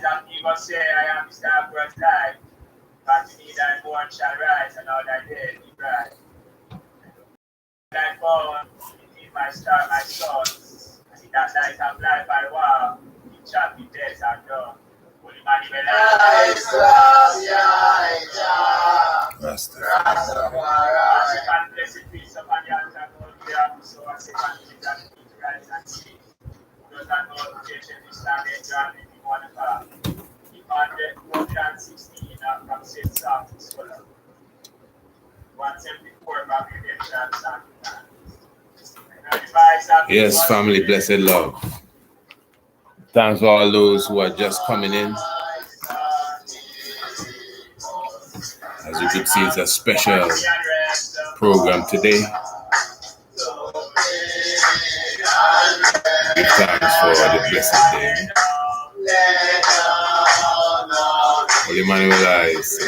Some people say, I am Mr. Upward life, but to me that born shall rise, and all that dead be bright. That born, it is my star, my sons, and in that light of life I walk, it shall be death and dawn. Holy Emmanuel, Rastafari. Second blessed peace upon the altar, Lord, we have so a second peace and peace to rise and see. Who does not know the church and stand and join in one apart. He founded 116 from St. Psalm to Scholar. 174 from Redemption Psalm. Yes, family, blessed love. Thanks for all those who are just coming in. As you can see, it's a special program today. Give thanks for the blessed day. Holy Emmanuel is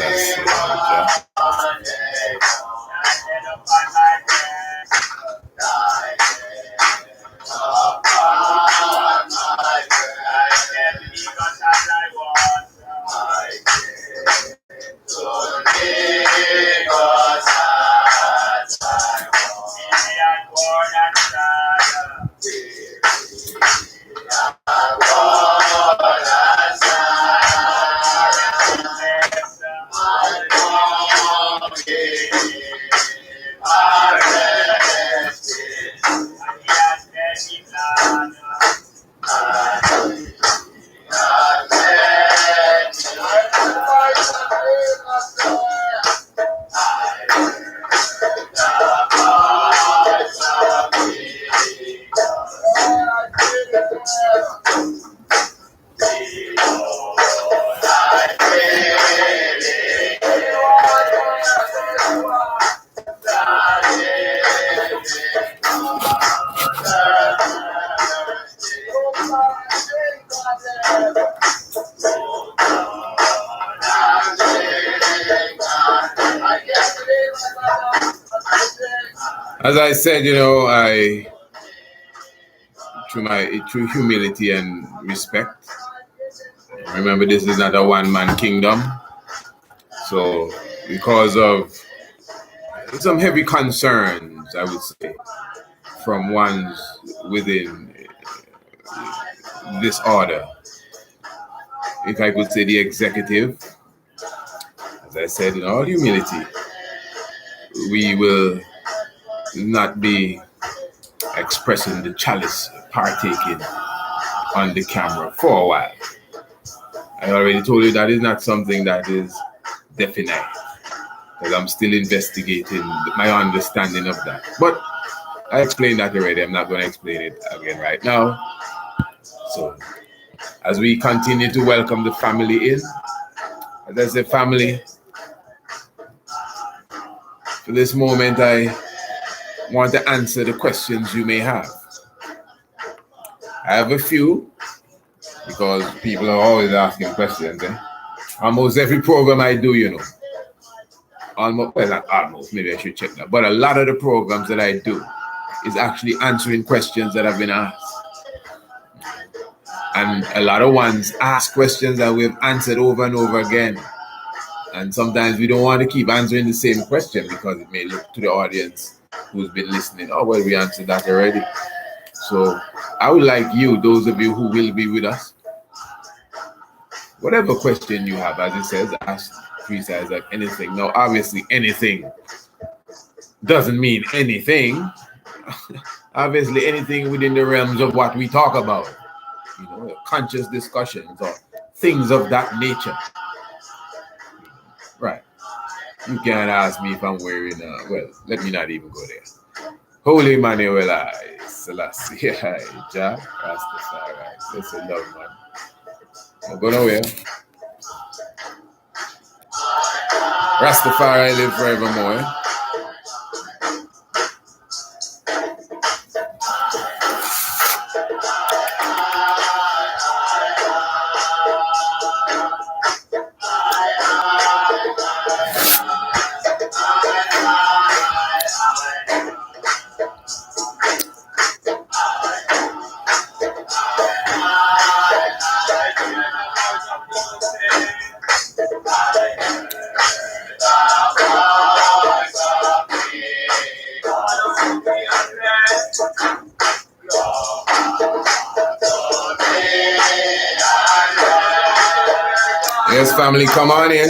As I said, through humility and respect, remember this is not a one-man kingdom. So because of some heavy concerns, I would say, from ones within this order, if I could say the executive, as I said, in all humility, we will not be expressing the chalice partaking on the camera for a while. I already told you that is not something that is definite, because I'm still investigating my understanding of that. But I explained that already. I'm not going to explain it again right now. So as we continue to welcome the family in, as I said, family, for this moment, I want to answer the questions you may have. I have a few, because people are always asking questions. Almost every program I do, not almost, maybe I should check that, but a lot of the programs that I do is actually answering questions that have been asked. And a lot of ones ask questions that we've answered over and over again. And sometimes we don't want to keep answering the same question because it may look to the audience who's been listening, oh, well, we answered that already. So I would like you, those of you who will be with us, whatever question you have, as it says, ask free size like anything. Now, obviously, anything doesn't mean anything. Obviously, anything within the realms of what we talk about, conscious discussions or things of that nature. Right. You can't ask me if I'm wearing well, let me not even go there. Holy Emmanuel, Selassie, Jah, Rastafari. That's a love, man. Don't go nowhere. Rastafari live forevermore. Yes, family, come on in.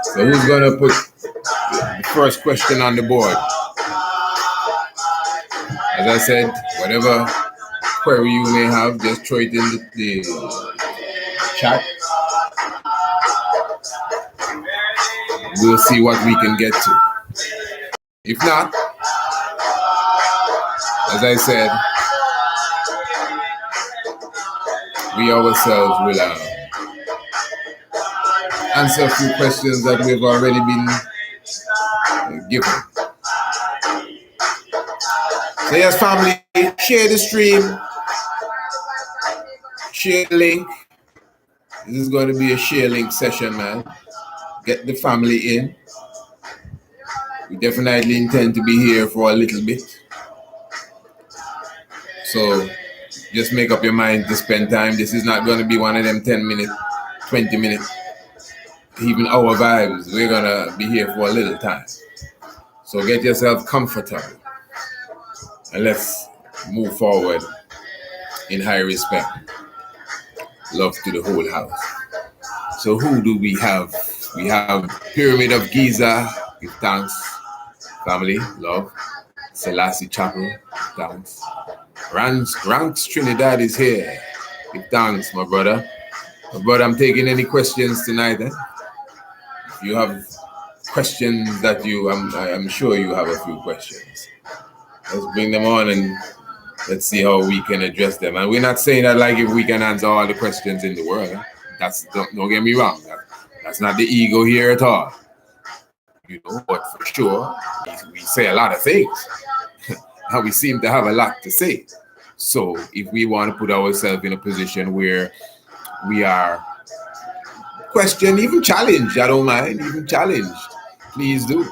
So who's going to put the first question on the board? As I said, whatever query you may have, just throw it in the chat. We'll see what we can get to. If not, as I said, we ourselves will answer a few questions that we've already been given. So yes, family, share the stream, share the link. This is going to be a share link session, man. Get the family in. We definitely intend to be here for a little bit. So just make up your mind to spend time. This is not going to be one of them 10-minute, 20-minute, even hour vibes. We're going to be here for a little time. So get yourself comfortable and let's move forward in high respect. Love to the whole house. So who do we have? We have Pyramid of Giza. Give thanks. Family, love. Selassie Chapel. Thanks. Ranks Trinidad is here. Give thanks, my brother. My brother, I'm taking any questions tonight. If you have questions that I'm sure you have a few questions. Let's bring them on and let's see how we can address them. And we're not saying that like if we can answer all the questions in the world. Don't get me wrong. That's not the ego here at all. You know, but for sure, we say a lot of things. And we seem to have a lot to say. So if we want to put ourselves in a position where we are questioned, even challenged, I don't mind, even challenged, please do.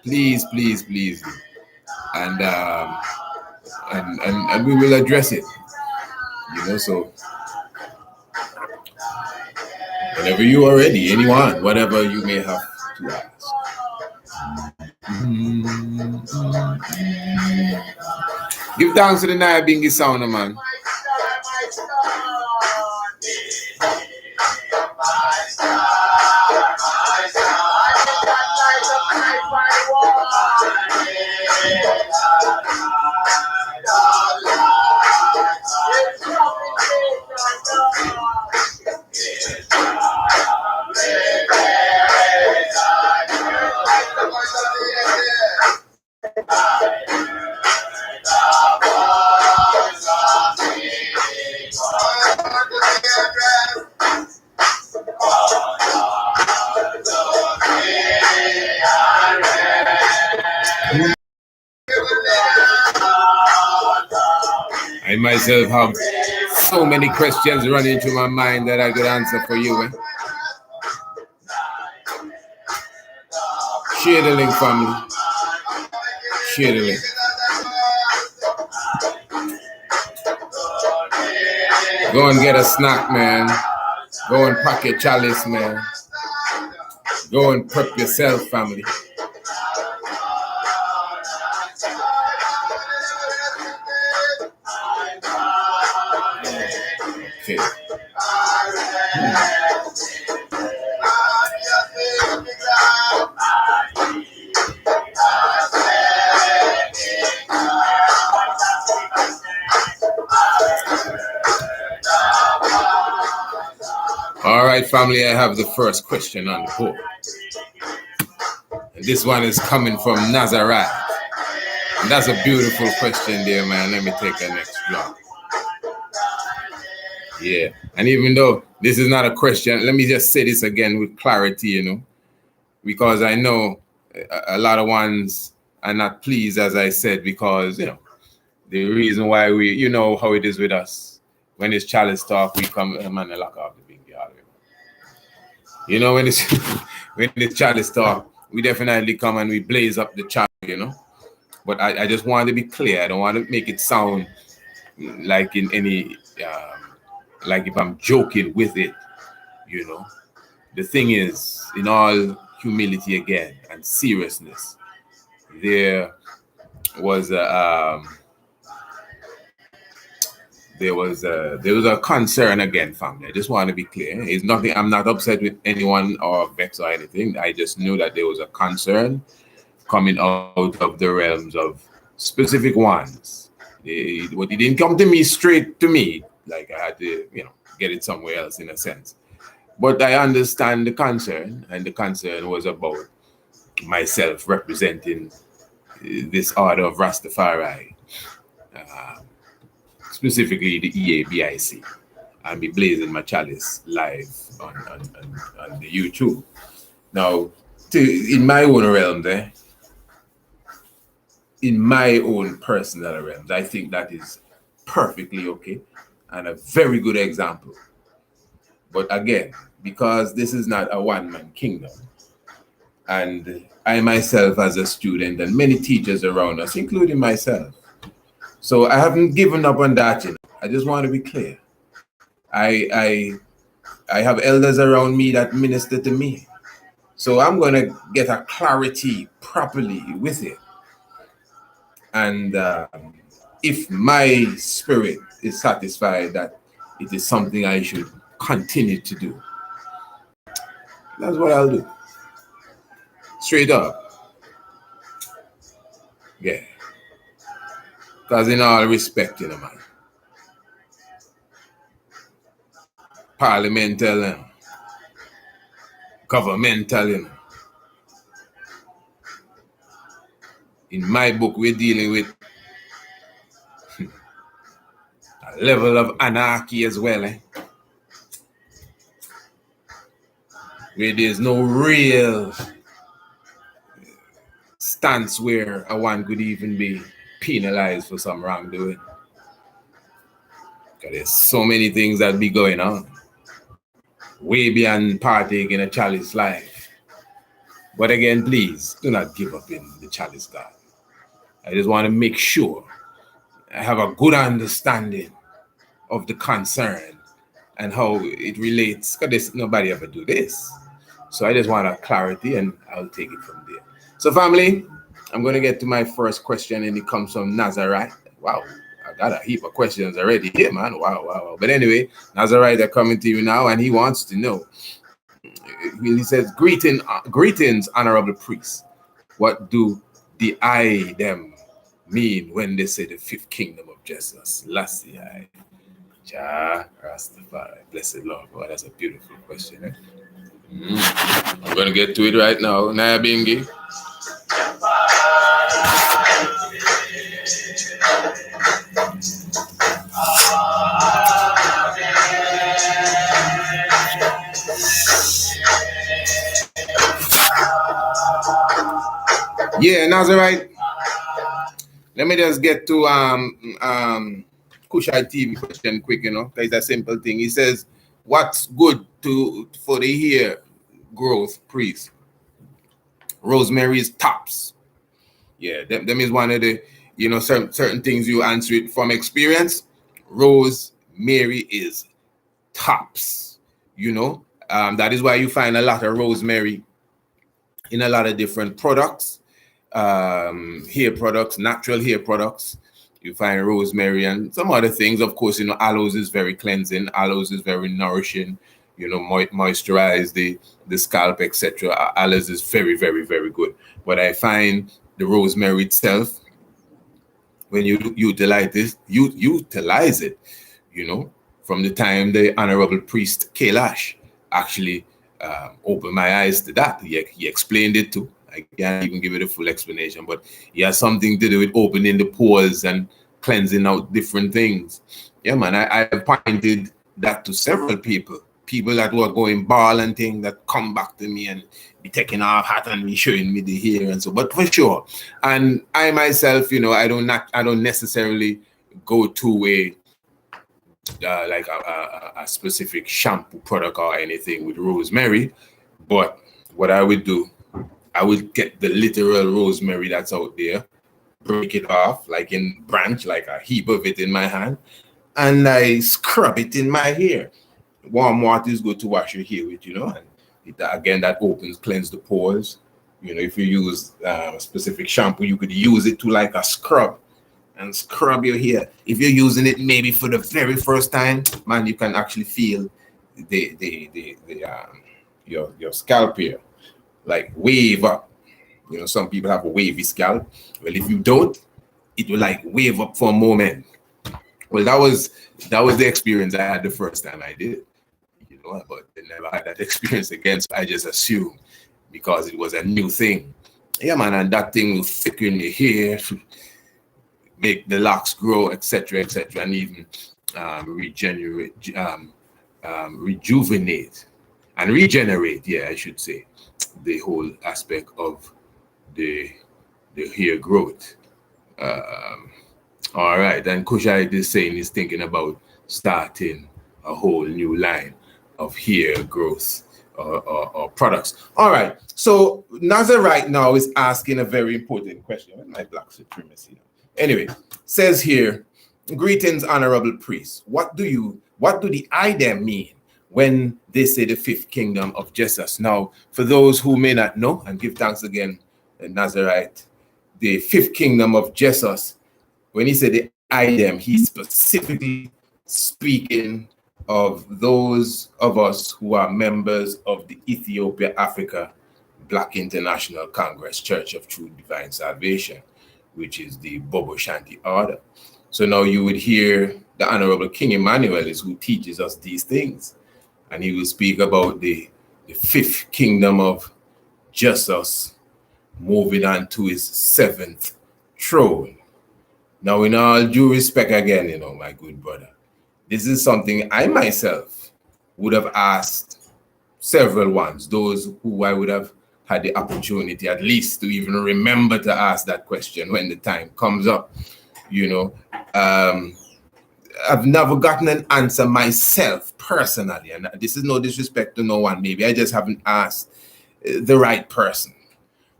Please do. And we will address it. You know, so whenever you are ready, anyone, whatever you may have to ask. Give thanks to the Nyabingi Sounder, man. I myself have so many questions running through my mind that I could answer for you. Share the link, family. Share the link. Go and get a snack, man. Go and pack your chalice, man. Go and prep yourself, family. Okay. All right, family, I have the first question on the board. And this one is coming from Nazareth. And that's a beautiful question there, man. Let me take the next drop. Yeah. And even though this is not a question, let me just say this again with clarity, you know, because I know a lot of ones are not pleased, as I said, because, you know, the reason why we, you know how it is with us. When it's chalice talk, we come, man, I lock off the bingy. You know, when it's chalice talk, we definitely come and we blaze up the chalice, you know. But I just want to be clear. I don't want to make it sound like in any, like if I'm joking with it, you know. The thing is, in all humility again and seriousness, there was a there was a concern again, family. I just want to be clear. It's nothing. I'm not upset with anyone or vexed or anything. I just knew that there was a concern coming out of the realms of specific ones. It didn't come to me straight to me. Like I had to, get it somewhere else in a sense. But I understand the concern, and the concern was about myself representing this order of Rastafari, specifically the EABIC, and be blazing my chalice live on the YouTube. Now, in my own realm there, in my own personal realms, I think that is perfectly okay and a very good example. But again, because this is not a one-man kingdom, and I myself as a student and many teachers around us, including myself, so I haven't given up on that. I just want to be clear. I have elders around me that minister to me. So I'm going to get a clarity properly with it. And if my spirit is satisfied that it is something I should continue to do, that's what I'll do. Straight up. Yeah. Because in all respect, man. Parliamental, governmental, in my book, we're dealing with a level of anarchy as well, where there's no real stance where a one could even be penalized for some wrongdoing. Because there's so many things that be going on, way beyond partaking a chalice life. But again, please do not give up in the chalice, God. I just want to make sure I have a good understanding of the concern and how it relates. Because nobody ever do this. So I just want a clarity, and I'll take it from there. So family, I'm going to get to my first question, and it comes from Nazarite. Wow, I got a heap of questions already here, man. Wow. But anyway, Nazarite are coming to you now, and he wants to know. He says, greetings, honorable priest. What do the I, them mean when they say the fifth kingdom of Jesus? Lassie, I, Jah, Rastafari. Blessed Lord. Wow, that's a beautiful question. I'm going to get to it right now. Naya Bingi. Yeah, Nazarite. Let me just get to Kushai TV question quick, because it's a simple thing. He says, what's good for the hair growth, priest? Rosemary's tops. Yeah, them is one of the, certain things you answer it from experience. Rosemary is tops, that is why you find a lot of rosemary in a lot of different products, hair products, natural hair products. You find rosemary and some other things. Of course, aloes is very cleansing. Aloes is very nourishing, moisturize the scalp, etc. Aloes is very, very, very good. But I find the rosemary itself, when you utilize it, from the time the Honorable Priest Kailash actually opened my eyes to that. He explained it too. I can't even give it a full explanation, but he has something to do with opening the pores and cleansing out different things. Yeah, man, I pointed that to several people that were going bald and things, that come back to me and be taking off hat and me showing me the hair and so. But for sure, and I myself, I don't necessarily go to like a specific shampoo product or anything with rosemary, but what I would do, I would get the literal rosemary that's out there, break it off like in branch, like a heap of it in my hand, and I scrub it in my hair. Warm water is good to wash your hair with, and again, that cleanse the pores. If you use a specific shampoo, you could use it to like a scrub and scrub your hair. If you're using it maybe for the very first time, man, you can actually feel your scalp here like wave up. You know, some people have a wavy scalp. Well, if you don't, it will like wave up for a moment. Well, that was the experience I had the first time I did it. You know, but I never had that experience again. So I just assumed because it was a new thing. Yeah, man, and that thing will thicken your hair, make the locks grow, etc., and even rejuvenate and regenerate. Yeah, I should say, the whole aspect of the hair growth. All right, and Kushite is saying he's thinking about starting a whole new line of hair growth or products. All right, so Nazar right now is asking a very important question. Where's my black supremacy? Anyway, says here, greetings, honorable priest. What do the I them mean when they say the fifth kingdom of Jesus? Now, for those who may not know, and give thanks again, Nazarite, the fifth kingdom of Jesus, when he said the I them, he's specifically speaking of those of us who are members of the Ethiopia Africa Black International Congress Church of True Divine Salvation, which is the Bobo Shanti order. So now you would hear the Honorable King Emmanuel is who teaches us these things. And he will speak about the fifth kingdom of Jesus moving on to his seventh throne. Now, in all due respect again, you know, my good brother, this is something I myself would have asked several ones, those who I would have had the opportunity at least to even remember to ask that question when the time comes up. You know, I've never gotten an answer myself personally, and this is no disrespect to no one. Maybe I just haven't asked the right person,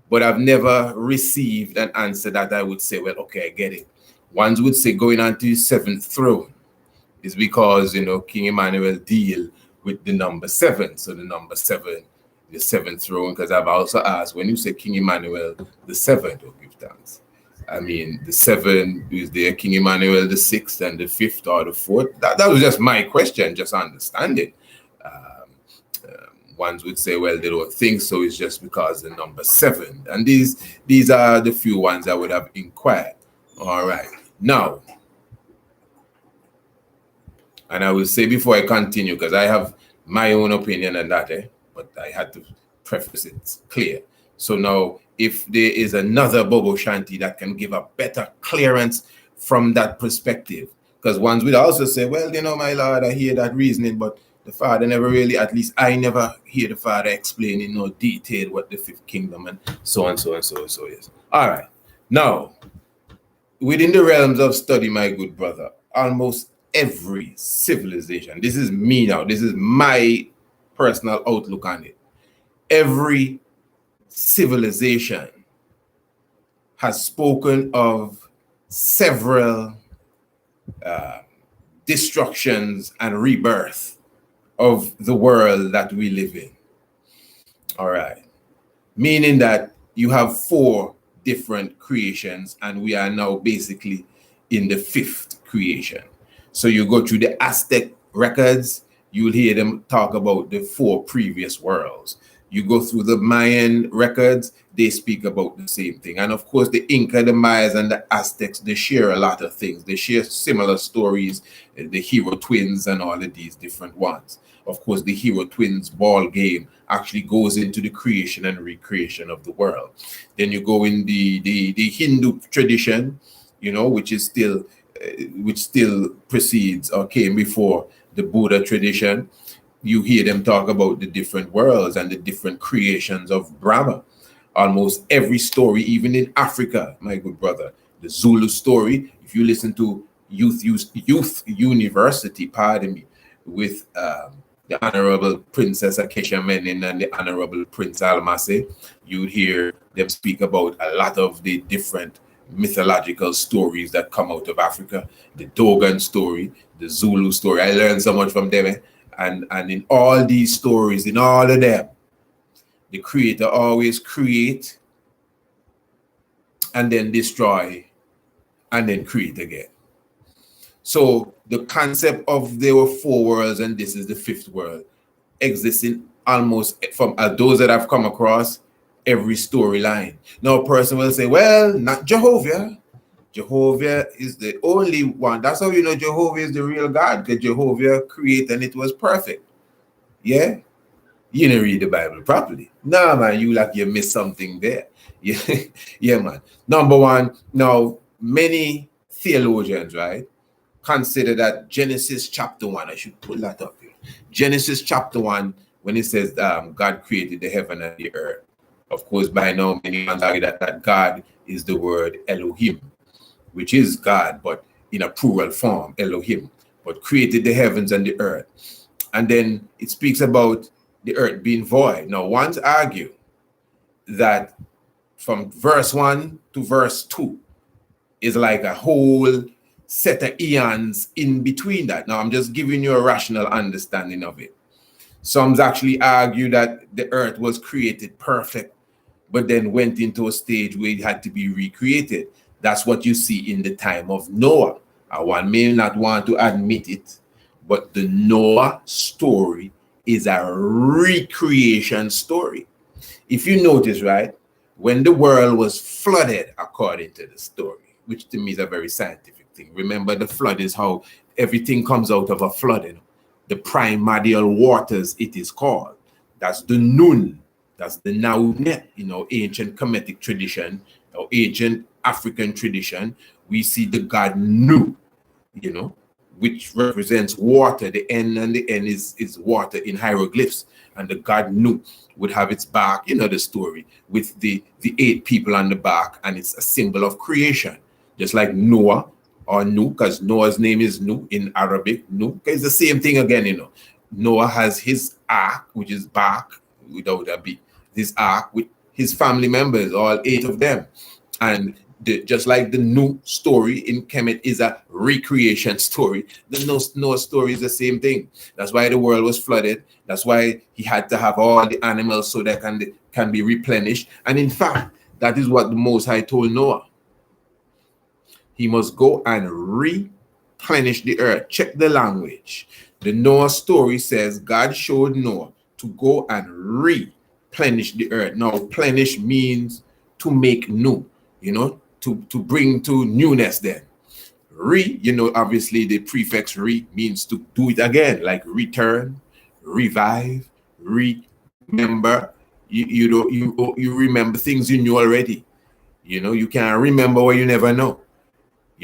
but I've never received an answer that I would say, well, okay, I get it. Ones would say going on to his seventh throne is because, you know, King Emmanuel deal with the number 7. So the number 7, the seventh throne, because I've also asked, when you say King Emmanuel the 7th, oh, give thanks. I mean, the 7 is there, King Emmanuel the 6th and the 5th or the 4th. That was just my question, just understanding. Ones would say, well, they don't think so. It's just because the number 7. And these are the few ones I would have inquired. All right. Now, and I will say before I continue, because I have my own opinion on that, but I had to preface it clear. So now, if there is another Bobo Shanti that can give a better clearance from that perspective, because ones would also say, well, you know, my Lord, I hear that reasoning, but the Father never really, at least I never hear the Father explain in no detail what the fifth kingdom and so on, so is. All right. Now, within the realms of study, my good brother, almost every civilization, this is me now, this is my personal outlook on it. Every civilization has spoken of several destructions and rebirth of the world that we live in. All right. Meaning that you have 4 different creations, and we are now basically in the 5th creation. So you go through the Aztec records, you'll hear them talk about the 4 previous worlds. You go through the Mayan records, they speak about the same thing. And of course, the Inca, the Mayas, and the Aztecs, they share a lot of things. They share similar stories, the hero twins and all of these different ones. Of course, the hero twins ball game actually goes into the creation and recreation of the world. Then you go in the Hindu tradition, you know, which still precedes or came before the Buddha tradition. You hear them talk about the different worlds and the different creations of Brahma. Almost every story, even in Africa, my good brother, the Zulu story, if you listen to Youth University, pardon me, with the Honorable Princess Acacia Menin and the Honorable Prince Almasi, you'd hear them speak about a lot of the different mythological stories that come out of Africa, the Dogon story, the Zulu story. I learned so much from them. And in all these stories, in all of them, the creator always create and then destroy and then create again. So the concept of there were 4 worlds and this is the 5th world exists in almost from those that I've come across every storyline. Now a person will say, well, not Jehovah. Jehovah is the only one. That's how you know Jehovah is the real God, because Jehovah created and it was perfect. Yeah? You didn't read the Bible properly. Nah, man, you missed something there. Yeah, yeah, man. Number one, now many theologians, right, consider that Genesis chapter 1, I should pull that up here. Genesis chapter 1, when it says God created the heaven and the earth. Of course, by now, many argue that God is the word Elohim, which is God, but in a plural form, Elohim, but created the heavens and the earth. And then it speaks about the earth being void. Now, ones argue that from verse 1 to verse 2 is like a whole set of eons in between that. Now, I'm just giving you a rational understanding of it. Some actually argue that the earth was created perfect, but then went into a stage where it had to be recreated. That's what you see in the time of Noah. One may not want to admit it, but the Noah story is a recreation story. If you notice, right, when the world was flooded, according to the story, which to me is a very scientific thing. Remember, the flood is how everything comes out of a flood. The primordial waters, it is called. That's the Nun. That's the Naunet, ancient Kemetic tradition, or ancient African tradition. We see the god Nu, which represents water. The N and the N is water in hieroglyphs. And the god Nu would have its back, the story, with the 8 people on the back, and it's a symbol of creation. Just like Noah or Nu, because Noah's name is Nu in Arabic, Nu. It's the same thing again, Noah has his ark, which is bark without a B. This ark with his family members, all 8 of them. And just like the Nu story in Kemet is a recreation story, the Noah story is the same thing. That's why the world was flooded. That's why he had to have all the animals so they can be replenished. And in fact, that is what the Most High told Noah. He must go and replenish the earth. Check the language. The Noah story says God showed Noah to go and replenish the earth. Now, plenish means to make new, to bring to newness then. Obviously the prefix means to do it again, like return, revive, remember. You remember things you knew already. You can't remember what you never know.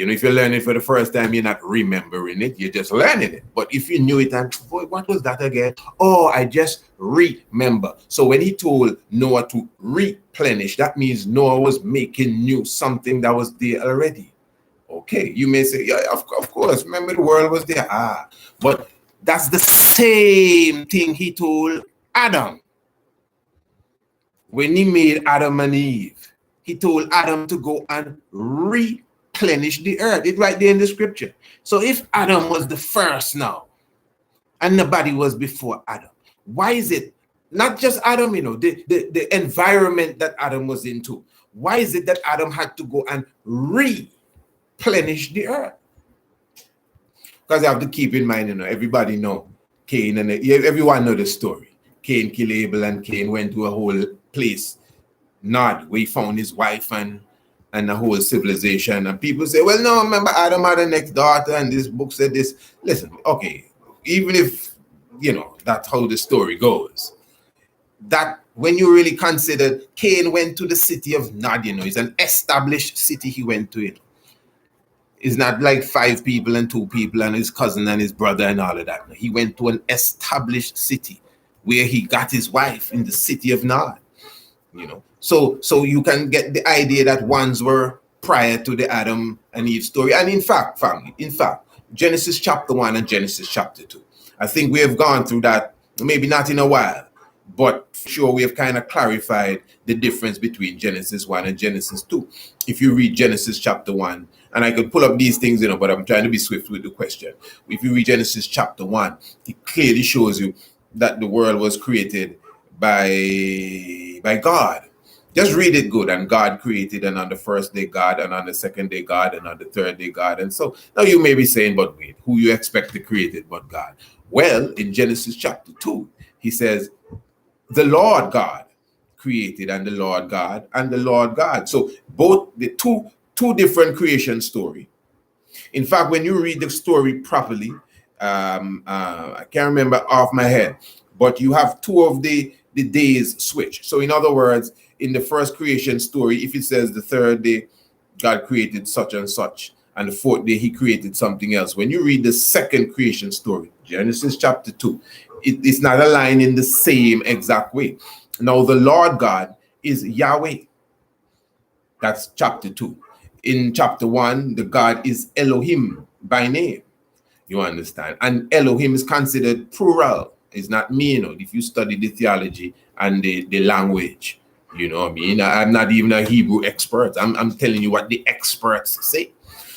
If you're learning for the first time, you're not remembering it, you're just learning it. But if you knew it and, boy, what was that again? Oh, I just remember. So when he told Noah to replenish, that means Noah was making new something that was there already. Okay, you may say, yeah, of course, remember the world was there. But that's the same thing he told Adam. When he made Adam and Eve, he told Adam to go and replenish the earth. It's right there in the scripture. So if Adam was the first now, and nobody was before Adam, why is it not just Adam, the environment that Adam was into? Why is it that Adam had to go and replenish the earth? Because you have to keep in mind, everybody know Cain, and everyone know the story. Cain killed Abel, and Cain went to a whole place, Nod, where he found his wife and the whole civilization. And people say, well, no, remember Adam had a next daughter, and this book said this. Listen, okay, even if, that's how the story goes, that when you really consider, Cain went to the city of Nod, it's an established city he went to. It's not like 5 people and 2 people and his cousin and his brother and all of that. He went to an established city where he got his wife in the city of Nod. So you can get the idea that ones were prior to the Adam and Eve story. And in fact, family, Genesis chapter 1 and Genesis chapter 2. I think we have gone through that, maybe not in a while, but for sure we have kind of clarified the difference between Genesis 1 and Genesis 2. If you read Genesis chapter 1, and I could pull up these things, but I'm trying to be swift with the question. If you read Genesis chapter 1, it clearly shows you that the world was created by God. Just read it good. And God created, and on the first day God, and on the second day God, and on the third day God. And so now you may be saying, but wait, who you expect to create it but God? Well, in Genesis chapter 2, he says, the Lord God created, and the Lord God, and the Lord God. So both the two different creation story. In fact, when you read the story properly, I can't remember off my head, but you have two of the days switch. So in other words, in the first creation story, if it says the third day God created such and such, and the fourth day he created something else, when you read the second creation story, Genesis chapter 2, it's not aligned in the same exact way. Now the Lord God is Yahweh. That's chapter 2. In chapter 1, the God is Elohim by name. You understand? And Elohim is considered plural. It's not me, if you study the theology and the language. You know what I mean? I'm not even a Hebrew expert. I'm telling you what the experts say.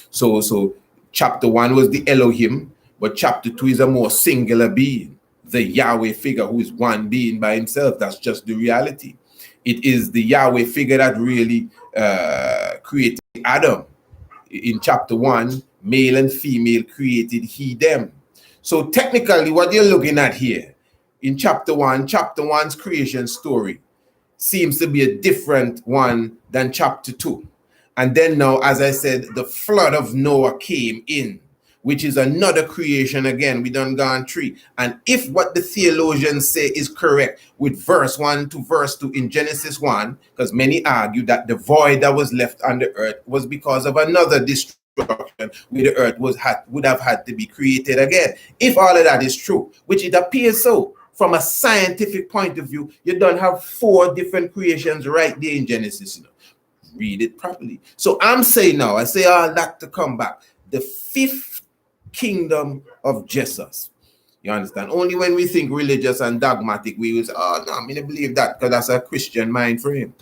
So chapter 1 was the Elohim, but chapter 2 is a more singular being, the Yahweh figure who is one being by himself. That's just the reality. It is the Yahweh figure that really created Adam. In chapter 1, male and female created he them. So technically what you're looking at here in chapter 1's creation story seems to be a different one than chapter 2. And then now, as I said, the flood of Noah came in, which is another creation again. We done gone 3. And if what the theologians say is correct with verse 1 to verse 2 in Genesis 1, because many argue that the void that was left on the earth was because of another destruction where the earth would have had to be created again. If all of that is true, which it appears so, from a scientific point of view, you don't have 4 different creations right there in Genesis. Read it properly. So I'm saying now, I say all that to come back. The 5th kingdom of Jesus. You understand? Only when we think religious and dogmatic, we will say, oh, no, I'm going to believe that because that's a Christian mind frame.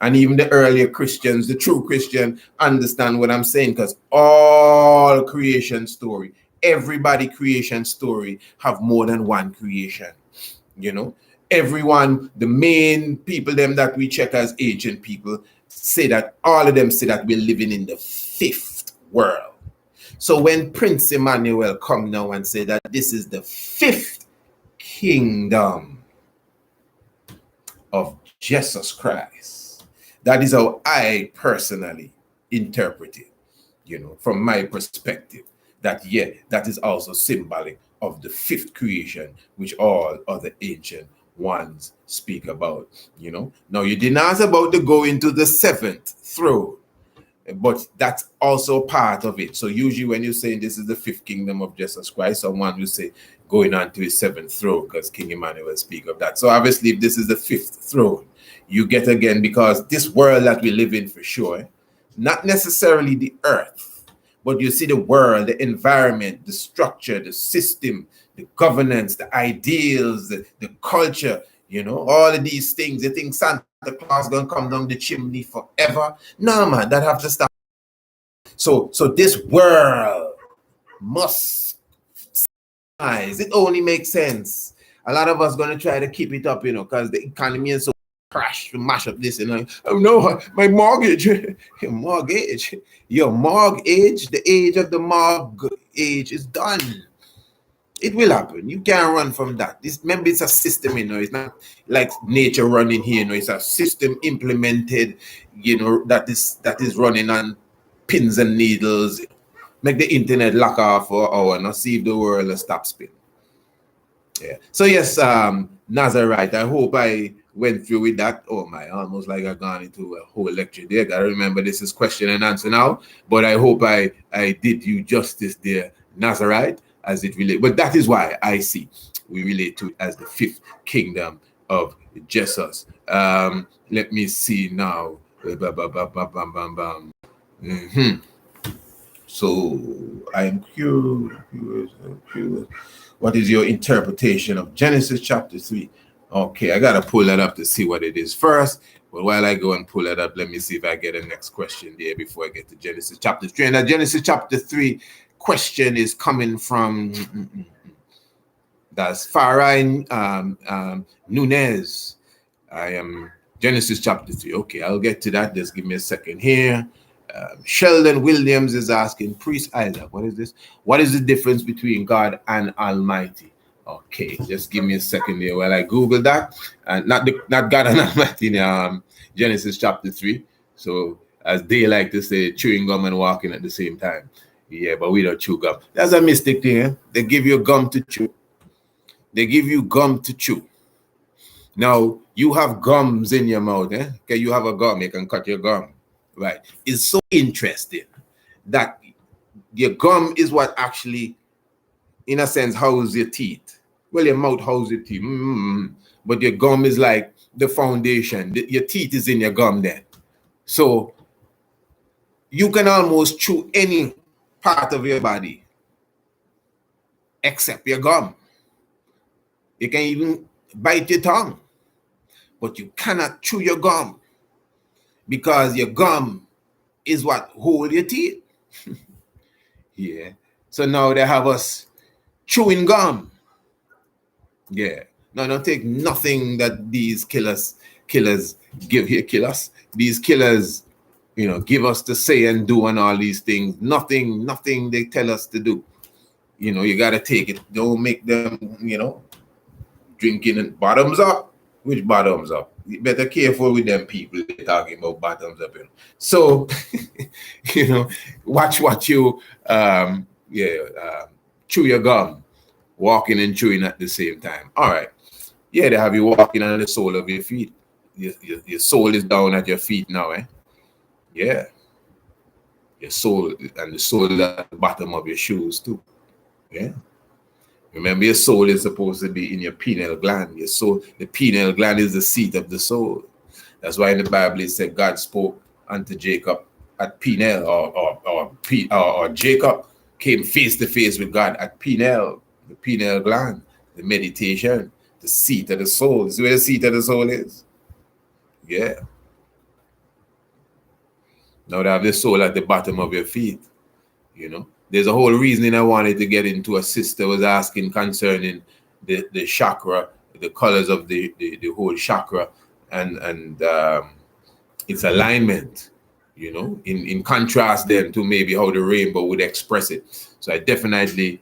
And even the earlier Christians, the true Christian, understand what I'm saying, because all creation story, everybody creation story have more than one creation. Everyone, the main people them that we check as ancient people, say that all of them say that we're living in the 5th world. So when Prince Emmanuel come now and say that this is the 5th kingdom of Jesus Christ, that is how I personally interpret it, from my perspective, that that is also symbolic of the 5th creation, which all other ancient ones speak about. Now you didn't ask about the going to the 7th throne, but that's also part of it. So usually when you're saying this is the 5th kingdom of Jesus Christ, someone will say going on to his 7th throne, because King Emmanuel speak of that. So obviously if this is the 5th throne, you get again, because this world that we live in, for sure, not necessarily the earth, but you see the world, the environment, the structure, the system, the governance, the ideals, the culture, all of these things. You think Santa Claus gonna come down the chimney forever? No, man, that have to stop. So this world must size. It only makes sense. A lot of us gonna try to keep it up, because the economy is so crash to mash up this, oh no, my mortgage, your mortgage, the age of the mortgage is done. It will happen. You can't run from that. Remember, it's a system, it's not like nature running here, it's a system implemented, that is running on pins and needles. Make the internet lock off for an hour and see if the world will stop spinning. Yeah. So yes, Nazarite, I hope I went through with that. Oh my, almost like I've gone into a whole lecture there. Gotta remember this is question and answer now, but I hope I did you justice there, Nazarite, as it relates. But that is why I see we relate to it as the 5th kingdom of Jesus. Let me see now. So I'm curious. What is your interpretation of Genesis chapter 3? Okay, I gotta pull that up to see what it is first. But while I go and pull that up, let me see if I get a next question there before I get to Genesis chapter 3. And Genesis chapter 3 question is coming from that's Farai Nunez. I am Genesis chapter 3. Okay, I'll get to that. Just give me a second here. Sheldon Williams is asking, Priest Isaac, what is this? What is the difference between God and Almighty? Okay, just give me a second here while I Google that. Not God and Almighty in Genesis chapter 3. So, as they like to say, chewing gum and walking at the same time. Yeah, but we don't chew gum. That's a mystic thing. Eh? They give you gum to chew. They give you gum to chew. Now, you have gums in your mouth. Eh? Okay, you have a gum. You can cut your gum. Right. It's so interesting that your gum is what actually, in a sense, houses your teeth. Well, your mouth houses your teeth. But your gum is like the foundation. Your teeth is in your gum then. So you can almost chew any part of your body except your gum. You can even bite your tongue, but you cannot chew your gum because your gum is what hold your teeth. Yeah. So now they have us chewing gum. Yeah. No, don't take nothing that these killers give here, killers. These killers, give us to say and do and all these things. Nothing they tell us to do. You gotta take it. Don't make them, drinking and bottoms up. Which bottoms up? You better careful with them people talking about bottoms up. So, watch what you chew your gum, walking and chewing at the same time. All right. Yeah, they have you walking on the sole of your feet. Your soul is down at your feet now, eh? Yeah. Your soul and the soul at the bottom of your shoes too. Yeah. Remember, your soul is supposed to be in your pineal gland. Your soul, the pineal gland is the seat of the soul. That's why in the Bible it said God spoke unto Jacob at Peniel, or Jacob came face to face with God at Peniel, the pineal gland, the meditation, the seat of the soul. This is where the seat of the soul is. Yeah. Now they have the soul at the bottom of your feet. There's a whole reason I wanted to get into. A sister was asking concerning the chakra, the colors of the whole chakra, and its alignment, in contrast then to maybe how the rainbow would express it. So I definitely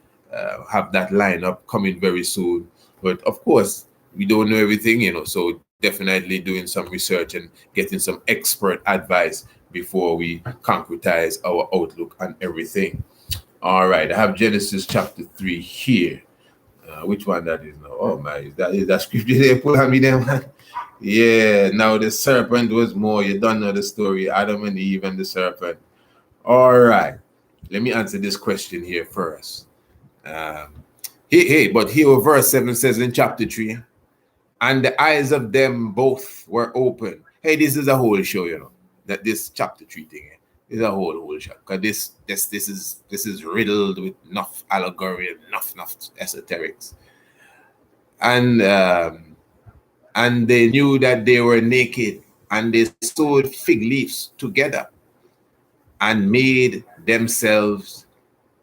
have that lineup coming very soon. But of course, we don't know everything, so definitely doing some research and getting some expert advice before we concretize our outlook on everything. All right, I have Genesis chapter 3 here. Which one that is now? Oh my, is that scripture they put on me there, man? Yeah, now the serpent was more. You don't know the story, Adam and Eve and the serpent. All right, let me answer this question here first. But here verse 7 says in chapter 3, and the eyes of them both were open. Hey, this is a whole show, that this chapter 3 thing is a whole show. Because this is riddled with enough allegory and enough esoterics. And they knew that they were naked, and they sewed fig leaves together and made themselves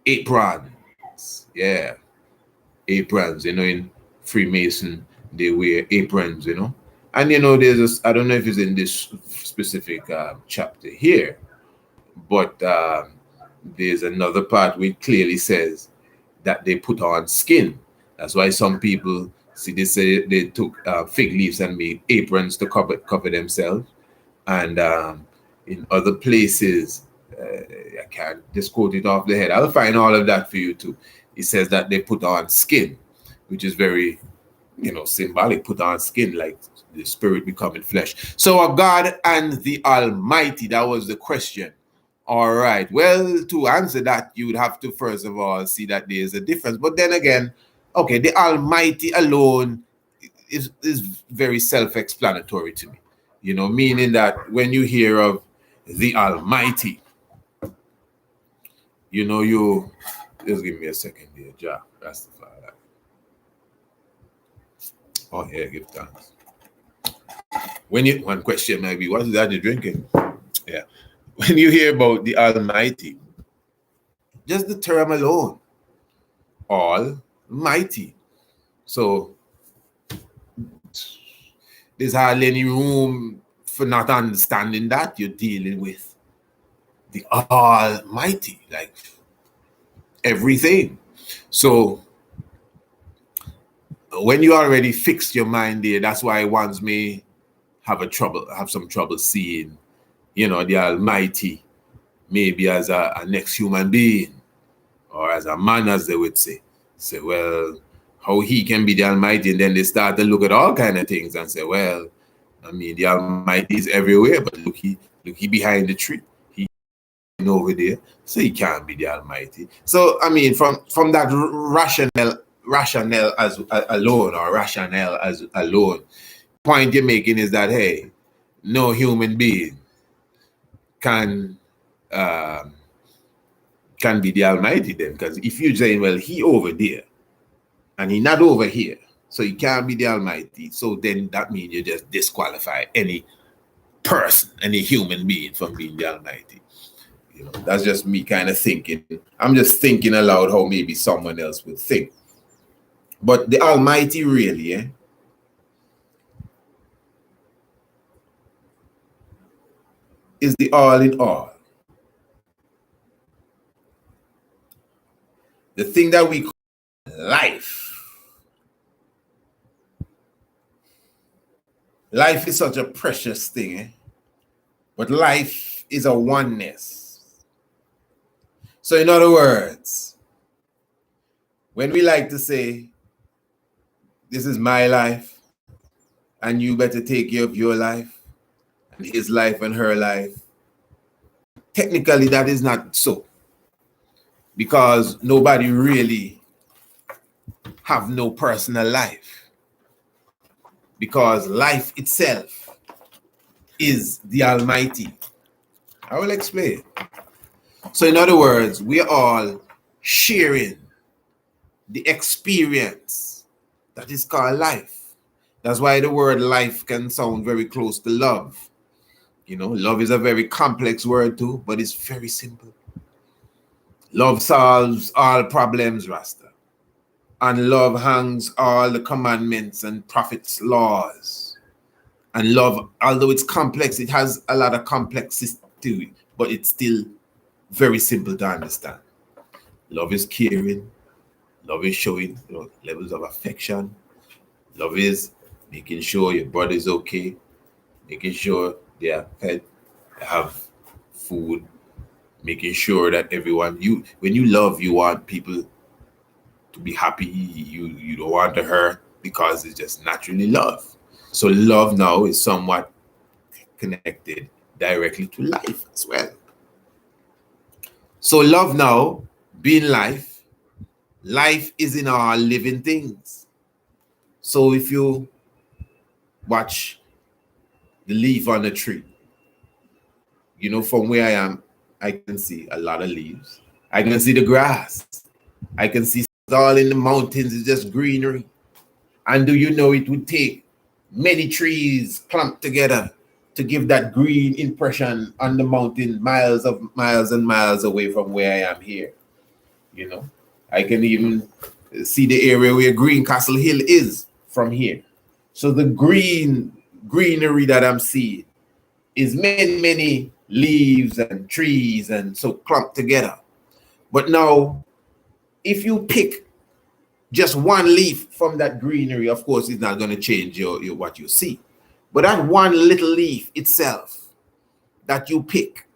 aprons. Yeah, aprons. In Freemason they wear aprons. And there's I don't know if it's in this specific chapter here, but there's another part which clearly says that they put on skin. That's why some people they say they took fig leaves and made aprons to cover themselves. And in other places, I can't just quote it off the head. I'll find all of that for you too. It says that they put on skin, which is very, symbolic. Put on skin, like the spirit becoming flesh. So a God and the Almighty, that was the question. All right. Well, to answer that, you would have to first of all see that there is a difference. But then again, okay, the Almighty alone is very self-explanatory to me. Meaning that when you hear of the Almighty, you just give me a second here, Jah. Rastafari. Oh yeah, give thanks. One question might be, what is that you're drinking? Yeah. When you hear about the Almighty, just the term alone, Almighty. So there's hardly any room for not understanding that you're dealing with the Almighty, like everything. So when you already fixed your mind there, that's why ones may have some trouble seeing, the Almighty maybe as a next human being, or as a man, as they would say. Say, well, how he can be the Almighty? And then they start to look at all kind of things and say, well, I mean, the Almighty is everywhere, but look, he behind the tree. He over there, so he can't be the Almighty. So, I mean, from that rationale as alone, or rationale as alone, point you're making is that, hey, no human being can be the Almighty then, because if you're saying, well, he over there and he not over here, so he can't be the Almighty, so then that means you just disqualify any person, any human being from being the Almighty. That's just me kind of thinking. I'm just thinking aloud how maybe someone else would think. But the Almighty really, is the all in all. The thing that we call life. Life is such a precious thing, but life is a oneness. So in other words, when we like to say, this is my life, and you better take care of your life, and his life and her life, technically that is not so. Because nobody really have no personal life. Because life itself is the Almighty. I will explain. So in other words, we are all sharing the experience that is called life. That's why the word life can sound very close to love. Love is a very complex word too, but it's very simple. Love solves all problems, Rasta. And love hangs all the commandments and prophets' laws. And love, although it's complex, it has a lot of complexity to it, but it's still very simple to understand. Love is caring. Love is showing levels of affection. Love is making sure your brother's okay, making sure they are fed, they have food, making sure that everyone, when you love, you want people to be happy. You don't want to hurt, because it's just naturally love. So love now is somewhat connected directly to life as well. So love now being life is in our living things. So if you watch the leaf on the tree, from where I am, I can see a lot of leaves. I can see the grass. I can see all in the mountains. It's just greenery. And do you know it would take many trees clumped together to give that green impression on the mountain, miles and miles away from where I am here. I can even see the area where Greencastle Hill is from here. So the greenery that I'm seeing is many, many leaves and trees, and so clumped together. But now, if you pick just one leaf from that greenery, of course, it's not going to change your what you see. But that one little leaf itself that you pick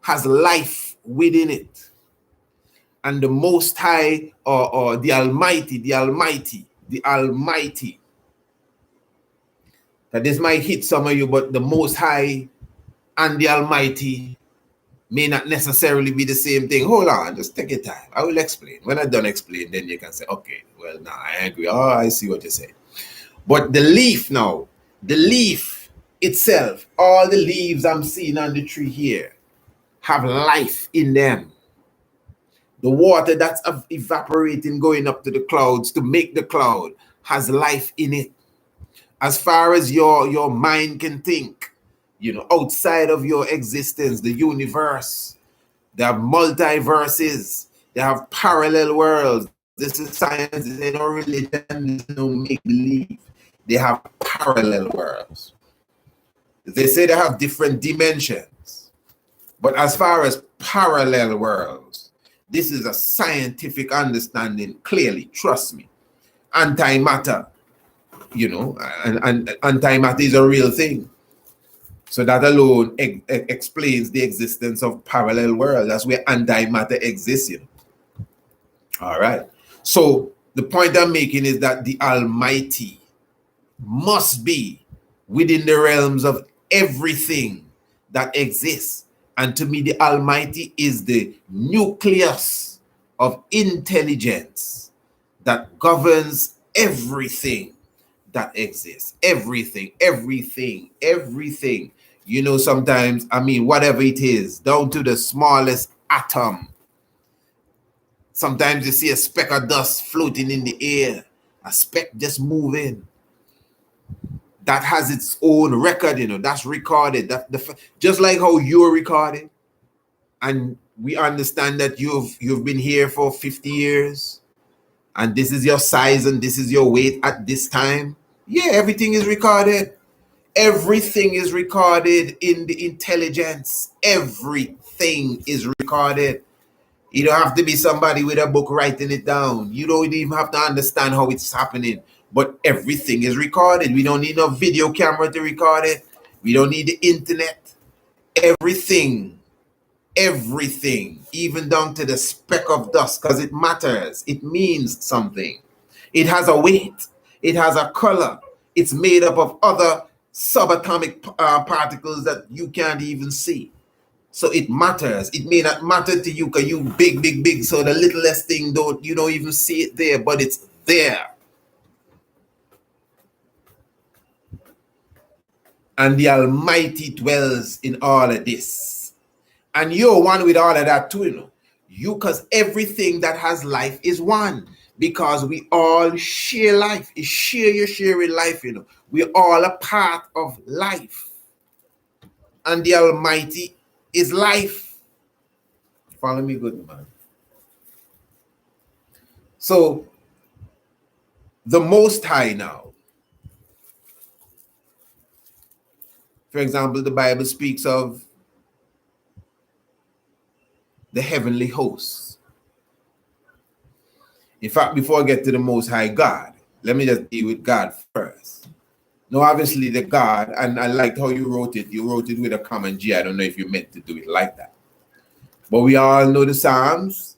has life within it. And the Most High, or the Almighty, that this might hit some of you, but the Most High and the Almighty may not necessarily be the same thing. Hold on, just take your time. I will explain. When I'm done explaining, then you can say, okay, well, now I agree. Oh, I see what you're saying. But the leaf now, the leaf itself, all the leaves I'm seeing on the tree here have life in them. The water that's evaporating, going up to the clouds to make the cloud, has life in it. As far as your mind can think, outside of your existence, the universe, they have multiverses, they have parallel worlds. This is science, there's no religion, there's no make-believe. They have parallel worlds. They say they have different dimensions. But as far as parallel worlds, this is a scientific understanding, clearly, trust me. Antimatter, and antimatter is a real thing. So that alone explains the existence of parallel world. That's where antimatter exists. All right. So the point I'm making is that the Almighty must be within the realms of everything that exists. And to me, the Almighty is the nucleus of intelligence that governs everything that exists. Everything. Sometimes, whatever it is, down to the smallest atom. Sometimes you see a speck of dust floating in the air, a speck just moving. That has its own record, that's recorded. Just like how you're recorded, and we understand that you've been here for 50 years, and this is your size and this is your weight at this time. Yeah, everything is recorded. Everything is recorded in the intelligence. Everything is recorded. You don't have to be somebody with a book writing it down. You don't even have to understand how it's happening. But everything is recorded. We don't need a video camera to record it. We don't need the internet. Everything, even down to the speck of dust, because it matters. It means something. It has a weight. It has a color. It's made up of other subatomic particles that you can't even see. So it matters. It may not matter to you because you big. So the littlest thing, you don't even see it there, but it's there. And the Almighty dwells in all of this. And you're one with all of that too, because everything that has life is one. Because we all share life. You're sharing life, We're all a part of life. And the Almighty is life. Follow me good, man. So, the Most High now. For example, the Bible speaks of the heavenly hosts. In fact, before I get to the Most High God, let me just deal with God first. Now, obviously, the God, and I liked how you wrote it. You wrote it with a common G. I don't know if you meant to do it like that. But we all know the Psalms.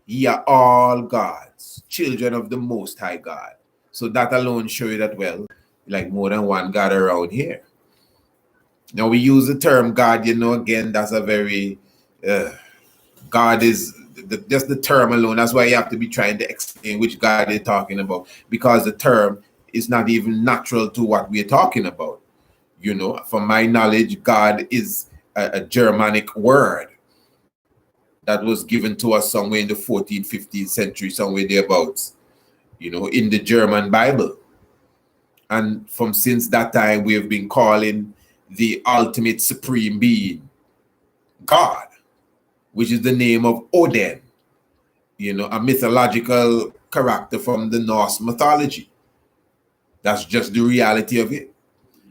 Ye are all gods, children of the Most High God. So that alone show you that, well, like more than one God around here. Now, we use the term God, again, that's a very, God is just the term alone. That's why you have to be trying to explain which God they're talking about, because the term is not even natural to what we're talking about. From my knowledge, God is a Germanic word that was given to us somewhere in the 14th, 15th century, somewhere thereabouts, in the German Bible. And since that time, we have been calling the ultimate supreme being God, which is the name of Odin, a mythological character from the Norse mythology. That's just the reality of it.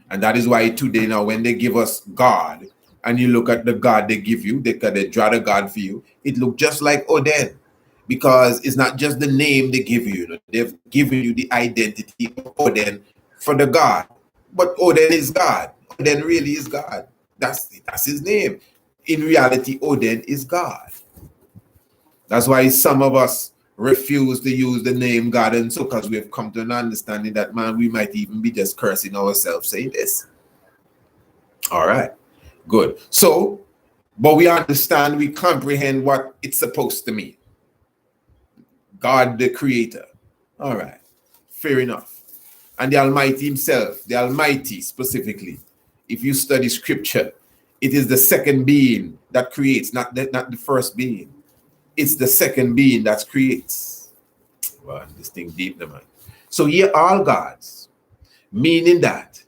And that is why today now, when they give us God, and you look at the God they give you, they draw the God for you, it looks just like Odin. Because it's not just the name they give you, they've given you the identity of Odin for the God. But Odin is God. Odin really is God. That's his name. In reality, Odin is God. That's why some of us refuse to use the name God, and so because we have come to an understanding that, man, we might even be just cursing ourselves saying this. All right, good. So, but we understand, we comprehend what it's supposed to mean. God the Creator. All right, fair enough. And the Almighty himself, the Almighty specifically, if you study scripture, it is the second being that creates, not the first being. It's the second being that creates. Wow, this thing deep, man. So ye are all gods, meaning that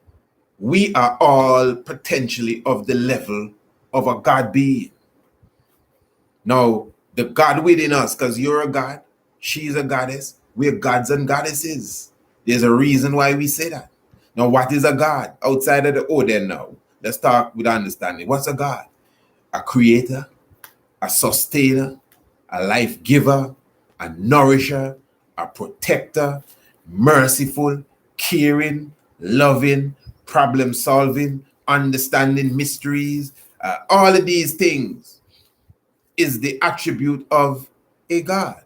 we are all potentially of the level of a God being. Now, the God within us, because you're a God, she's a goddess, we're gods and goddesses. There's a reason why we say that. Now, what is a God outside of the Odin now? Let's talk with understanding. What's a God? A creator, a sustainer, a life giver, a nourisher, a protector, merciful, caring, loving, problem solving, understanding mysteries. All of these things is the attribute of a God.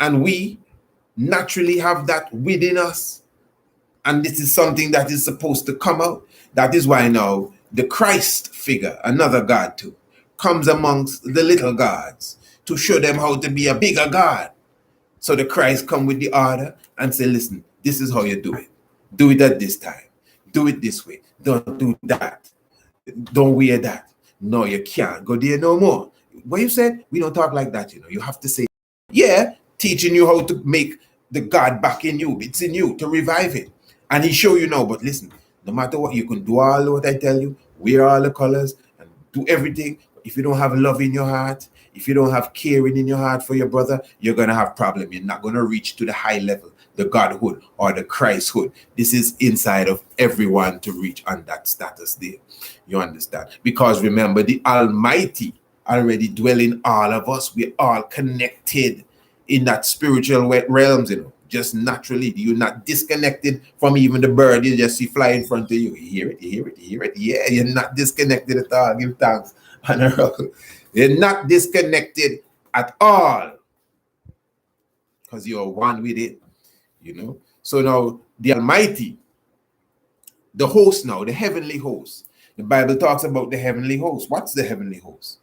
And we naturally have that within us. And this is something that is supposed to come out. That is why now the Christ figure, another God too, comes amongst the little gods to show them how to be a bigger God. So the Christ come with the order and say, listen, this is how you do it. Do it at this time. Do it this way. Don't do that. Don't wear that. No, you can't go there no more. What you said, we don't talk like that, You have to say, yeah, teaching you how to make the God back in you. It's in you to revive it. And he show you now, but listen, no matter what, you can do all what I tell you, wear all the colors and do everything. If you don't have love in your heart, if you don't have caring in your heart for your brother, you're going to have problem. You're not going to reach to the high level, the Godhood or the Christhood. This is inside of everyone to reach on that status there. You understand? Because remember, the Almighty already dwell in all of us. We're all connected in that spiritual realms, just naturally. You're not disconnected from even the bird you just see fly in front of you. You hear it, you hear it, you hear it. Yeah, you're not disconnected at all. Give thanks. You're not disconnected at all because you're one with it, So now the Almighty, the host now, the heavenly host. The Bible talks about the heavenly host. What's the heavenly host?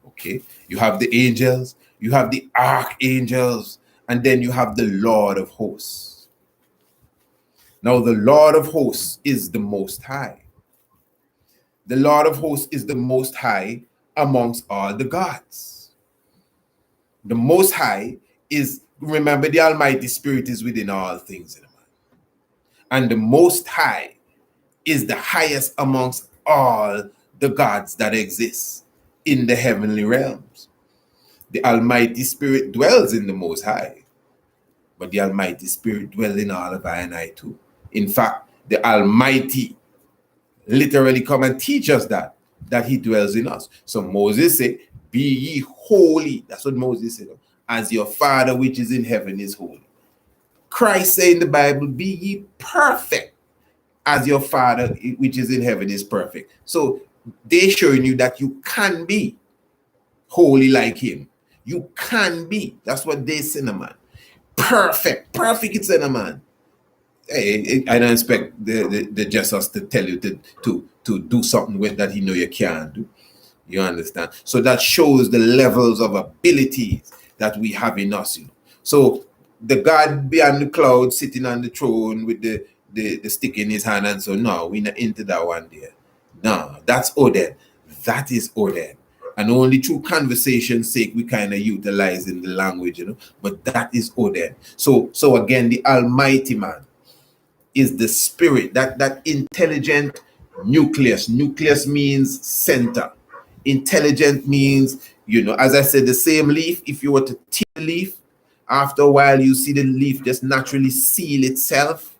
Okay, you have the angels, you have the archangels, and then you have the Lord of hosts. Now, the Lord of hosts is the Most High. The Lord of hosts is the Most High amongst all the gods. The Most High is, remember, the Almighty Spirit is within all things. And the Most High is the highest amongst all the gods that exist in the heavenly realms. The Almighty Spirit dwells in the Most High, but the Almighty Spirit dwells in all of I and I too. In fact, the Almighty literally come and teach us that he dwells in us. So Moses said, be ye holy. That's what Moses said. As your Father which is in heaven is holy. Christ said in the Bible, be ye perfect as your Father which is in heaven is perfect. So they're showing you that you can be holy like him. You can be. That's what they say, man. Perfect. Perfect, it's in a man. Hey, I don't expect the Jesus to tell you to do something with that he know you can't do. You understand? So that shows the levels of abilities that we have in us. So the God beyond the cloud sitting on the throne with the stick in his hand and so, no, we're not into that one there. No, that's Odin. That is Odin. And only through conversation's sake we kind of utilize in the language, but that is Odin. So again, the Almighty Man is the spirit, that intelligent nucleus. Nucleus means center. Intelligent means, as I said, the same leaf, if you were to tear the leaf, after a while you see the leaf just naturally seal itself,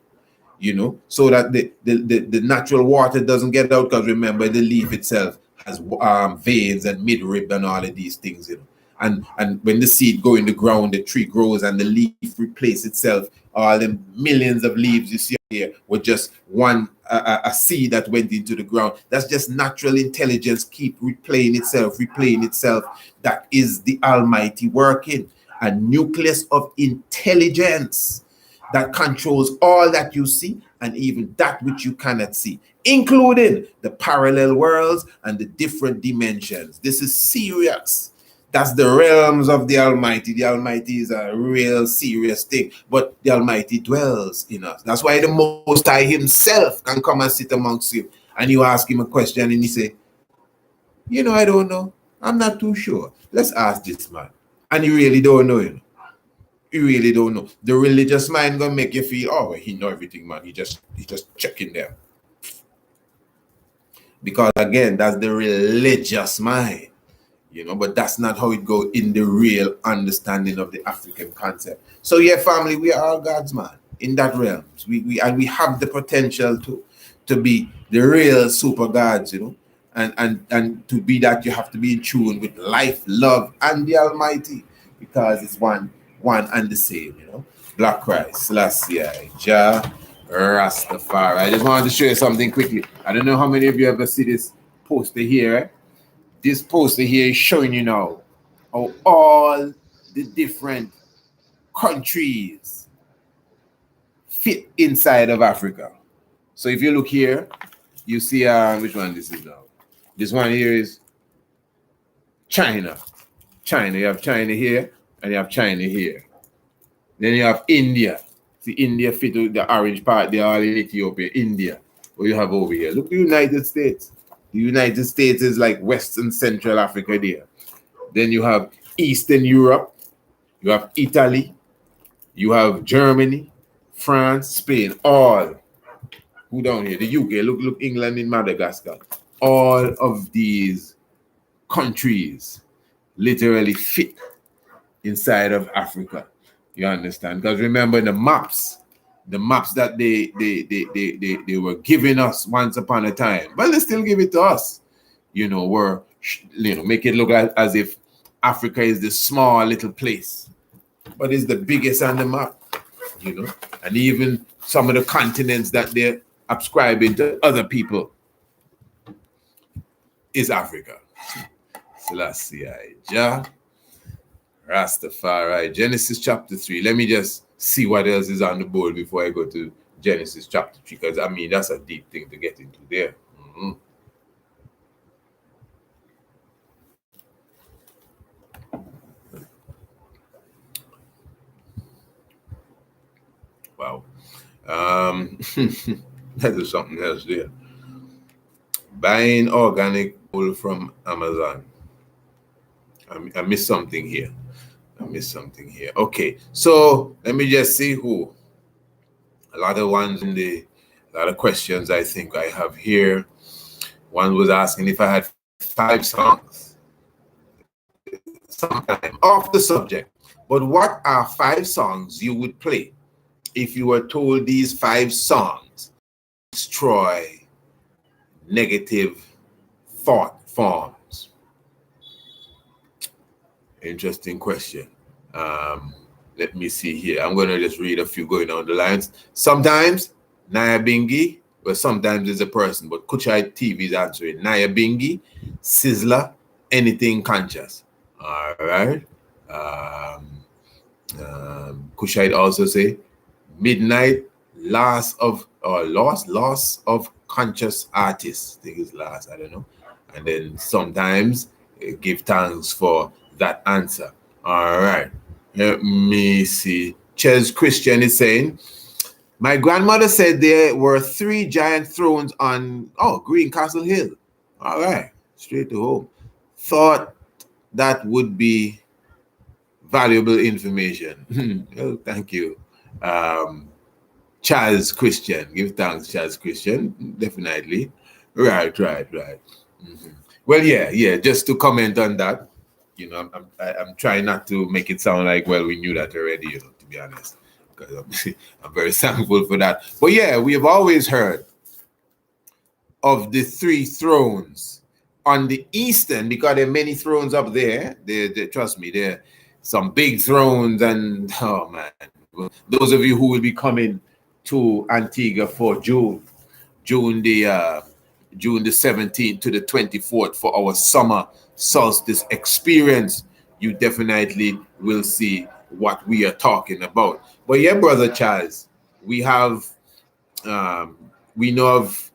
so that the natural water doesn't get out, because remember, the leaf itself has veins and midrib and all of these things, and when the seed go in the ground, the tree grows and the leaf replaces itself. All the millions of leaves you see here were just one a seed that went into the ground. That's just natural intelligence, keep replaying itself. That is the Almighty working. A nucleus of intelligence that controls all that you see and even that which you cannot see, including the parallel worlds and the different dimensions. This is serious. That's the realms of the Almighty. The Almighty is a real serious thing, but the Almighty dwells in us. That's why the Most High himself can come and sit amongst you, and you ask him a question and he say, I don't know. I'm not too sure. Let's ask this man. And you really don't know, You really don't know. The religious mind gonna make you feel, oh, he know everything, man. He just checking there. Because again, that's the religious mind. But that's not how it goes in the real understanding of the African concept. So yeah, family, we are all God's man in that realm. We have the potential to be the real super gods, you know. And to be that, you have to be in tune with life, love, and the Almighty, because it's one and the same, you know. Black Christ, Selassie, Jah, Rastafari. I just wanted to show you something quickly. I don't know how many of you ever see this poster here. Eh? This poster here is showing you now how all the different countries fit inside of Africa. So if you look here, you see which one this is now. This one here is China. China. You have China here and you have China here. Then you have India. See, India fit with the orange part. They are in Ethiopia. India. What you have over here? Look, the United States. The United States is like Western Central Africa there. Then you have Eastern Europe. You have Italy. You have Germany, France, Spain. All. Who down here? The UK. Look, England and Madagascar. All of these countries literally fit inside of Africa. You understand? Because remember the maps that they were giving us once upon a time. Well, they still give it to us. You know, make it look as if Africa is this small little place, but it's the biggest on the map. You know, and even some of the continents that they're ascribing to other people is Africa. Selassie, Jah, Rastafari, Genesis chapter 3. Let me just see what else is on the board before I go to Genesis chapter 3, because I mean, that's a deep thing to get into there. Mm-hmm. Wow. That is something else there. Buying organic wool from Amazon. I missed something here. Okay, so let me just see who. A lot of questions I think I have here. One was asking if I had 5 songs. Sometime off the subject. But what are 5 songs you would play if you were told these 5 songs destroy negative thought forms? Interesting question. Let me see here. I'm going to just read a few going down the lines. Sometimes Naya Bingi, but sometimes it's a person. But Kuchai TV is answering. Naya Bingi, Sizzler, anything conscious. All right. Kuchai also say Midnight, loss of conscious artists. I think it's last. I don't know. And then sometimes give thanks for that answer. All right. Let me see. Ches Christian is saying, my grandmother said there were 3 giant thrones on Green Castle Hill. All right. Straight to home. Thought that would be valuable information. Oh, thank you. Charles Christian. Give thanks, Charles Christian. Definitely. Right. Mm-hmm. Well, yeah. Just to comment on that. You know, I'm trying not to make it sound like, well, we knew that already, you know, to be honest, because I'm very thankful for that. But yeah, we have always heard of the 3 thrones on the eastern, because there are many thrones up there. Trust me, there are some big thrones, and oh man, those of you who will be coming to Antigua for June the 17th to the 24th for our summer solstice experience, you definitely will see what we are talking about. But yeah, Brother Charles, we know of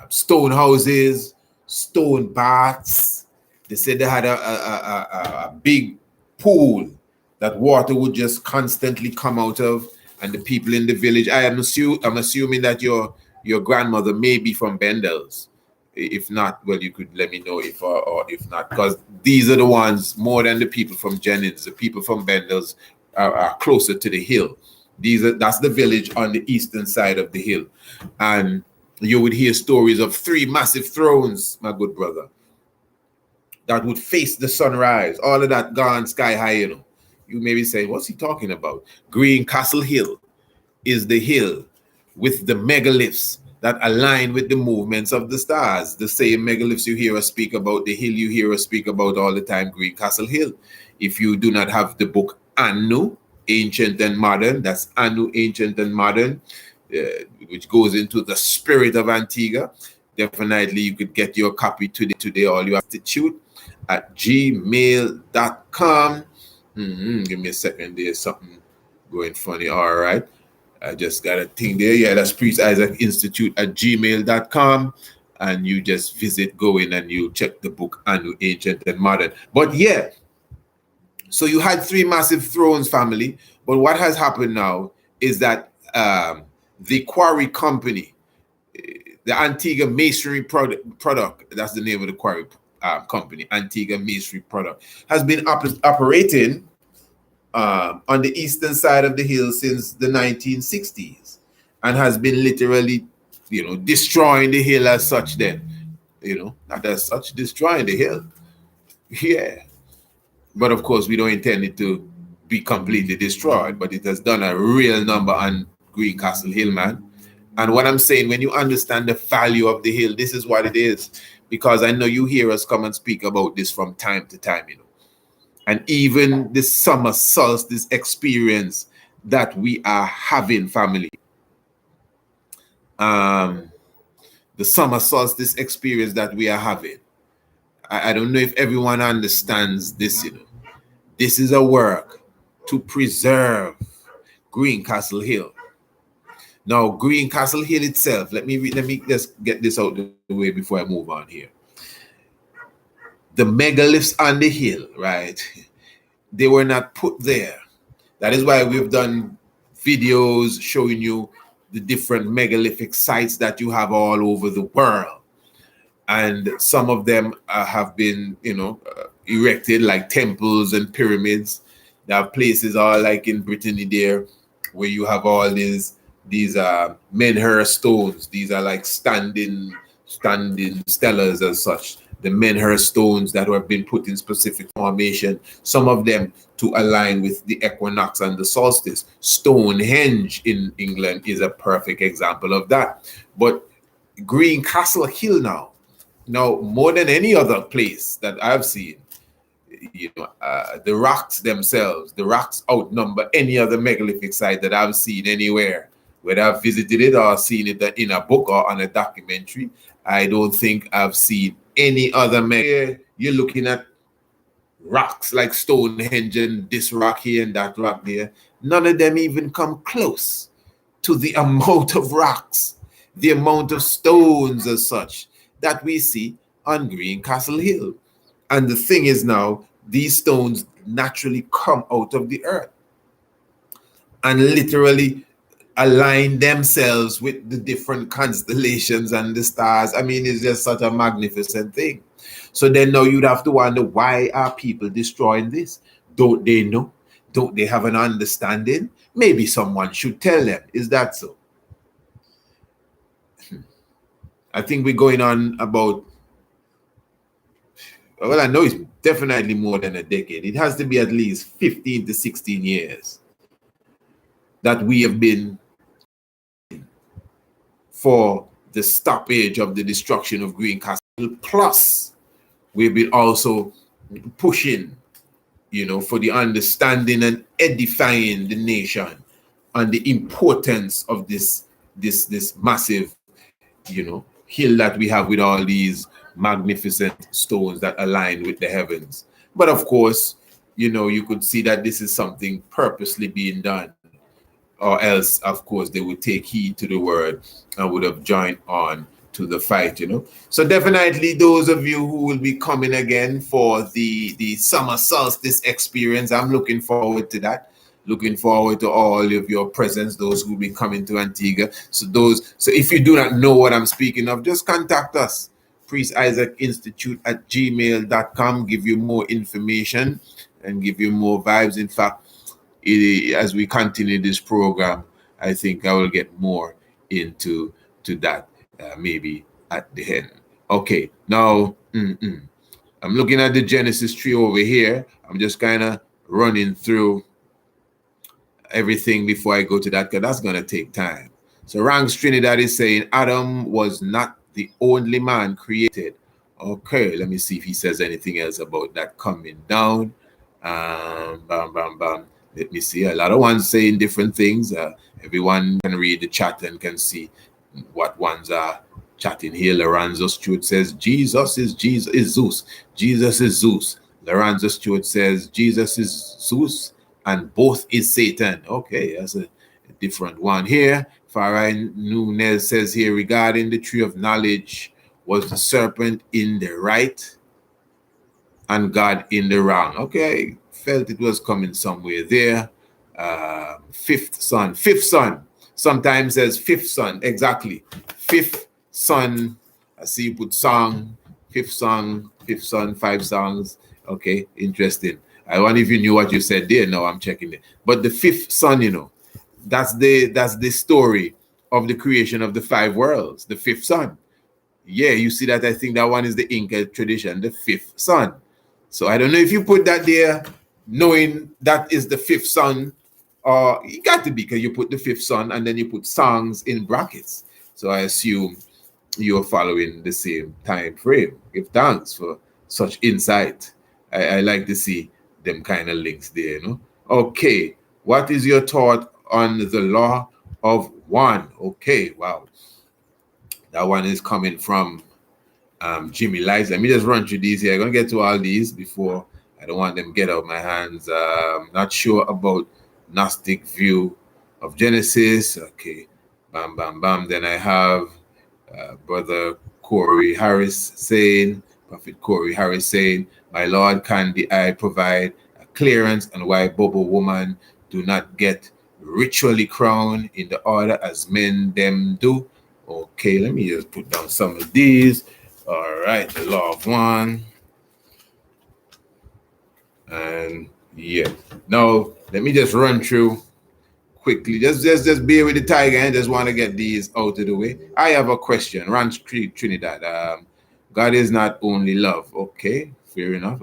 stone houses, stone baths. They said they had a big pool that water would just constantly come out of, and the people in the village. I'm assuming that your grandmother may be from Bendel's. If not, well, you could let me know if or if not, because these are the ones more than the people from Jennings. The people from Bendel's are closer to the hill. That's the village on the eastern side of the hill, and you would hear stories of 3 massive thrones, my good brother, that would face the sunrise. All of that gone sky high, you know. You may be saying, what's he talking about? Green Castle Hill is the hill with the megaliths that align with the movements of the stars. The same megaliths you hear us speak about, the hill you hear us speak about all the time, Greencastle Hill. If you do not have the book Anu, Ancient and Modern, that's Anu, Ancient and Modern, which goes into the spirit of Antigua, definitely you could get your copy today. All you have to shoot at gmail.com. Give me a second, there's something going funny. All right, I just got a thing there. Yeah, that's Priest Isaac Institute at gmail.com. And you just go in and you check the book Anu, Ancient and Modern. But yeah, so you had 3 massive thrones, family. But what has happened now is that the quarry company, the Antigua Masonry product, that's the name of the quarry company, Antigua Masonry Product, has been operating on the eastern side of the hill since the 1960s, and has been literally, destroying the hill as such. Then, not as such, destroying the hill. Yeah, but of course we don't intend it to be completely destroyed. But it has done a real number on Greencastle Hill, man. And what I'm saying, when you understand the value of the hill, this is what it is. Because I know you hear us come and speak about this from time to time, And even this summer solstice experience that we are having, family. The summer solstice experience that we are having. I don't know if everyone understands this, This is a work to preserve Greencastle Hill. Now, Greencastle Hill itself, let me just get this out of the way before I move on here. The megaliths on the hill, right? They were not put there. That is why we've done videos showing you the different megalithic sites that you have all over the world. And some of them have been, erected like temples and pyramids. There are places all like in Brittany there where you have all these menhir stones. These are like standing stellars as such. The menhir stones that have been put in specific formation, some of them to align with the equinox and the solstice. Stonehenge in England is a perfect example of that. But Greencastle Hill now more than any other place that I've seen, the rocks themselves, the rocks outnumber any other megalithic site that I've seen anywhere. Whether I've visited it or seen it in a book or on a documentary, I don't think I've seen any other megalithic. You're looking at rocks like Stonehenge and this rock here and that rock there. None of them even come close to the amount of rocks, the amount of stones as such that we see on Greencastle Hill. And the thing is now, these stones naturally come out of the earth and literally align themselves with the different constellations and the stars. I mean, it's just such a magnificent thing. So then now you'd have to wonder, why are people destroying this? Don't they know? Don't they have an understanding? Maybe someone should tell them. Is that so? I think we're going on about, well, I know it's definitely more than a decade. It has to be at least 15 to 16 years that we have been for the stoppage of the destruction of Greencastle. Plus, we've been also pushing, for the understanding and edifying the nation on the importance of this massive, hill that we have with all these magnificent stones that align with the heavens. But of course, you could see that this is something purposely being done, or else, of course, they would take heed to the word and would have joined on to the fight, So definitely those of you who will be coming again for the summer solstice experience, I'm looking forward to that. Looking forward to all of your presence, those who will be coming to Antigua. So if you do not know what I'm speaking of, just contact us. Priest Isaac Institute at gmail.com. Give you more information and give you more vibes. In fact, as we continue this program, I think I will get more into that maybe at the end. Okay, now I'm looking at the Genesis tree over here. I'm just kind of running through everything before I go to that, because that's going to take time. So Ranks Trinidad is saying Adam was not the only man created. Okay, let me see if he says anything else about that coming down. Bam, bam, bam. Let me see. A lot of ones saying different things. Everyone can read the chat and can see what ones are chatting here. Lorenzo Stewart says Jesus is Zeus. Jesus is Zeus. Lorenzo Stewart says Jesus is Zeus and both is Satan. Okay, that's a different one here. Farai Nunez says here regarding the tree of knowledge, was the serpent in the right and God in the wrong? Okay, felt it was coming somewhere there. Fifth son. Sometimes says fifth son. Exactly. Fifth son. I see you put song. Fifth son, 5 songs. Okay, interesting. I wonder if you knew what you said there. No, I'm checking it. But the fifth son, you know, that's the story of the creation of the 5 worlds. The fifth son. Yeah, you see that. I think that one is the Inca tradition, the fifth son. So I don't know if you put that there, knowing that is the fifth son, or it got to be because you put the fifth son and then you put songs in brackets. So I assume you're following the same time frame. Give thanks for such insight. I like to see them kind of links there, you know. Okay, what is your thought on the law of one? Okay, wow. That one is coming from Jimmy Lights. Let me just run through these here. I'm going to get to all these before I don't want them get out of my hands. Not sure about Gnostic view of Genesis. Okay, bam, bam, bam. Then I have Brother Corey Harris saying, Prophet Corey Harris saying, my Lord, can the eye provide a clearance and why Bobo woman do not get ritually crowned in the order as men them do? Okay, let me just put down some of these. All right, the law of one. And yeah. Now, let me just run through quickly. Just bear with the tiger and just want to get these out of the way. I have a question. Ranch Trinidad. God is not only love. Okay, fair enough.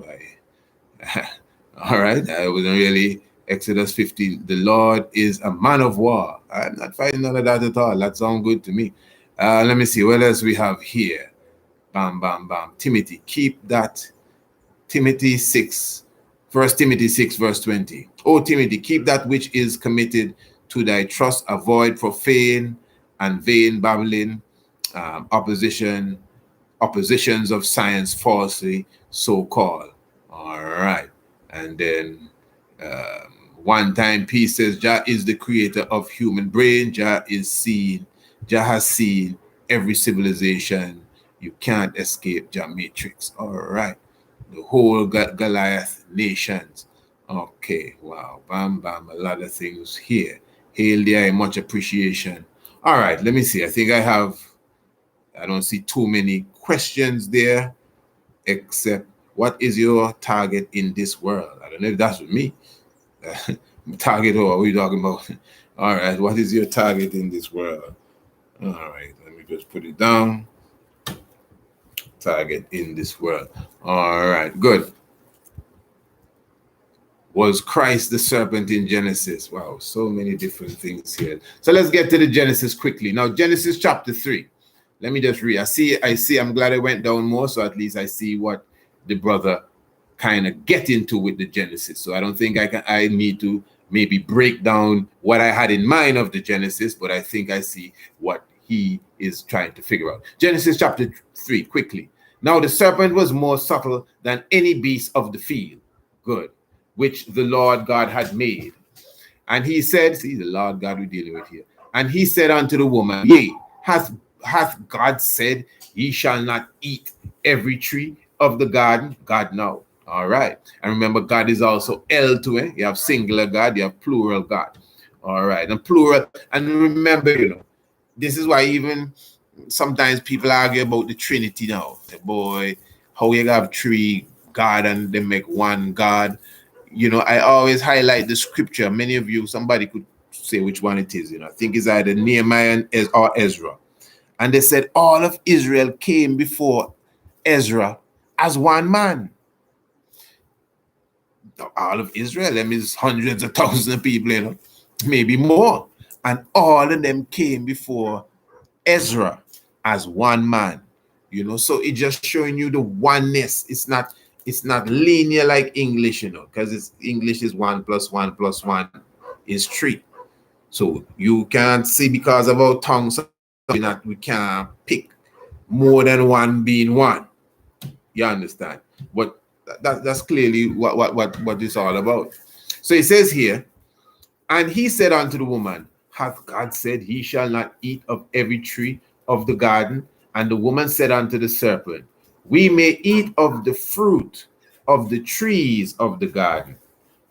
All right, I wasn't really Exodus 50. The Lord is a man of war. I'm not fighting none of that at all. That sounds good to me. Let me see what else we have here. Bam, bam, bam. Timothy, keep that. Timothy 6, 1 Timothy 6, verse 20. O Timothy, keep that which is committed to thy trust. Avoid profane and vain babbling, oppositions of science falsely so called. All right. And then one time peace says, Jah is the creator of human brain. Jah has seen every civilization. You can't escape Jah matrix. All right. The whole Goliath nations. Okay, wow, bam, bam, a lot of things here. Hail the eye, much appreciation. All right, let me see. I think I don't see too many questions there, except what is your target in this world? I don't know if that's with me. Target, or what are we talking about? All right, what is your target in this world? All right, let me just put it down. Target in this world. All right, good. Was Christ the serpent in Genesis? Wow, so many different things here. So let's get to the Genesis quickly. Now, Genesis chapter 3. Let me just read. I see, I'm glad I went down more, so at least I see what the brother kind of get into with the Genesis. So I don't think I need to maybe break down what I had in mind of the Genesis, but I think I see what he is trying to figure out. Genesis chapter 3, quickly. Now the serpent was more subtle than any beast of the field. Good. Which the Lord God had made. And he said, see the Lord God we're dealing with here. And he said unto the woman, yea, hath God said, ye shall not eat every tree of the garden? God, no. All right. And remember, God is also El to it. You have singular God, you have plural God. All right. And plural. And remember, this is why even sometimes people argue about the Trinity now. The boy, how you have 3 God and they make 1 God. I always highlight the scripture. Many of you, somebody could say which one it is. I think it's either Nehemiah or Ezra. And they said all of Israel came before Ezra as one man. All of Israel, that means hundreds of thousands of people, maybe more. and all of them came before Ezra as one man. So it just showing you the oneness. It's not linear like English, because English is 1 + 1 + 1 is 3. So you can't see, because of our tongues, we can't pick more than one being one. You understand? But that's clearly what it's all about. So it says here, and he said unto the woman, hath God said, he shall not eat of every tree of the garden? And the woman said unto the serpent, we may eat of the fruit of the trees of the garden,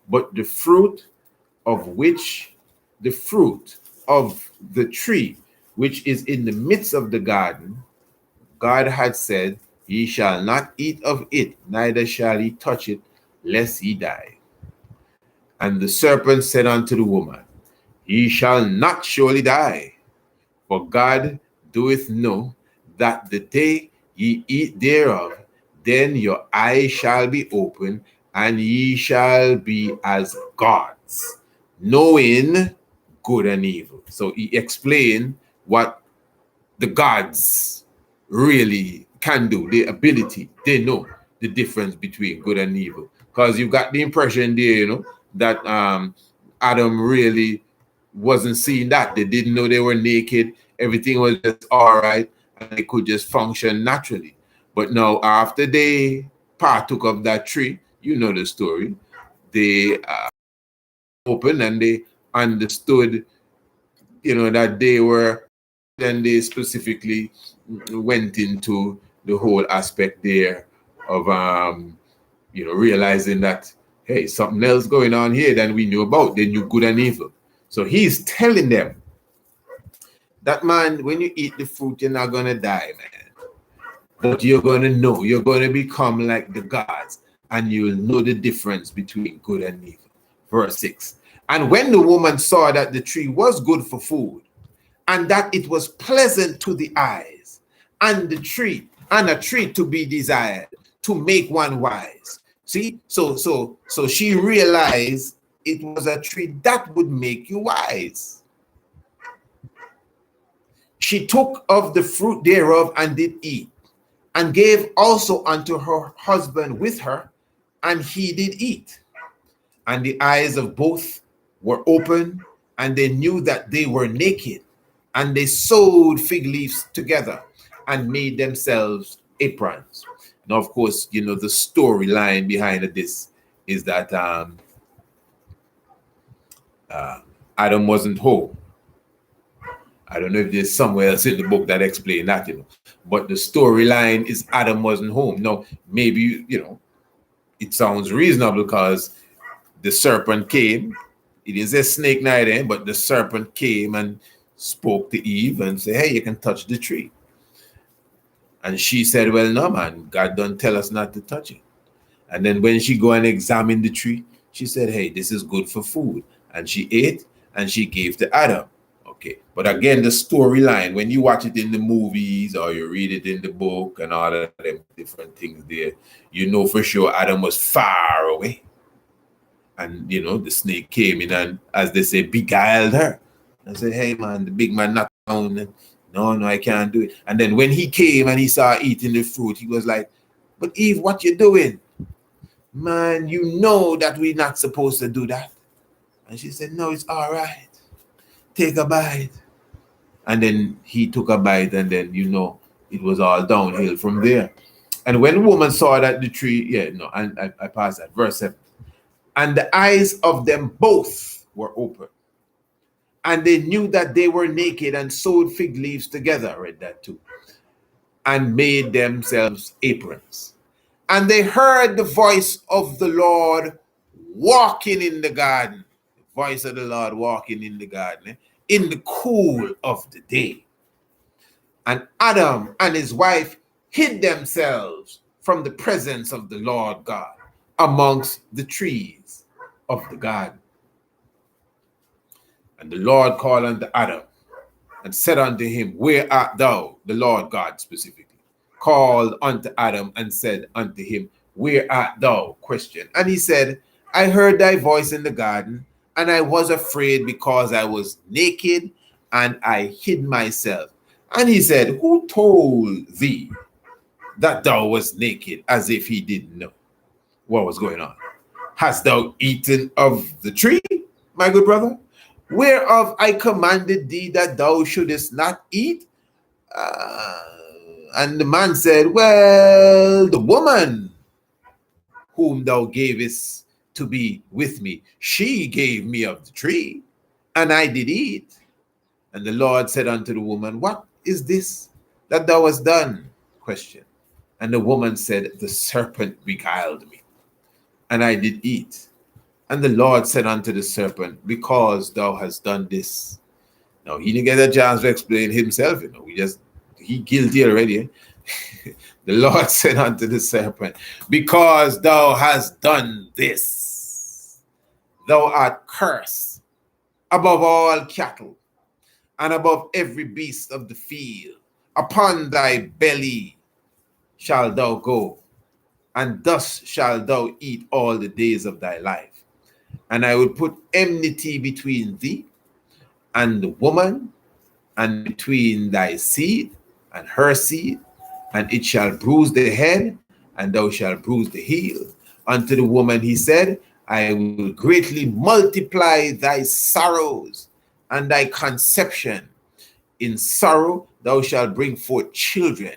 but the fruit of the tree which is in the midst of the garden, God had said, ye shall not eat of it, neither shall ye touch it, lest ye die. And the serpent said unto the woman, ye shall not surely die, for God doeth know that the day ye eat thereof, then your eyes shall be opened, and ye shall be as gods, knowing good and evil. So he explained what the gods really can do, their ability. They know the difference between good and evil. Because you got the impression there, that Adam really wasn't seeing that. They didn't know they were naked. Everything was just all right, and they could just function naturally. But now, after they partook of that tree, you know the story, they opened and they understood, that they were, then they specifically went into the whole aspect there of, realizing that, hey, something else going on here than we knew about. They knew good and evil. So he's telling them that, man, when you eat the fruit, you're not going to die, man. But you're going to know, you're going to become like the gods, and you'll know the difference between good and evil. Verse 6. And when the woman saw that the tree was good for food, and that it was pleasant to the eyes, and a tree to be desired, to make one wise. See, so she realized it was a tree that would make you wise. She took of the fruit thereof and did eat, and gave also unto her husband with her, and he did eat. And the eyes of both were open, and they knew that they were naked. And they sewed fig leaves together and made themselves aprons. Now, of course, the storyline behind this is that Adam wasn't home. I don't know if there's somewhere else in the book that explains that, but the storyline is Adam wasn't home. Now, maybe, it sounds reasonable because the serpent came. It is a snake night, but the serpent came and spoke to Eve and said, hey, you can touch the tree. And she said, well, no, man, God don't tell us not to touch it. And then when she go and examine the tree, she said, hey, this is good for food. And she ate and she gave to Adam. Okay. But again, the storyline, when you watch it in the movies or you read it in the book and all of them different things there, for sure Adam was far away. And, the snake came in and, as they say, beguiled her. And said, hey, man, the big man not down. And, no, I can't do it. And then when he came and he saw eating the fruit, he was like, but Eve, what you doing? Man, you know that we're not supposed to do that. And she said, no, it's all right. Take a bite. And then he took a bite, and then, it was all downhill from there. And when the woman saw that the tree, and I passed that, verse 7. And the eyes of them both were open, and they knew that they were naked, and sewed fig leaves together, I read that too, and made themselves aprons. And they heard the voice of the Lord walking in the garden. The voice of the Lord walking in the garden, in the cool of the day. And Adam and his wife hid themselves from the presence of the Lord God amongst the trees of the garden. And the Lord called unto Adam and said unto him, where art thou? The Lord God specifically called unto Adam and said unto him, where art thou? Question. And he said, I heard thy voice in the garden, and I was afraid because I was naked, and I hid myself. And he said, who told thee that thou was naked? As if he didn't know what was going on. Hast thou eaten of the tree, my good brother, whereof I commanded thee that thou shouldest not eat? And the man said, well, the woman whom thou gavest to be with me, she gave me of the tree, and I did eat. And the Lord said unto the woman, what is this that thou hast done? Question. And the woman said, the serpent beguiled me, and I did eat. And the Lord said unto the serpent, because thou hast done this. Now, he didn't get a chance to explain himself, he guilty already. The Lord said unto the serpent, because thou hast done this, thou art cursed above all cattle and above every beast of the field. Upon thy belly shalt thou go, and thus shalt thou eat all the days of thy life. And I will put enmity between thee and the woman, and between thy seed and her seed, and it shall bruise the head, and thou shalt bruise the heel. Unto the woman he said, I will greatly multiply thy sorrows and thy conception. In sorrow thou shalt bring forth children,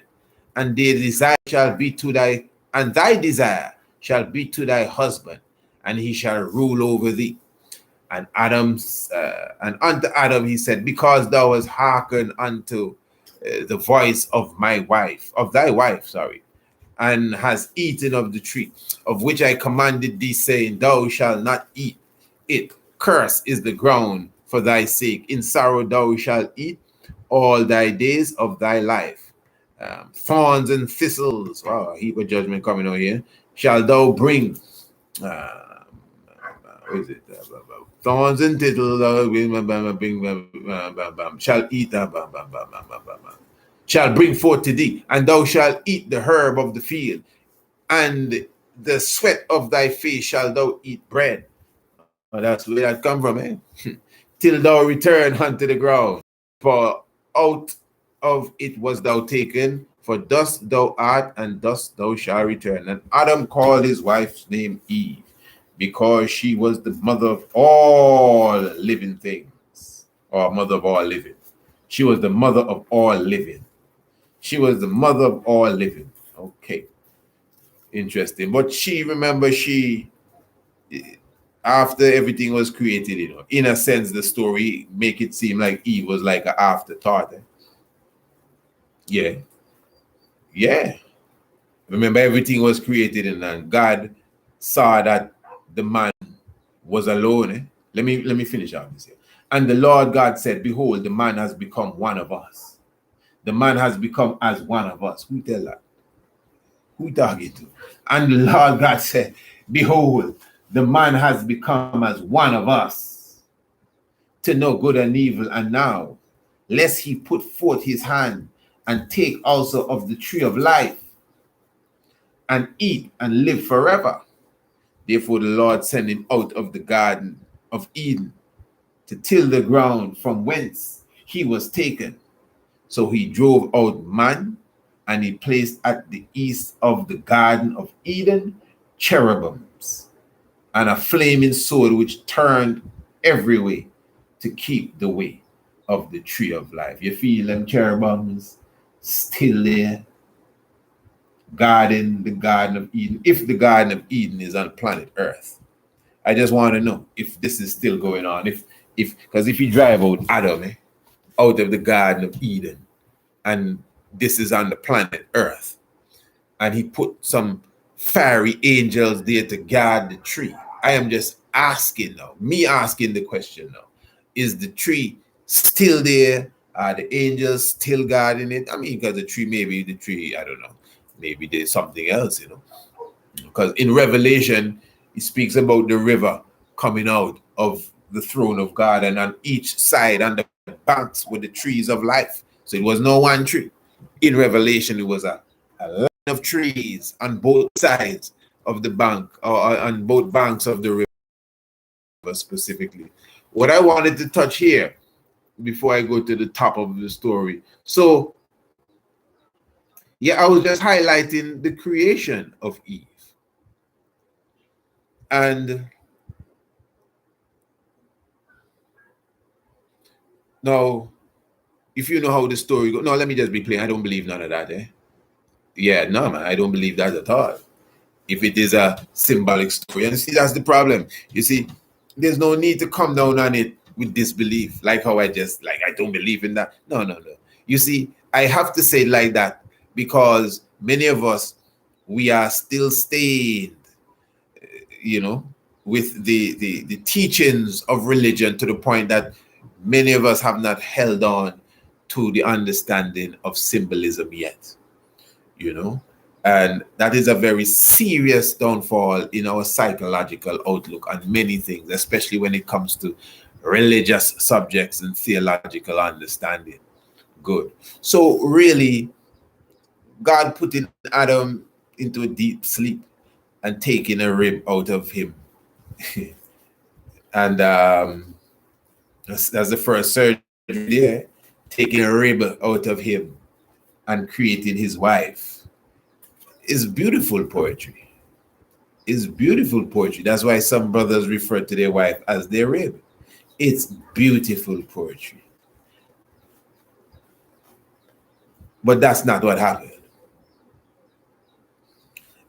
and their desire shall be to thy, and thy desire shall be to thy husband, and he shall rule over thee. And unto Adam he said, because thou hast hearkened unto the voice of thy wife, and hast eaten of the tree of which I commanded thee, saying, thou shalt not eat it. Cursed is the ground for thy sake. In sorrow thou shalt eat all thy days of thy life. Thorns and thistles, heap of judgment coming over here, shall thou bring. What is it? Thorns and thistles shall eat, shall bring forth to thee, and thou shalt eat the herb of the field, and the sweat of thy face shall thou eat bread. Well, that's where that come from, eh? Till thou return unto the ground, for out of it was thou taken, for dust thou art, and dust thou shalt return. And Adam called his wife's name Eve, because she was the mother of all living things, or mother of all living. She was the mother of all living. She was the mother of all living. Okay. Interesting. But remember, after everything was created, in a sense, the story make it seem like Eve was like an afterthought. Yeah. Remember, everything was created, and God saw that the man was alone. Let me finish out this here. And the Lord God said, behold, the man has become one of us. The man has become as one of us. Who tell that? Who talking to? And the Lord God said, behold, the man has become as one of us, to know good and evil. And now, lest he put forth his hand and take also of the tree of life, and eat and live forever. Therefore the Lord sent him out of the garden of Eden to till the ground from whence he was taken. So he drove out man, and he placed at the east of the garden of Eden cherubims, and a flaming sword which turned every way to keep the way of the tree of life. You feel them cherubims still there, guarding the Garden of Eden. If the Garden of Eden is on planet Earth, I just want to know if this is still going on. Because if you drive out Adam out of the Garden of Eden, and this is on the planet Earth, and he put some fiery angels there to guard the tree, I am just asking now, asking the question now, is the tree still there? Are the angels still guarding it? I mean, because maybe the tree, I don't know. Maybe there's something else, because in Revelation, he speaks about the river coming out of the throne of God, and on each side, on the banks, were the trees of life. So it was no one tree. In Revelation, it was a line of trees on both sides of the bank, or on both banks of the river. us specifically. What I wanted to touch here before I go to the top of the story. So, yeah, I was just highlighting the creation of Eve. And now, if you know how the story goes, no, let me just be plain. I don't believe none of that, eh? Yeah, no, man, I don't believe that at all. If it is a symbolic story. And see, that's the problem. You see, there's no need to come down on it with disbelief, like how I don't believe in that. No. You see, I have to say it like that because many of us, we are still stained, with the teachings of religion to the point that many of us have not held on to the understanding of symbolism yet, and that is a very serious downfall in our psychological outlook on many things, especially when it comes to religious subjects and theological understanding. Good. So really, God putting Adam into a deep sleep and taking a rib out of him. And that's the first surgery there, taking a rib out of him and creating his wife. Is beautiful poetry. It's beautiful poetry. That's why some brothers refer to their wife as their rib. It's beautiful poetry. But that's not what happened.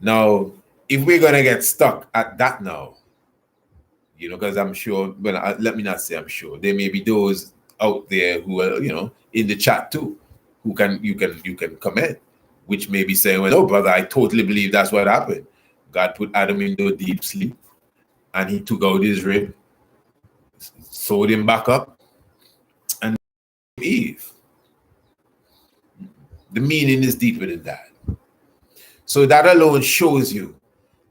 Now, if we're going to get stuck at that now, because I'm sure, let me not say I'm sure, there may be those out there who are, in the chat too, who you can comment, which may be saying, well, no, brother, I totally believe that's what happened. God put Adam into a deep sleep and he took out his rib, sewed him back up, and Eve. The meaning is deeper than that. So that alone shows you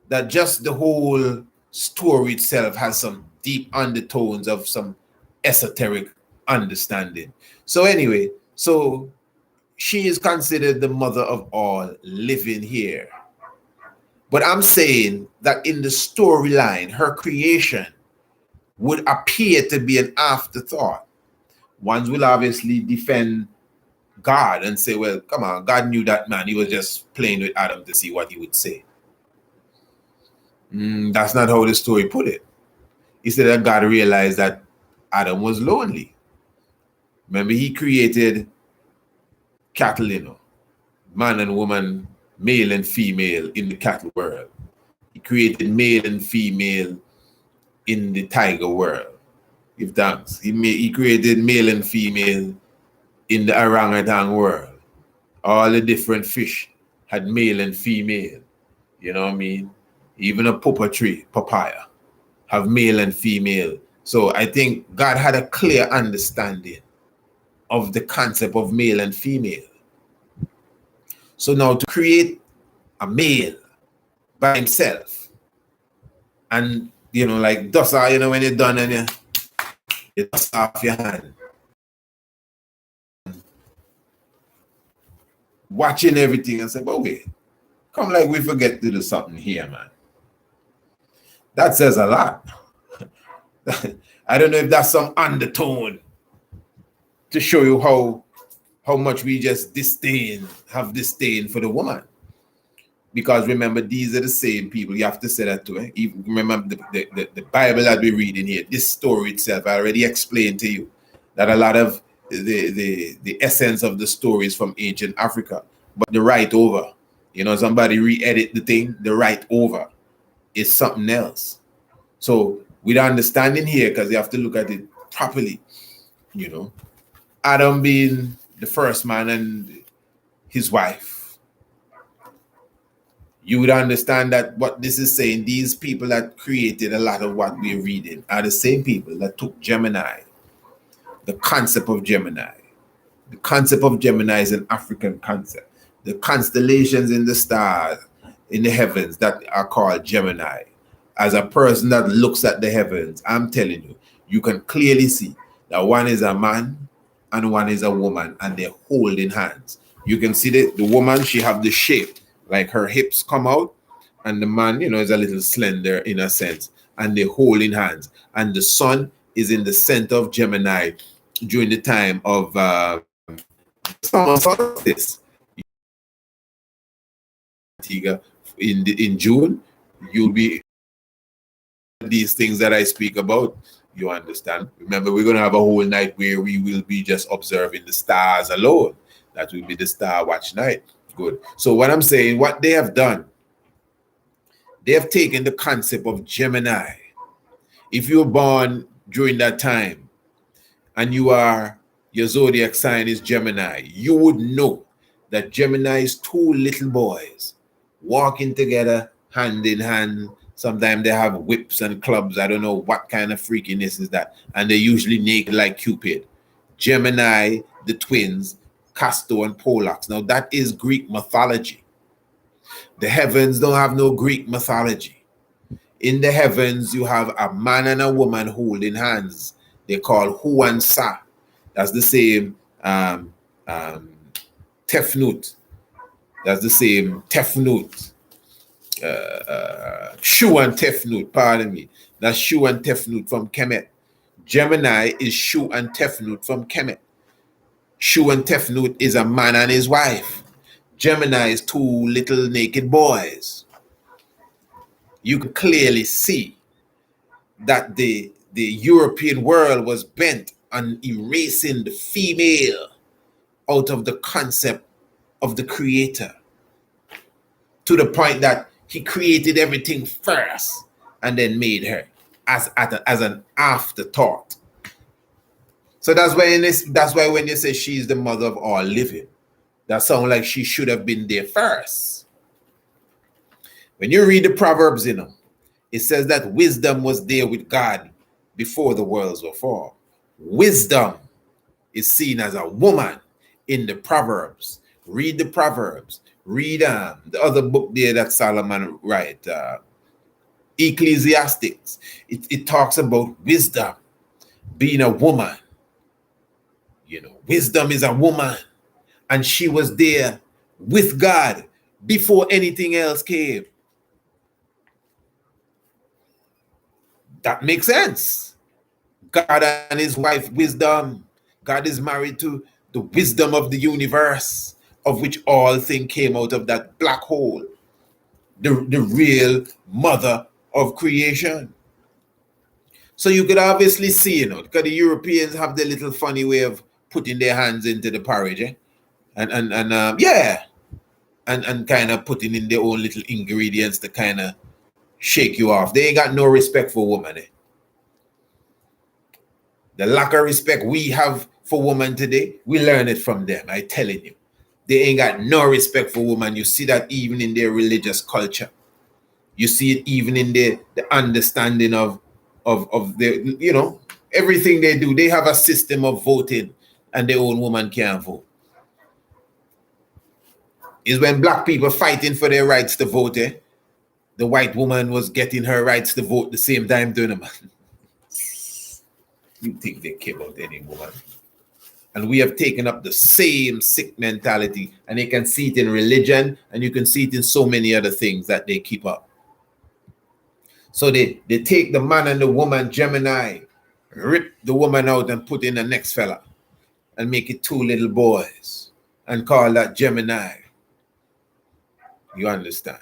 that just the whole story itself has some deep undertones of some esoteric understanding. So anyway, she is considered the mother of all living here. But I'm saying that in the storyline, her creation would appear to be an afterthought. Ones will obviously defend God and say, well, come on, God knew that man. He was just playing with Adam to see what he would say. That's not how the story put it. He said that God realized that Adam was lonely. Remember, he created cattle, man and woman, male and female in the cattle world. He created male and female in the tiger world. Give thanks. He created male and female in the orangutan world. All the different fish had male and female. You know what I mean? Even a papaya, have male and female. So I think God had a clear understanding of the concept of male and female. So now to create a male by himself, and like dust off, when you're done and you dust off your hand, watching everything and say, but wait, come like we forget to do something here, man. That says a lot. I don't know if that's some undertone to show you how much we just have disdain for the woman. Because remember, these are the same people. You have to say that too. Even remember the Bible that we read in here, this story itself, I already explained to you that a lot of the essence of the story is from ancient Africa. But the right over, somebody re-edit the thing, the right over is something else. So with understanding here, because you have to look at it properly, Adam being the first man and his wife, you would understand that what this is saying, these people that created a lot of what we're reading are the same people that took Gemini, the concept of Gemini. The concept of Gemini is an African concept. The constellations in the stars, in the heavens that are called Gemini. As a person that looks at the heavens, I'm telling you, you can clearly see that one is a man and one is a woman, and they're holding hands. You can see the woman, she have the shape, like her hips come out, and the man, is a little slender in a sense. and they hold in hands. And the sun is in the center of Gemini during the time of summer solstice. In June, you'll be these things that I speak about. You understand? Remember, we're going to have a whole night where we will be just observing the stars alone. That will be the star watch night. Good. So what I'm saying, what they have done, they have taken the concept of Gemini. If you're born during that time and your zodiac sign is Gemini, you would know that Gemini is two little boys walking together hand in hand. Sometimes they have whips and clubs. I don't know what kind of freakiness is that. And they're usually naked like Cupid. Gemini, the twins, Castor and Pollux. Now that is Greek mythology. The heavens don't have no Greek mythology. In the heavens, you have a man and a woman holding hands. They call Hu and Sa. That's the same Tefnut. That's the same Tefnut. Shu and Tefnut, pardon me. That's Shu and Tefnut from Kemet. Gemini is Shu and Tefnut from Kemet. Shu and Tefnut is a man and his wife. Gemini is two little naked boys. You can clearly see that the European world was bent on erasing the female out of the concept of the creator, to the point that he created everything first and then made her as an afterthought. So that's why when you say she's the mother of all living, that sounds like she should have been there first. When you read the Proverbs, it says that wisdom was there with God before the worlds were formed. Wisdom is seen as a woman in the Proverbs. Read the Proverbs. Read the other book there that Solomon wrote, Ecclesiastics. It talks about wisdom being a woman. Wisdom is a woman, and she was there with God before anything else came. That makes sense. God and his wife, wisdom. God is married to the wisdom of the universe, of which all things came out of that black hole. The real mother of creation. So you could obviously see, because the Europeans have the little funny way of putting their hands into the porridge, and kind of putting in their own little ingredients to kind of shake you off. They ain't got no respect for women. The lack of respect we have for women today, we learn it from them. I'm telling you, they ain't got no respect for women. You see that even in their religious culture. You see it even in the understanding of the, everything they do. They have a system of voting, and their own woman can't vote. Is when black people fighting for their rights to vote, the white woman was getting her rights to vote the same time doing them. You think they care about any woman? And we have taken up the same sick mentality, and you can see it in religion, and you can see it in so many other things that they keep up. So they take the man and the woman, Gemini, rip the woman out and put in the next fella, and make it two little boys, and call that Gemini. You understand?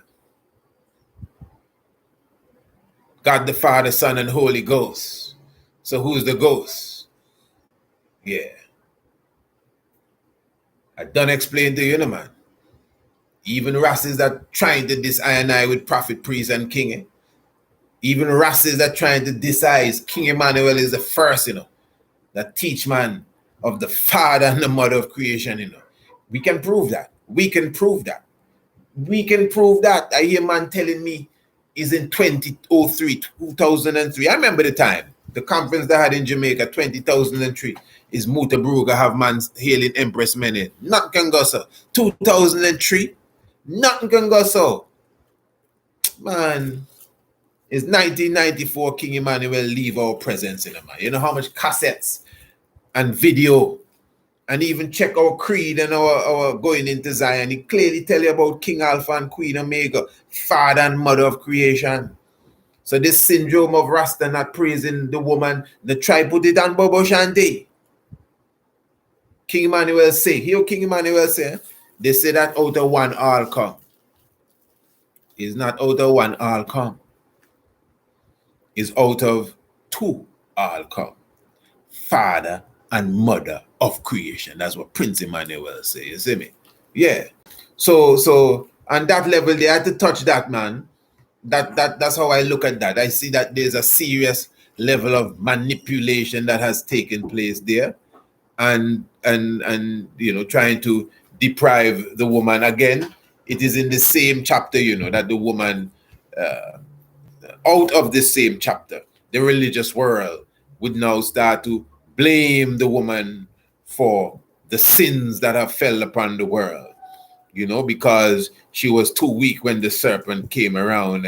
God the Father, Son, and Holy Ghost. So who's the ghost? Yeah. I done explain to you, man. Even races that trying to dis-I with prophet, priest, and king. Even races that trying to disize King Emmanuel is the first, that teach man of the Father and the Mother of creation, We can prove that. We can prove that. I hear man telling me is in 2003. I remember the time. The conference they had in Jamaica, 2003, is Mutabruga have man hailing Empress Mene. Nothing can go so. 2003, nothing can go so. Man, it's 1994 King Emmanuel leave our presence in him, man. You know how much cassettes and video, and even check our creed and our going into Zion. He clearly tell you about King Alpha and Queen Omega, Father and Mother of creation. So this syndrome of Rasta not praising the woman, the tribe put it on Bobo Shanti. King Emmanuel say, here King Emmanuel say, they say that out of one all come. It's not out of one all come. It's out of two all come. Father and mother of creation. That's what Prince Emmanuel say. You see me? Yeah. So on that level, they had to touch that, man. That's how I look at that. I see that there's a serious level of manipulation that has taken place there, and trying to deprive the woman again. It is in the same chapter, that the woman, out of the same chapter, the religious world would now start to blame the woman for the sins that have fell upon the world. Because she was too weak when the serpent came around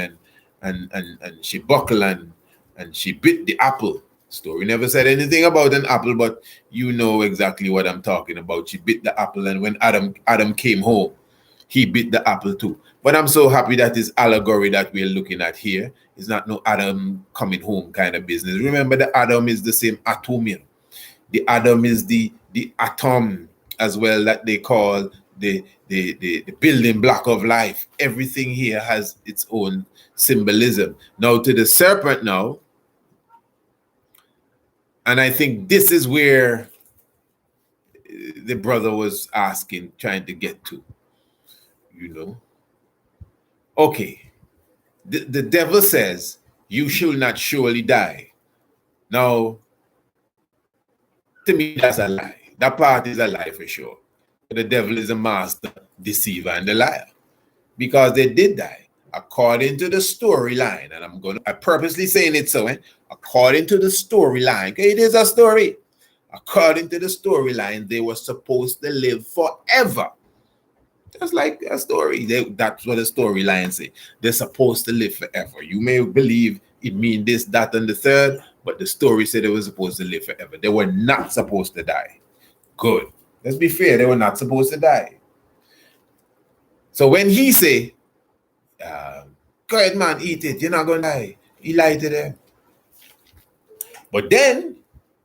and she buckled and she bit the apple. Story never said anything about an apple, but you know exactly what I'm talking about. She bit the apple, and when Adam came home, he bit the apple too. But I'm so happy that this allegory that we're looking at here is not no Adam coming home kind of business. Remember, the Adam is the same atom. The Adam is the atom as well, that they call the building block of life. Everything here has its own symbolism. Now to the serpent now, and I think this is where the brother was asking, trying to get to, Okay, the devil says, you shall not surely die. Now, to me, that's a lie. That part is a lie for sure. The devil is a master deceiver and a liar, because they did die according to the storyline. And I'm purposely saying it so, according to the storyline. Okay, it is a story. According to the storyline, they were supposed to live forever. Just like a story. That's what the storyline say. They're supposed to live forever. You may believe it means this, that, and the third, but the story said they were supposed to live forever. They were not supposed to die. Good. Let's be fair. They were not supposed to die. So when he say, go ahead, man, eat it. You're not going to die. He lied to them. But then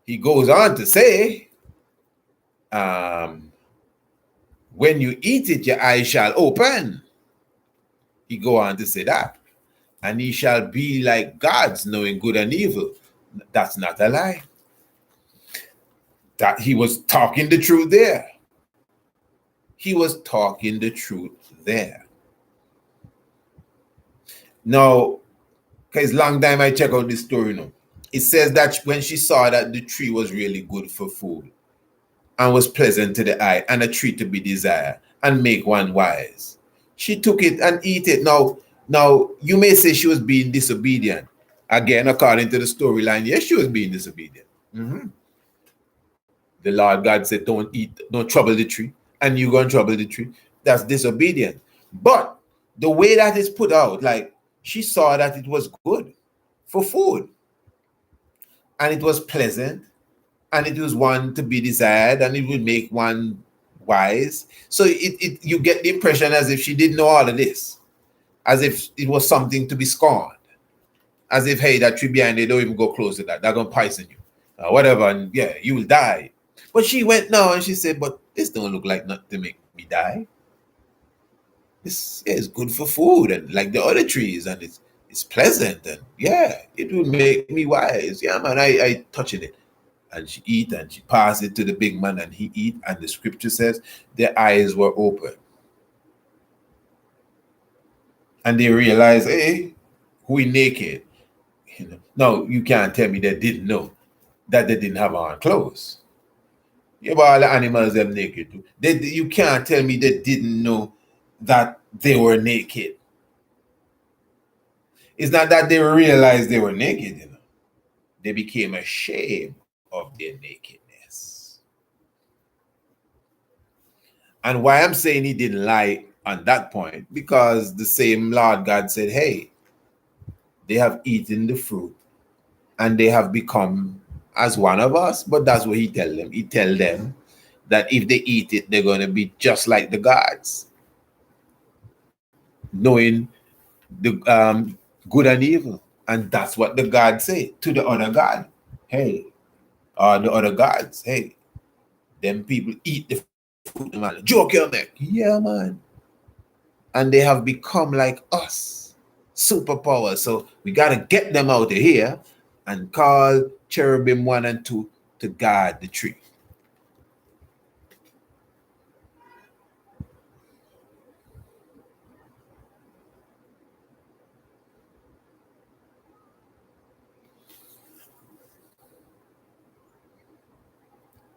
he goes on to say, when you eat it, your eyes shall open. He go on to say that. And he shall be like gods, knowing good and evil. That's not a lie. That he was talking the truth there. He was talking the truth there. Now, because long time I check out this story now. It says that when she saw that the tree was really good for food and was pleasant to the eye and a tree to be desired and make one wise, she took it and eat it. Now you may say she was being disobedient. Again, according to the storyline, yes, she was being disobedient. Mm-hmm. The Lord God said, don't trouble the tree, and you go and trouble the tree. That's disobedient. But the way that is put out, like she saw that it was good for food, and it was pleasant, and it was one to be desired, and it would make one wise. So you get the impression as if she didn't know all of this, as if it was something to be scorned, as if, hey, that tree behind there, don't even go close to that. They're going to poison you, whatever, and yeah, you will die. But she went now and she said, but this don't look like not to make me die. This is good for food, and like the other trees, and it's pleasant, and yeah, it will make me wise. Yeah, man, I touching it. And she eat and she pass it to the big man and he eat, and the scripture says their eyes were open. And they realized, hey, we naked. No, you can't tell me they didn't know that they didn't have on clothes. Yeah, but all the animals them naked too. You can't tell me they didn't know that they were naked. It's not that they realized they were naked, They became ashamed of their nakedness. And why I'm saying he didn't lie on that point, because the same Lord God said, hey, they have eaten the fruit and they have become as one of us. But that's what he tell them. He tell them that if they eat it, they're going to be just like the gods, knowing the good and evil. And that's what the God say to the other God. Hey, the other gods, hey, them people eat the food, man. Joke your neck. Yeah, man. And they have become like us, superpowers. So we got to get them out of here and call cherubim 1 and 2 to guard the tree.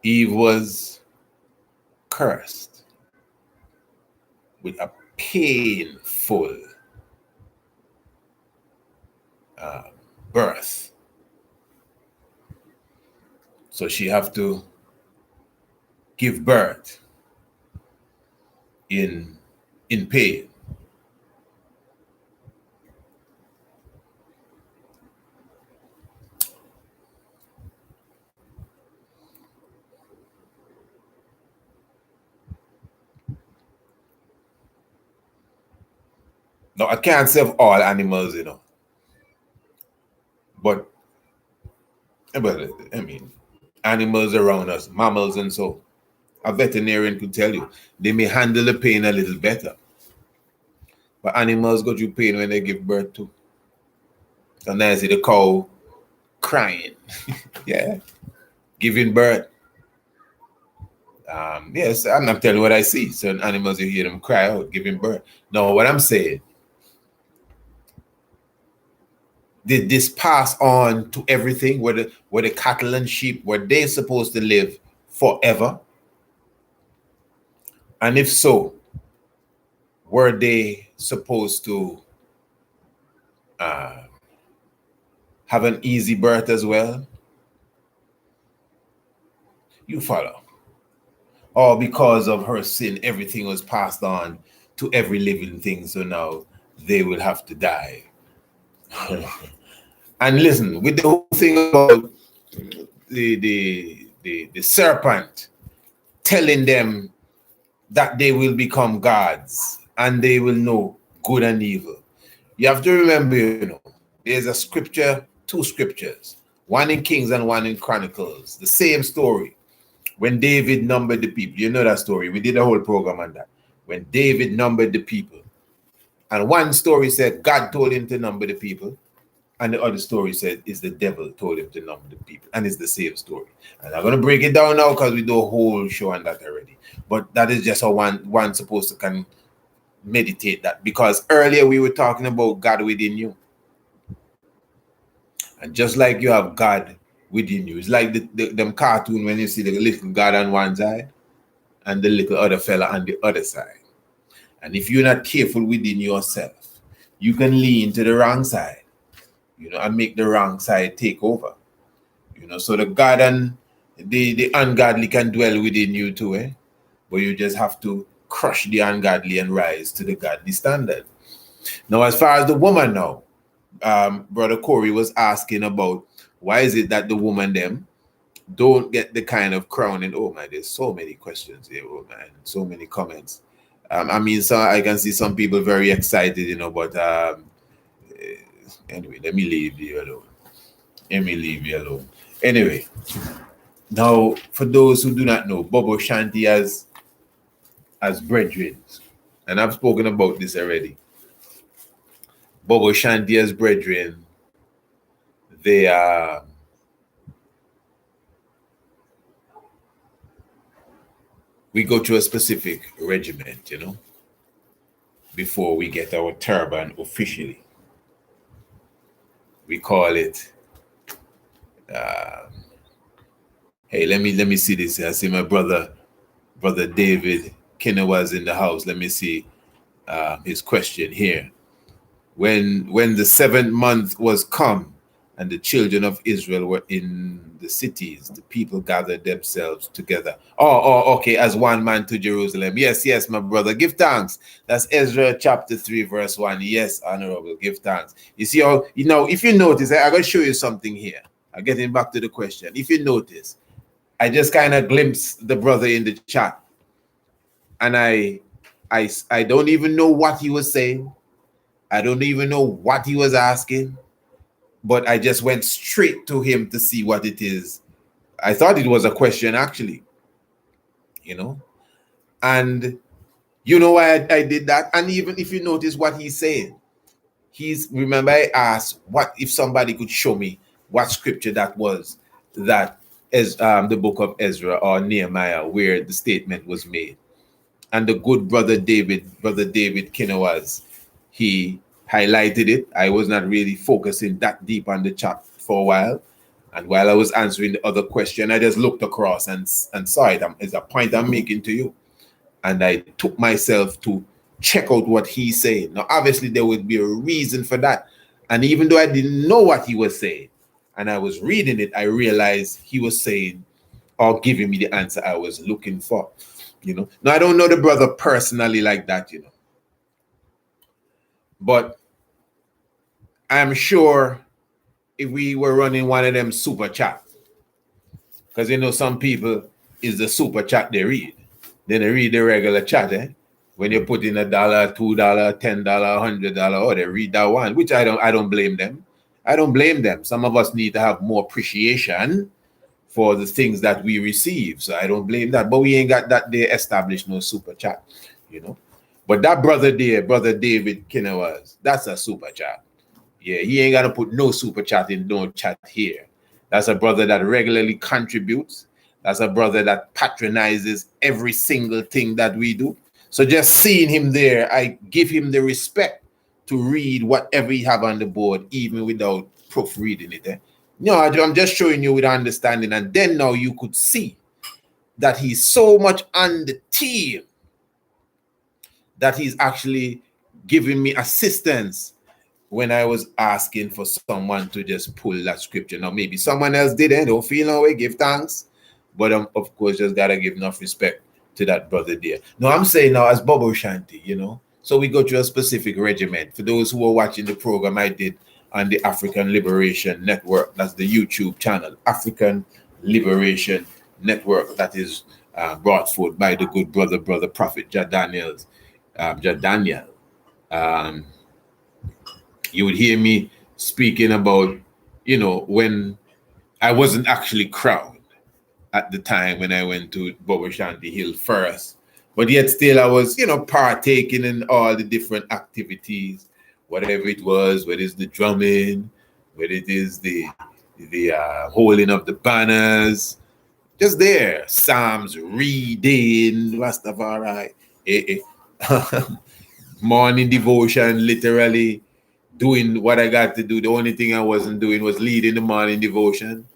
Eve was cursed with a painful birth. So she have to give birth in pain. Now, I can't say of all animals, but I mean, animals around us, mammals and so, a veterinarian could tell you, they may handle the pain a little better. But animals go through pain when they give birth too. Sometimes I see the cow crying, yeah, giving birth. Yes, I'm not telling you what I see. Certain animals, you hear them cry out, giving birth. No, what I'm saying, did this pass on to everything? Were the cattle and sheep, were they supposed to live forever? And if so, were they supposed to have an easy birth as well? You follow? Or because of her sin, everything was passed on to every living thing, so now they will have to die. And listen, with the whole thing about the serpent telling them that they will become gods and they will know good and evil. You have to remember, there's a scripture, 2 scriptures, one in Kings and one in Chronicles, the same story. When David numbered the people, you know that story. We did a whole program on that. When David numbered the people, and one story said God told him to number the people, and the other story said is the devil told him to number the people, and it's the same story. And I'm going to break it down now because we do a whole show on that already. But that is just how one supposed to can meditate that, because earlier we were talking about God within you. And just like you have God within you, it's like them cartoon when you see the little God on one side and the little other fella on the other side. And if you're not careful within yourself, you can lean to the wrong side, and make the wrong side take over. So the God and the ungodly can dwell within you too, eh? But you just have to crush the ungodly and rise to the godly standard. Now, as far as the woman now, Brother Corey was asking about why is it that the woman them don't get the kind of crowning. Oh man, there's so many questions here, oh man, so many comments. I mean, so I can see some people very excited, but anyway, let me leave you alone. Anyway, now for those who do not know, Bobo Shanti as brethren, and I've spoken about this already. Bobo Shanti as brethren, they are we go through a specific regiment, before we get our turban officially. We call it hey, let me see this. I see my brother David Kenner was in the house. Let me see his question here. When the 7th month was come and the children of Israel were in the cities, the people gathered themselves together. Okay, as one man to Jerusalem. Yes, my brother. Give thanks. That's Ezra chapter 3, verse 1. Yes, honorable. Give thanks. You see how, if you notice, I'm going to show you something here. I'm getting back to the question. If you notice, I just kind of glimpsed the brother in the chat. And I don't even know what he was saying. I don't even know what he was asking. but I just went straight to him to see what it is. I thought it was a question, actually, and you know why I did that? And even if you notice what he's saying, remember I asked, what if somebody could show me what scripture that was, that is the book of Ezra or Nehemiah, where the statement was made. And the good brother David Kinowaz, he highlighted it. I was not really focusing that deep on the chat for a while. And while I was answering the other question, I just looked across and saw it. It's a point I'm making to you. And I took myself to check out what he's saying. Now, obviously, there would be a reason for that. And even though I didn't know what he was saying, and I was reading it, I realized he was saying or giving me the answer I was looking for. Now, I don't know the brother personally like that, but I'm sure if we were running one of them super chat, because some people is the super chat they read. Then they read the regular chat, when you put in $1, $2, $10, $100, they read that one, which I don't blame them. I don't blame them. Some of us need to have more appreciation for the things that we receive. So I don't blame that. But we ain't got that they established no super chat, But that brother there, brother David Kinowaz, that's a super chat. Yeah, he ain't gonna put no super chat in no chat here. That's a brother that regularly contributes. That's a brother that patronizes every single thing that we do. So just seeing him there, I give him the respect to read whatever he have on the board, even without proofreading it. No, I'm just showing you with understanding. And then now you could see that he's so much on the team that he's actually giving me assistance when I was asking for someone to just pull that scripture. Now, maybe someone else did it. Don't feel no way, give thanks. But of course, just got to give enough respect to that brother there. No, I'm saying now as Bobo Shanti, So we go through a specific regiment. For those who are watching the program I did on the African Liberation Network, that's the YouTube channel, African Liberation Network, that is brought forth by the good brother Prophet Jadaniel. You would hear me speaking about, when I wasn't actually crowned at the time when I went to Bobo Shanti Hill first. But yet still I was, partaking in all the different activities, whatever it was, whether it's the drumming, whether it is the holding of the banners, just there, Psalms reading, Rastafari, morning devotion, literally doing what I got to do. The only thing I wasn't doing was leading the morning devotion.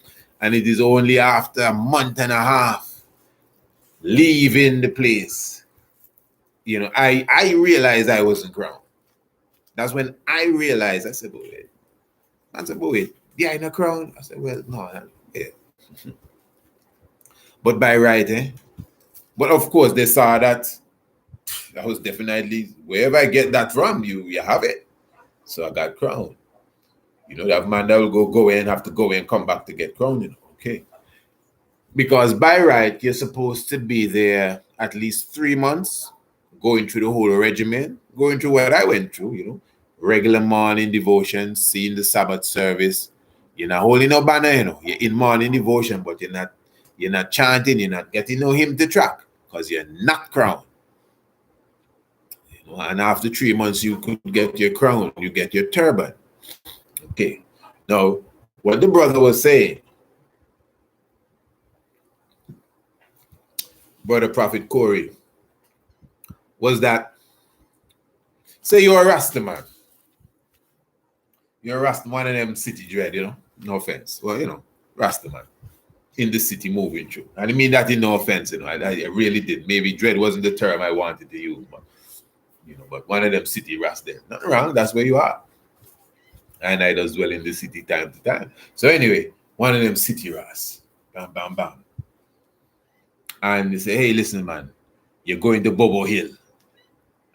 And it is only after a month and a half leaving the place, I realized I wasn't crowned. That's when I realized, I said, wait, yeah, in a crown? I said, well, no, yeah. But by right, But of course, they saw that was definitely, wherever I get that from, you have it. So I got crowned. That man that will go in, have to go in and come back to get crowned, okay. Because by right, you're supposed to be there at least 3 months, going through the whole regimen, going through what I went through, regular morning devotion, seeing the Sabbath service. You're not holding no banner, You're in morning devotion, but you're not chanting, you're not getting no hymn to track, because you're not crowned. And after 3 months, you could get your crown, you get your turban. Okay. Now, what the brother was saying, Brother Prophet Corey, was that, say you're a Rasta man. You're a Rasta, one of them city dread, no offense. Well, Rasta man in the city moving through. And I mean that in no offense, I really did. Maybe dread wasn't the term I wanted to use, but, but one of them city Rasta there. Nothing wrong, that's where you are. And I does dwell in the city time to time. So anyway, one of them city Ras. Bam, bam, bam. And they say, hey, listen, man, you're going to Bobo Hill.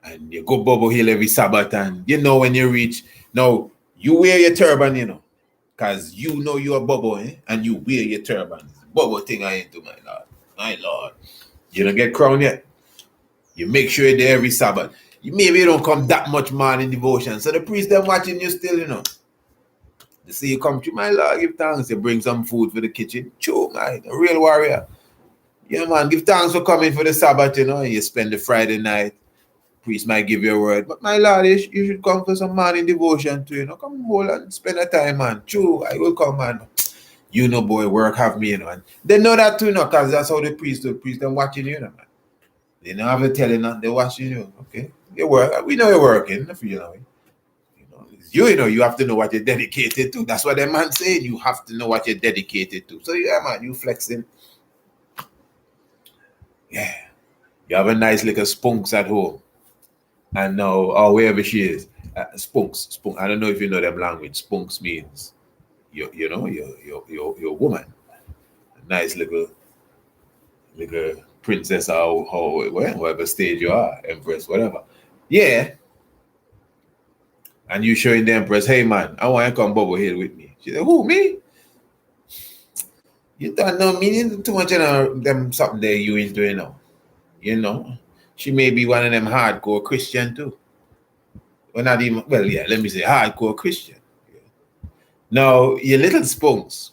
And you go Bobo Hill every Sabbath. And when you reach, now you wear your turban, because you're a Bobo, and you wear your turban. Bobo thing I ain't do, my Lord. My Lord. You don't get crowned yet. You make sure you're there every Sabbath. Maybe you don't come that much morning devotion. So the priest, they're watching you still, You see, you come to my Lord, give thanks. You bring some food for the kitchen. True, man. A real warrior. Yeah, man. Give thanks for coming for the Sabbath, you know. You spend the Friday night. Priest might give you a word. But my Lord, you should come for some morning devotion too, you know. Come hold and spend a time, man. True, I will come, man. You know, boy, work have me, you know. And they know that too, you know, because that's how the priest do. Priest them watching you, know, man. They don't have to tell you nothing. They're watching you. Okay. You work. We know you're working, you know. You know, you have to know what you're dedicated to. That's what the man saying. You have to know what you're dedicated to. So yeah, man, you flexing. Yeah. You have a nice little spunks at home. And now, or wherever she is. Spunks. I don't know if you know them language. Spunks means you know, your woman. A nice little princess or whatever stage you are, empress, whatever. Yeah. And you showing the empress, hey man, I want you to come bubble hill with me. She said, who, me? You don't know me too much of them something that you into, you know. You know. She may be one of them hardcore Christian too. Well, not even, well, yeah, let me say hardcore Christian. Yeah. Now, your little spunks,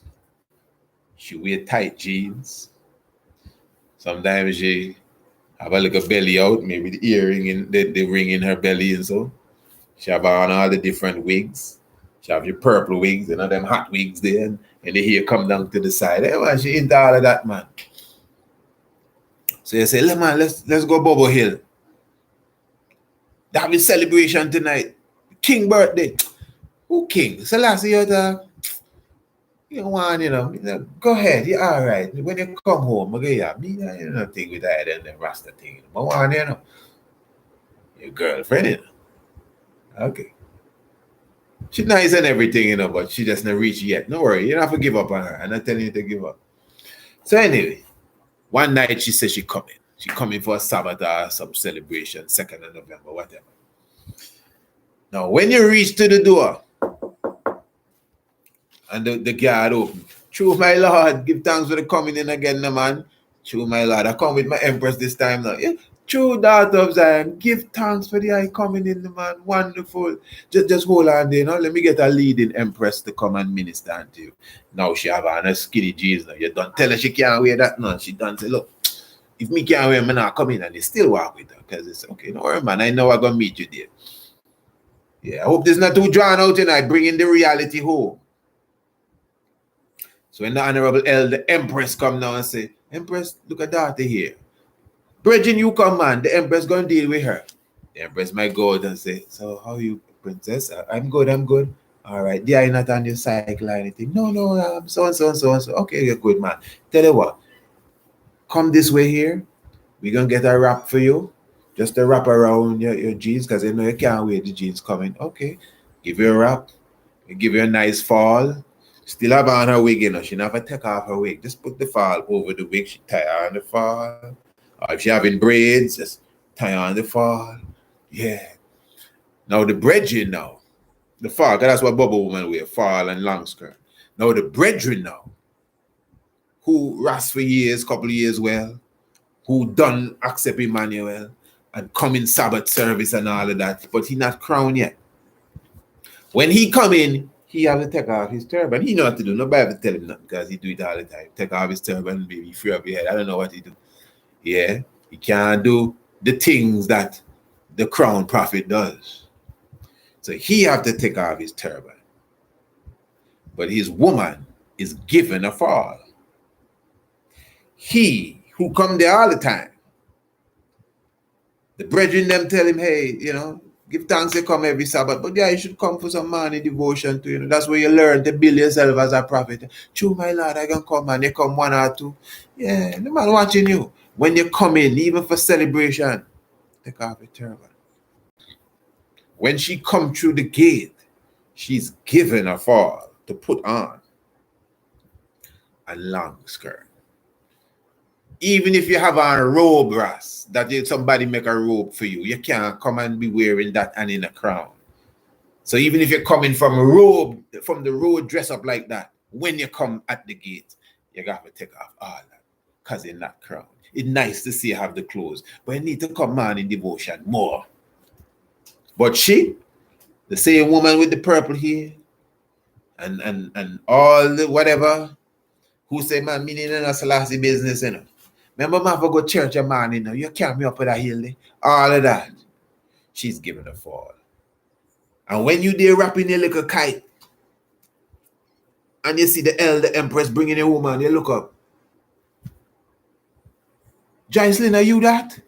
she wear tight jeans. Sometimes she have a little belly out, maybe the earring in the ring in her belly and so. She have on all the different wigs. She have your purple wigs and all them hot wigs there, and the hair come down to the side. Hey, man, she into all of that, man. So you say, man, let's go Bubble Hill. That be celebration tonight. King birthday. Who king? Selassie, you want, you know, go ahead. You're all right. When you come home, okay, yeah, me, you know, thing with that and the Rasta thing. I want, you know, your girlfriend, you know. Okay. She's nice and everything, you know, but she just not reach yet. No worry, you don't have to give up on her. I'm not telling you to give up. So anyway, one night she said she coming. She coming for a Sabbath or some celebration, 2nd of November, whatever. Now, when you reach to the door and the guard open, true, my Lord, give thanks for the coming in again, no man. True, my Lord, I come with my empress this time now. Yeah. True, daughter of Zion, give thanks for the eye coming in, the man. Wonderful. Just hold on there, you know. Let me get a leading empress to come and minister unto you. Now she have on a skinny jeans now. You don't tell her she can't wear that now. She done say, look, if me can't wear, me not come in, and they still walk with her. Because it's okay, no worry, man. I know I'm gonna meet you there. Yeah, I hope this is not too drawn out tonight, bringing the reality home. So when the Honorable Elder Empress come now and say, Empress, look at daughter here. Bridging, you come, man. The Empress going to deal with her. The Empress might go out and say, so how are you, Princess? I'm good. All right. They are not on your cycle or anything. No, so and so. Okay, you're good, man. Tell you what. Come this way here. We're going to get a wrap for you. Just a wrap around your jeans because you know you can't wear the jeans coming. Okay. Give you a wrap. We give you a nice fall. Still have on her wig, you know. She never take off her wig. Just put the fall over the wig. She tie on the fall. Or if she having braids, just tie on the fall. Yeah. Now the brethren now. The fall, because that's what Bubble Woman wear, fall and long skirt. Now the brethren now, who rast for years, couple of years well, who done accept Emmanuel and come in Sabbath service and all of that, but he not crowned yet. When he come in, he have to take off his turban. He know what to do. Nobody have to tell him nothing because he do it all the time. Take off his turban, baby, free up your head. I don't know what he do. Yeah, he can't do the things that the crown prophet does. So he have to take off his turban. But his woman is given a fall. He who come there all the time, the brethren them tell him, hey, you know, give thanks to come every Sabbath. But yeah, you should come for some morning devotion too. You know, that's where you learn to build yourself as a prophet. True, my Lord, I can come and you come 1 or 2. Yeah, no man watching you. When you come in, even for celebration, take off your turban. When she come through the gate, she's given a fall to put on a long skirt. Even if you have on a robe, Ras, that somebody make a robe for you, you can't come and be wearing that and in a crown. So even if you're coming from a robe, from the road dress up like that, when you come at the gate, you got to take off all that because you're not crowned. It's nice to see you have the clothes, but you need to come on in devotion more. But she, the same woman with the purple hair and all the whatever. Who say, man, meaning in a Selassie business, you know. Remember, man, if I go church a man, you know, you carry me up with a hill, all of that. She's giving a fall. And when you there wrapping your little kite, and you see the elder empress bringing a woman, you look up. Joycelyn, are you that?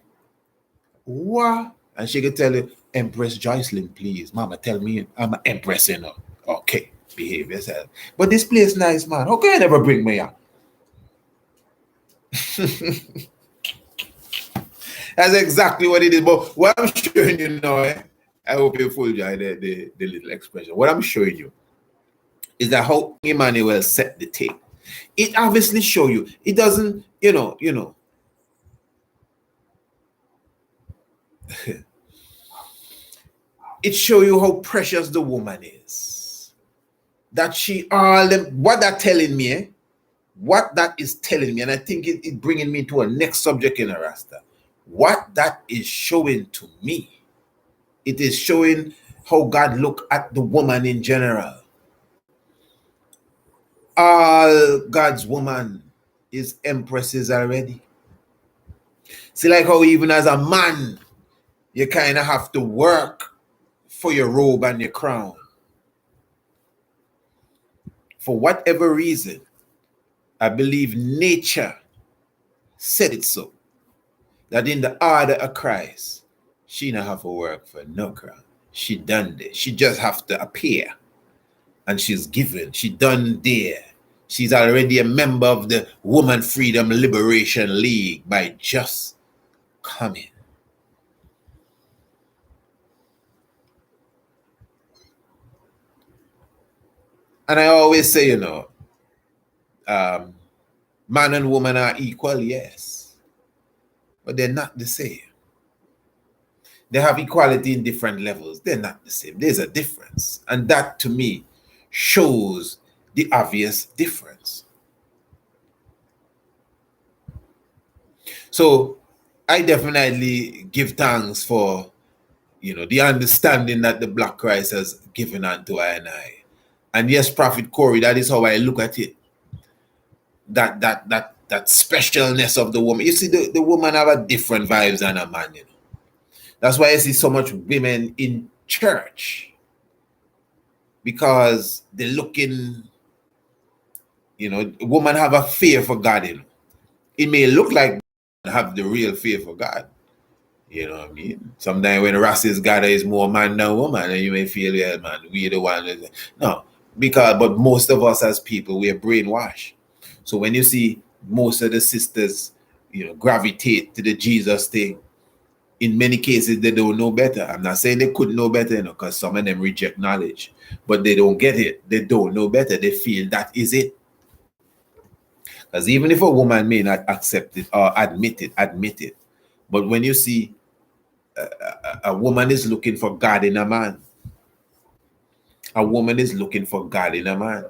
What? And she can tell you, Empress Joycelyn, please. Mama, tell me I'm an empress, you know. Okay, behave yourself. But this place nice, man. How can you never bring me up? That's exactly what it is. But what I'm showing you now, I hope you fooled you the little expression. What I'm showing you is that how Emmanuel set the tape. It obviously show you. It doesn't, you know. It show you how precious the woman is. That she all them, what that telling me, what that is telling me, and I think it bringing me to a next subject in a Rasta. What that is showing to me, it is showing how God look at the woman in general. All God's woman is empresses already. See, like how even as a man, you kind of have to work for your robe and your crown. For whatever reason, I believe nature said it so. That in the order of Christ, she not have to work for no crown. She done this. She just have to appear. And she's given. She done there. She's already a member of the Woman Freedom Liberation League by just coming. And I always say, you know, man and woman are equal, yes. But they're not the same. They have equality in different levels. They're not the same. There's a difference. And that, to me, shows the obvious difference. So I definitely give thanks for, you know, the understanding that the Black Christ has given unto I and I. And yes, Prophet Corey, that is how I look at it. That specialness of the woman. You see, the woman have a different vibes than a man, you know. That's why I see so much women in church. Because they're looking, you know, women have a fear for God, you know. It may look like have the real fear for God. You know what I mean? Sometimes when races gather is more man than woman, and you may feel, yeah, man, we're the one. No, but most of us as people, we're brainwashed. So when you see most of the sisters, you know, gravitate to the Jesus thing, in many cases, they don't know better. I'm not saying they couldn't know better, you know, because some of them reject knowledge, but they don't get it. They don't know better. They feel that is it. Because even if a woman may not accept it or admit it. But when you see a woman is looking for God in a man, a woman is looking for God in a man.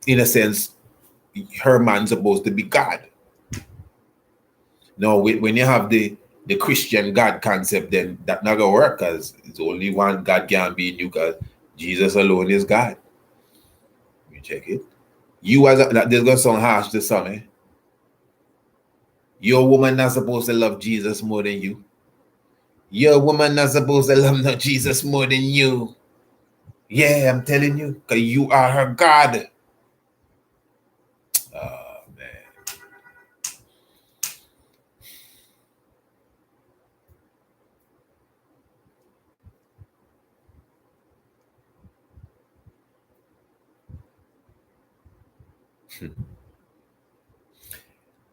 In a sense, her man's supposed to be God. Now, when you have the Christian God concept, then that not gonna work, because it's only one God can be in you, because Jesus alone is God. You check it. You as there's gonna sound harsh to some, eh? Your woman not supposed to love Jesus more than you. Your woman not supposed to love no Jesus more than you. Yeah, I'm telling you, because you are her God. Oh, man.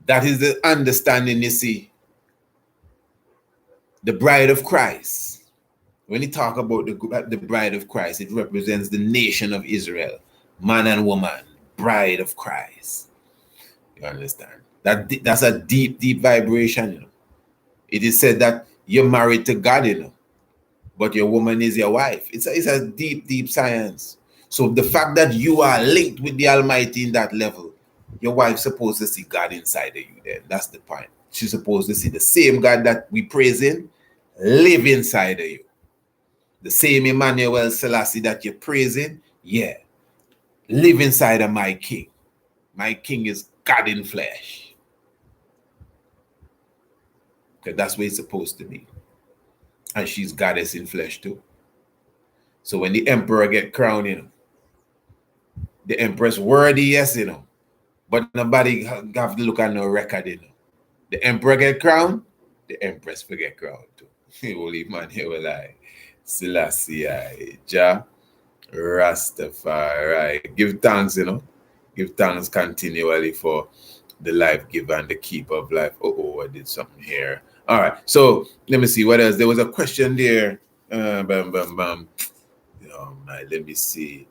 That is the understanding, you see. The bride of Christ. When you talk about the bride of Christ, it represents the nation of Israel. Man and woman, bride of Christ. You understand? That's a deep, deep vibration, you know. It is said that you're married to God, you know, but your woman is your wife. It's a deep, deep science. So the fact that you are linked with the Almighty in that level, your wife's supposed to see God inside of you then. That's the point. She's supposed to see the same God that we praise in live inside of you. The same Emmanuel Selassie that you're praising Yeah. Live inside of my king. My king is God in flesh. Because that's what it's supposed to be. And she's goddess in flesh too. So when the emperor get crowned, the empress worthy, yes, but nobody have to look at no record, The emperor get crowned, the empress forget crowned too. Holy man, here will I. Selassie, Jah, Rastafari. Give thanks, Give thanks continually for the life giver and the keeper of life. I did something here. All right. So let me see what else. There was a question there. Bam, bam, bam. Let me see.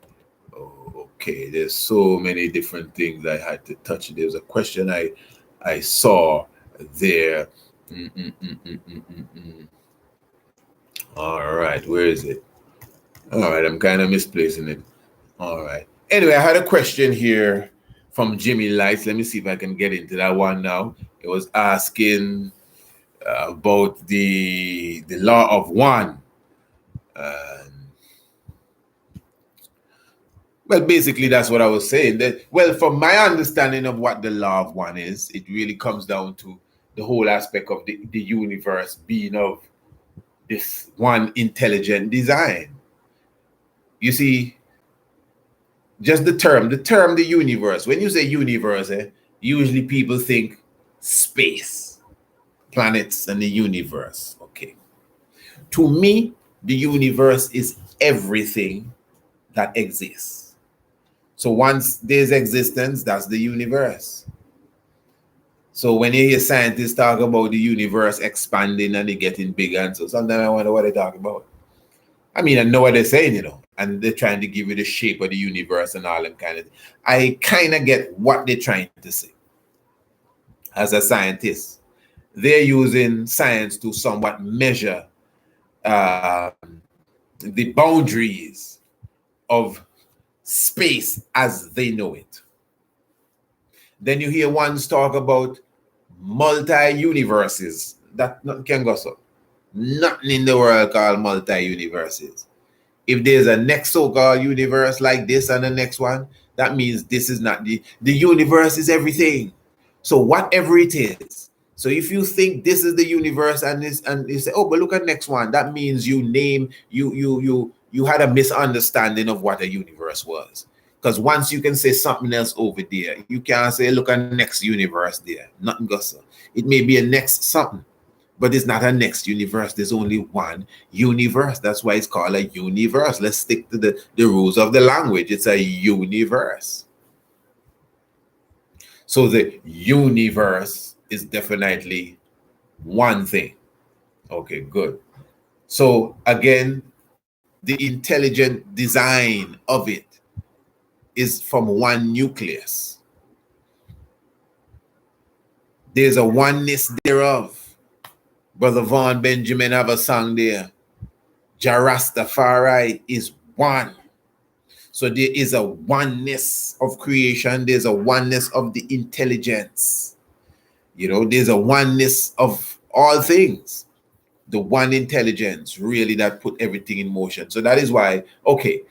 Oh, okay. There's so many different things I had to touch. There was a question I saw there. All right. Where is it? All right. I'm kind of misplacing it. All right. Anyway, I had a question here from Jimmy Lights. Let me see if I can get into that one now. It was asking about the law of one. Well, basically, that's what I was saying. From my understanding of what the law of one is, it really comes down to the whole aspect of the universe being of this one intelligent design. You see, just the term the universe. When you say universe, usually people think space, planets, and the universe. Okay. To me, the universe is everything that exists. So once there's existence, that's the universe. So when you hear scientists talk about the universe expanding and it getting bigger, and so sometimes I wonder what they talk about. I mean, I know what they're saying, and they're trying to give you the shape of the universe and all them kind of things. I kind of get what they're trying to say. As a scientist, they're using science to somewhat measure the boundaries of space as they know it. Then you hear ones talk about multi-universes. That nothing can go so. Nothing in the world called multi-universes. If there's a next so-called universe like this and the next one, that means this is not the universe is everything. So whatever it is. So if you think this is the universe and you say, oh, but look at next one, that means you had a misunderstanding of what a universe was. Because once you can say something else over there, you can't say, look at next universe there. Nothing goes. It may be a next something, but it's not a next universe. There's only one universe. That's why it's called a universe. Let's stick to the rules of the language. It's a universe. So the universe is definitely one thing. Okay, good. So again, the intelligent design of it is from one nucleus. There's a oneness thereof. Brother Vaughn Benjamin have a song there. Jah Rastafari is one. So there is a oneness of creation. There's a oneness of the intelligence. There's a oneness of all things. The one intelligence really that put everything in motion. So that is why, okay,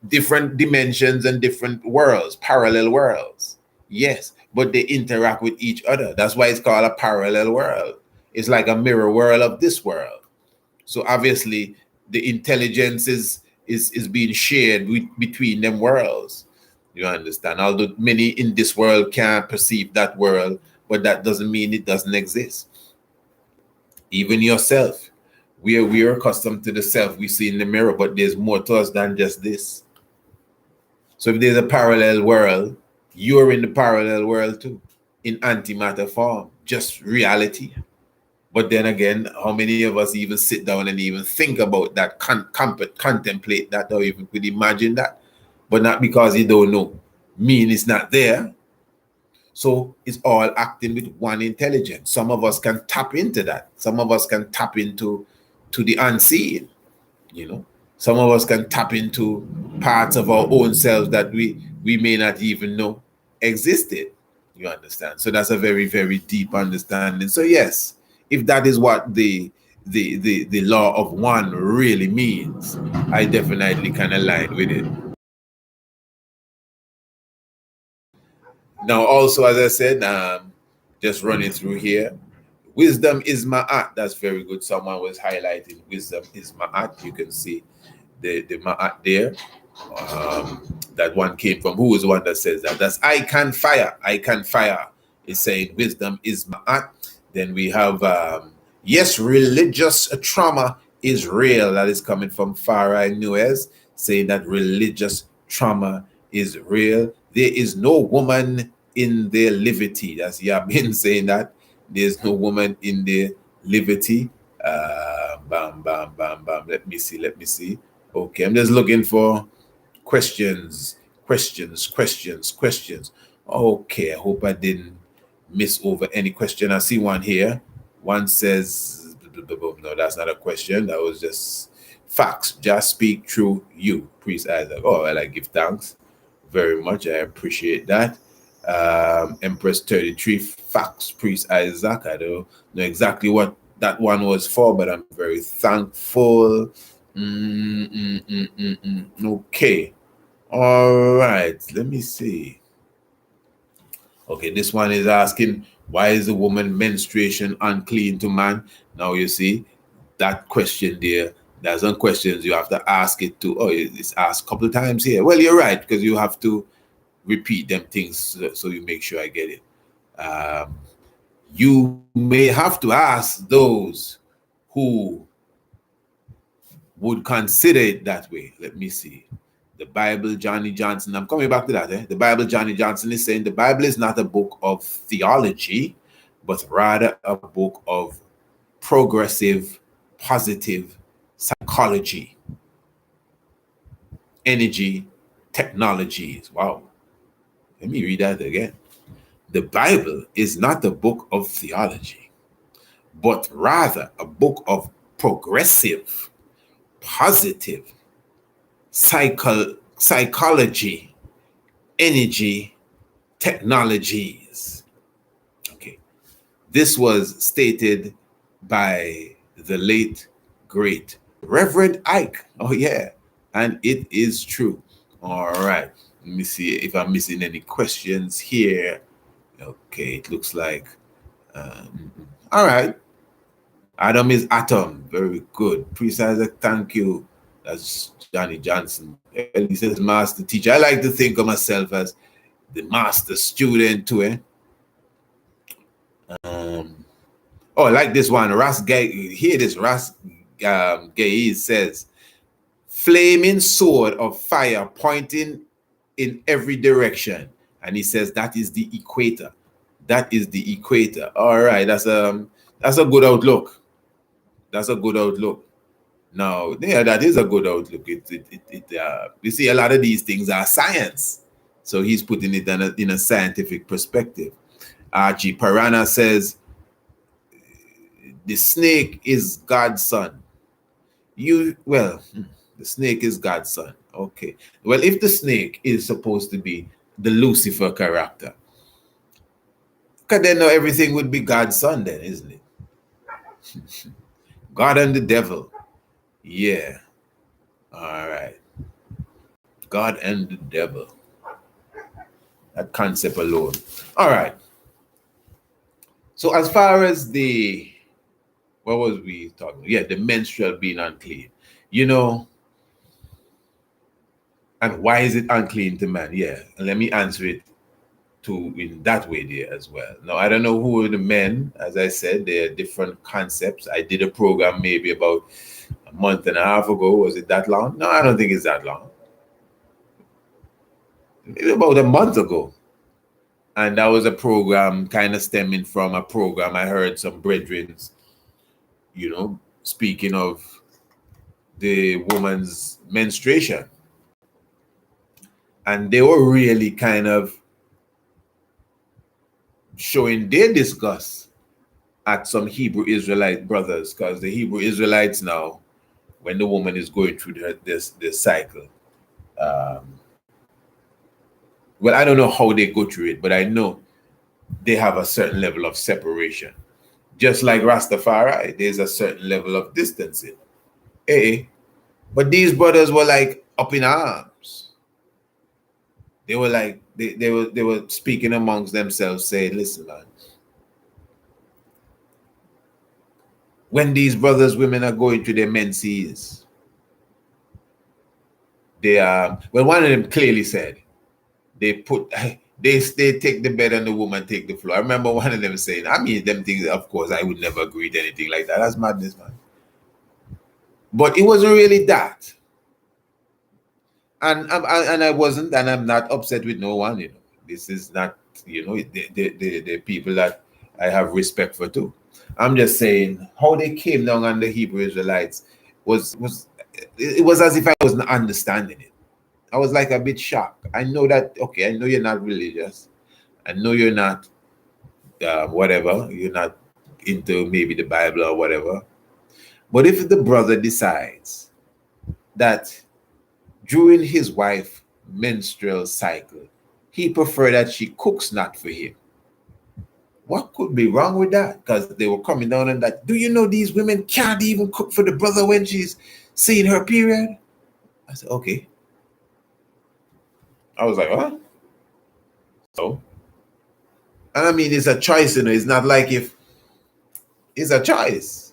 different dimensions and different worlds, parallel worlds. Yes, but they interact with each other. That's why it's called a parallel world. It's like a mirror world of this world. So obviously the intelligence is being shared between them worlds. You understand? Although many in this world can't perceive that world, but that doesn't mean it doesn't exist. Even yourself. We are accustomed to the self we see in the mirror, but there's more to us than just this. So if there's a parallel world, you're in the parallel world too, in antimatter form, just reality. But then again, how many of us even sit down and even think about that, contemplate that, or even could imagine that? But not because you don't know. Mean it's not there. So it's all acting with one intelligence. Some of us can tap into that. Some of us can tap into the unseen. Some of us can tap into parts of our own selves that we may not even know existed. You understand? So that's a very, very deep understanding. So yes, if that is what the law of one really means, I definitely can align with it. Now, also, as I said, just running through here, wisdom is ma'at. That's very good. Someone was highlighting wisdom is ma'at. You can see the ma'at there. That one came from, who is the one that says that? That's I can fire. I can fire is saying wisdom is ma'at. Then we have, yes, religious trauma is real. That is coming from Farah Nuez, saying that religious trauma is real. There is no woman in their liberty. That's Yabin saying that. There's no woman in their liberty. Bam, bam, bam, bam. Let me see. Okay, I'm just looking for questions. Okay, I hope I didn't miss over any question. I see one here. One says, no, that's not a question. That was just facts. Just speak through you, Priest Isaac. Oh, well, I give thanks very much. I appreciate that. Empress 33, facts, Priest Isaac. I don't know exactly what that one was for, but I'm very thankful. Okay. All right. Let me see. Okay, this one is asking, why is a woman menstruation unclean to man? Now you see that question there. There's some questions you have to ask it to. Oh, it's asked a couple of times here. Well, you're right, because you have to repeat them things so you make sure I get it. You may have to ask those who would consider it that way. Let me see. The Bible, Johnny Johnson. I'm coming back to that. The Bible, Johnny Johnson is saying the Bible is not a book of theology, but rather a book of progressive, positive psychology, energy, technologies. Wow. Let me read that again. The Bible is not a book of theology, but rather a book of progressive, positive psychology, energy, technologies. Okay. This was stated by the late, great Reverend Ike. Oh, yeah. And it is true. All right. Let me see if I'm missing any questions here. Okay. It looks like. All right. Adam is atom. Very good. Priest Isaac, thank you. That's Johnny Johnson. He says master teacher. I like to think of myself as the master student too. Oh, I like this one. Ras Gay. Hear this. Ras Gay says, flaming sword of fire pointing in every direction. And he says that is the equator. That is the equator. All right. That's a good outlook. That's a good outlook. Now, yeah, that is a good outlook. You see, a lot of these things are science. So he's putting it in a scientific perspective. Archie Parana says, the snake is God's son. The snake is God's son. Okay. Well, if the snake is supposed to be the Lucifer character, because then everything would be God's son then, isn't it? God and the devil. Yeah. All right. God and the devil. That concept alone. All right. So as far as what was we talking about? Yeah, the menstrual being unclean. And why is it unclean to man? Yeah, and let me answer it in that way there as well. Now, I don't know who are the men. As I said, there are different concepts. I did a program maybe about a month and a half ago. Was it that long? No, I don't think it's that long. Maybe about a month ago. And that was a program kind of stemming from a program I heard some brethren, speaking of the woman's menstruation. And they were really kind of showing their disgust at some Hebrew Israelite brothers, because the Hebrew Israelites now, when the woman is going through this cycle, well, I don't know how they go through it, but I know they have a certain level of separation. Just like Rastafari, there's a certain level of distancing. But these brothers were like up in arms. They were like, they were speaking amongst themselves, saying, listen, man, when these brothers, women are going through their menses, they are, well, one of them clearly said, they take the bed and the woman take the floor. I remember one of them saying, I mean, them things, of course, I would never agree to anything like that. That's madness, man. But it wasn't really that. And I wasn't, and I'm not upset with no one, you know. This is not, you know, the people that I have respect for too. I'm just saying how they came down on the Hebrew Israelites was it was as if I wasn't understanding it. I was like a bit shocked. I know that, okay, I know you're not religious. I know you're not whatever, you're not into maybe the Bible or whatever. But if the brother decides that during his wife's menstrual cycle, he preferred that she cooks not for him, what could be wrong with that? Because they were coming down on that. Do you know these women can't even cook for the brother when she's seeing her period? I said, okay. I was like, huh? So, and I mean, it's a choice, you know. It's not like if it's a choice.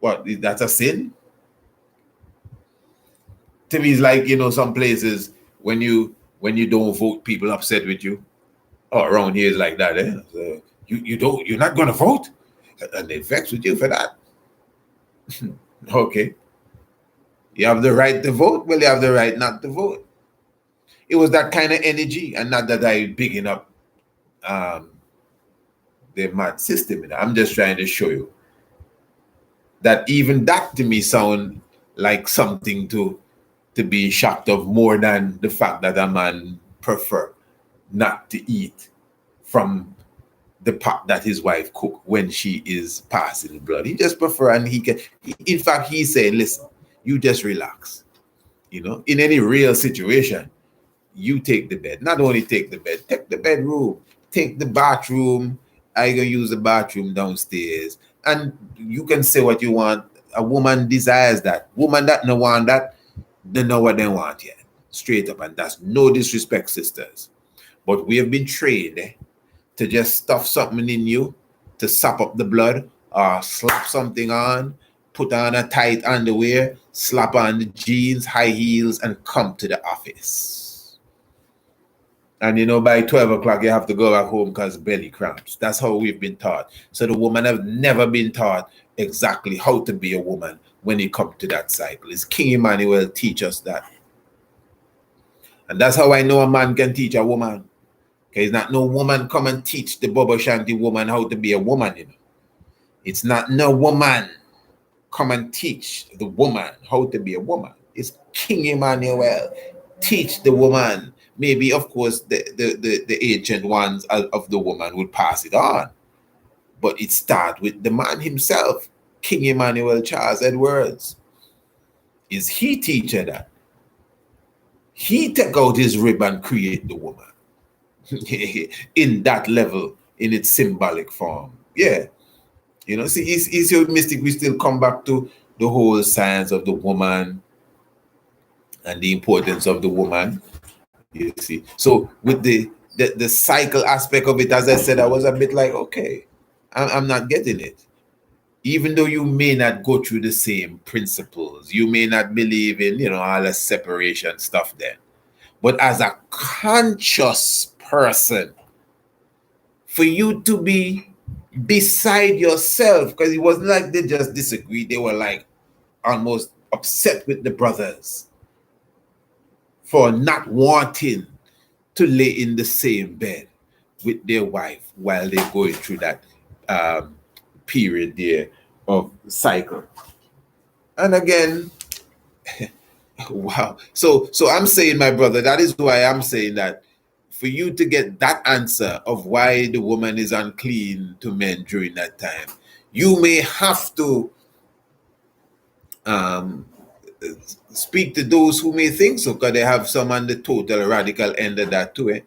What? That's a sin? To me, it's like, you know, some places when you don't vote, people upset with you. Oh, around here is like that, eh? So you're not gonna vote, and they vex with you for that. Okay, you have the right to vote. Well, you have the right not to vote. It was that kind of energy, and not that I bigging up the mad system. You know? I'm just trying to show you that even that to me sound like something to be shocked of more than the fact that a man prefer not to eat from the pot that his wife cook when she is passing blood. He just prefer, and in fact, he's saying, listen, you just relax. You know, in any real situation, you take the bed. Not only take the bed, take the bedroom, take the bathroom. I gonna use the bathroom downstairs. And you can say what you want. A woman desires that. Woman that no want that, they know what they want yet. Straight up. And that's no disrespect, sisters. But we have been trained to just stuff something in you, to sop up the blood, or slap something on, put on a tight underwear, slap on the jeans, high heels, and come to the office. And you know, by 12 o'clock, you have to go back home because belly cramps. That's how we've been taught. So the woman have never been taught exactly how to be a woman when it comes to that cycle. It's King Emmanuel teach us that. And that's how I know a man can teach a woman. Okay, it's not no woman come and teach the Bobo Shanti woman how to be a woman, you know. It's not no woman come and teach the woman how to be a woman. It's King Emmanuel teach the woman. Maybe, of course, the ancient ones of the woman would pass it on. But it starts with the man himself, King Emmanuel Charles Edwards. Is he teacher that? He take out his rib and create the woman. In that level, in its symbolic form. Yeah. You know, see, it's your mystic, we still come back to the whole science of the woman and the importance of the woman. You see. So with the cycle aspect of it, as I said, I was a bit like, okay, I'm not getting it. Even though you may not go through the same principles, you may not believe in, you know, all the separation stuff then. But as a conscious person, for you to be beside yourself, because it wasn't like they just disagreed, they were like almost upset with the brothers for not wanting to lay in the same bed with their wife while they're going through that period there of cycle. And again, wow. So I'm saying, my brother, that is why I'm saying that for you to get that answer of why the woman is unclean to men during that time, you may have to speak to those who may think so, because they have some on the total radical end of that too.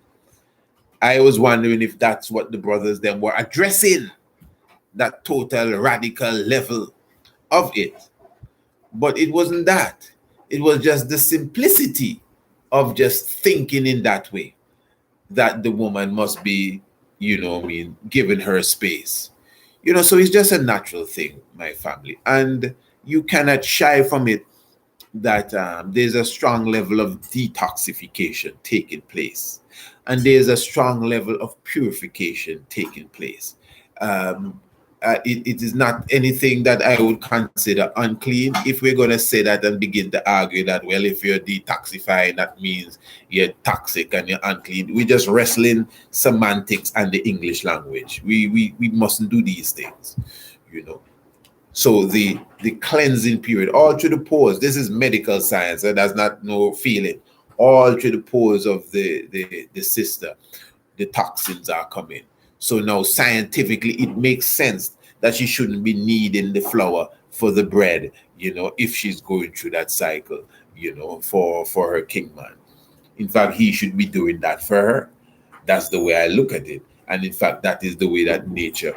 I was wondering if that's what the brothers then were addressing, that total radical level of it. But it wasn't that. It was just the simplicity of just thinking in that way, that the woman must be, given her space. So it's just a natural thing, my family. And you cannot shy from it that there's a strong level of detoxification taking place. And there's a strong level of purification taking place. It is not anything that I would consider unclean. If we're going to say that and begin to argue that, well, if you're detoxifying, that means you're toxic and you're unclean. We're just wrestling semantics and the English language. We mustn't do these things, So the cleansing period, all through the pores, this is medical science, and that's not no feeling. All through the pores of the sister, the toxins are coming. So now scientifically, it makes sense that she shouldn't be kneading the flour for the bread, if she's going through that cycle, for her king man. In fact, he should be doing that for her. That's the way I look at it. And in fact, that is the way that nature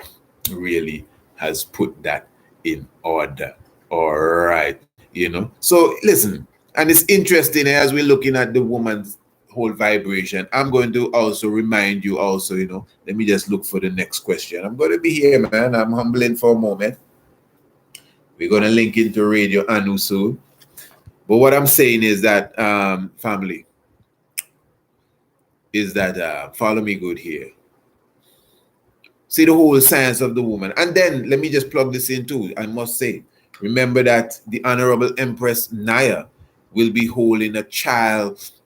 really has put that in order. All right. So listen, and it's interesting as we're looking at the woman's whole vibration. I'm going to also remind you also, let me just look for the next question. I'm going to be here, man. I'm humbling for a moment. We're going to link into Radio Anu soon. But what I'm saying is that, family, is that, follow me good here. See the whole science of the woman. And then let me just plug this in too. I must say, remember that the Honorable Empress Naya will be holding the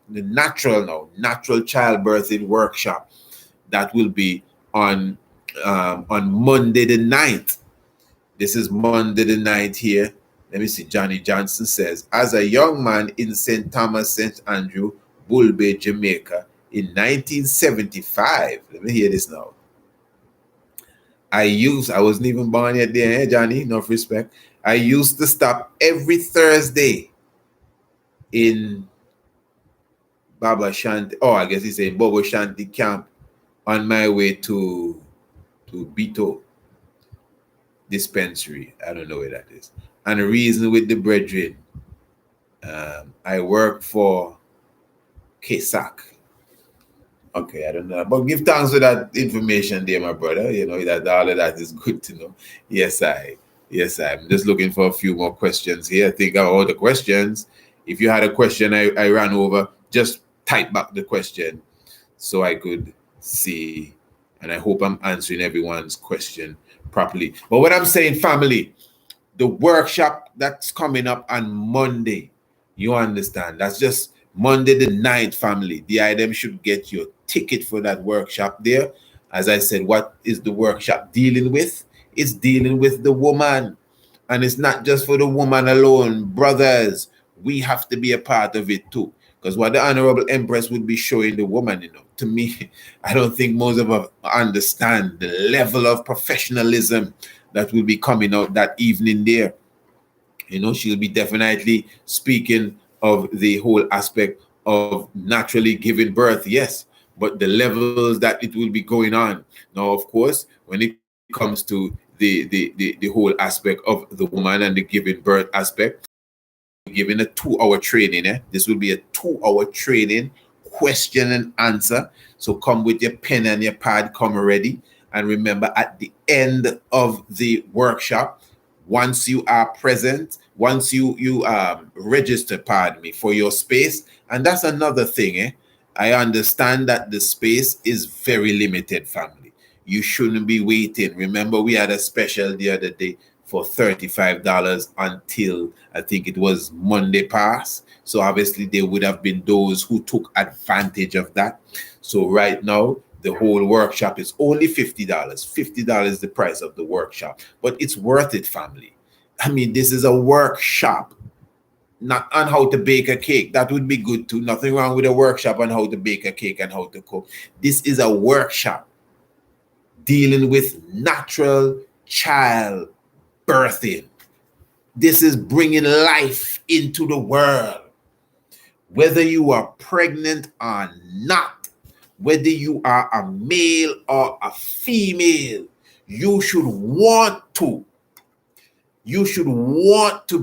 natural childbirthing workshop that will be on Monday the 9th. This is Monday the 9th here. Let me see. Johnny Johnson says, as a young man in St. Thomas, St. Andrew, Bull Bay, Jamaica in 1975. Let me hear this now. I wasn't even born yet there, Johnny, enough respect. I used to stop every Thursday in Baba Shanti, I guess he's saying Bobo Shanti camp on my way to Bito dispensary. I don't know where that is. And the reason with the brethren, I work for KSAC. Okay, I don't know. But give thanks for that information there, my brother. That all of that is good to know. Yes, I'm just looking for a few more questions here. I think of all the questions. If you had a question I ran over, just type back the question so I could see. And I hope I'm answering everyone's question properly. But what I'm saying, family, the workshop that's coming up on Monday, you understand, that's just Monday the 9th, family. The item should get your ticket for that workshop there. As I said, what is the workshop dealing with? It's dealing with the woman. And it's not just for the woman alone. Brothers, we have to be a part of it too. Because what the Honorable Empress would be showing the woman, to me, I don't think most of us understand the level of professionalism that will be coming out that evening there. She'll be definitely speaking of the whole aspect of naturally giving birth, yes, but the levels that it will be going on. Now, of course, when it comes to the whole aspect of the woman and the giving birth aspect, giving a 2-hour training. This will be a 2-hour training, question and answer. So come with your pen and your pad, come ready. And remember, at the end of the workshop, once you are present, once you register, for your space, and that's another thing. I understand that the space is very limited, family. You shouldn't be waiting. Remember, we had a special the other day for $35 until I think it was Monday pass. So obviously there would have been those who took advantage of that. So right now, the whole workshop is only $50. $50 is the price of the workshop, but it's worth it, family. I mean, this is a workshop, not on how to bake a cake. That would be good too. Nothing wrong with a workshop on how to bake a cake and how to cook. This is a workshop dealing with natural child birthing. This is bringing life into the world. Whether you are pregnant or not, whether you are a male or a female, you should want to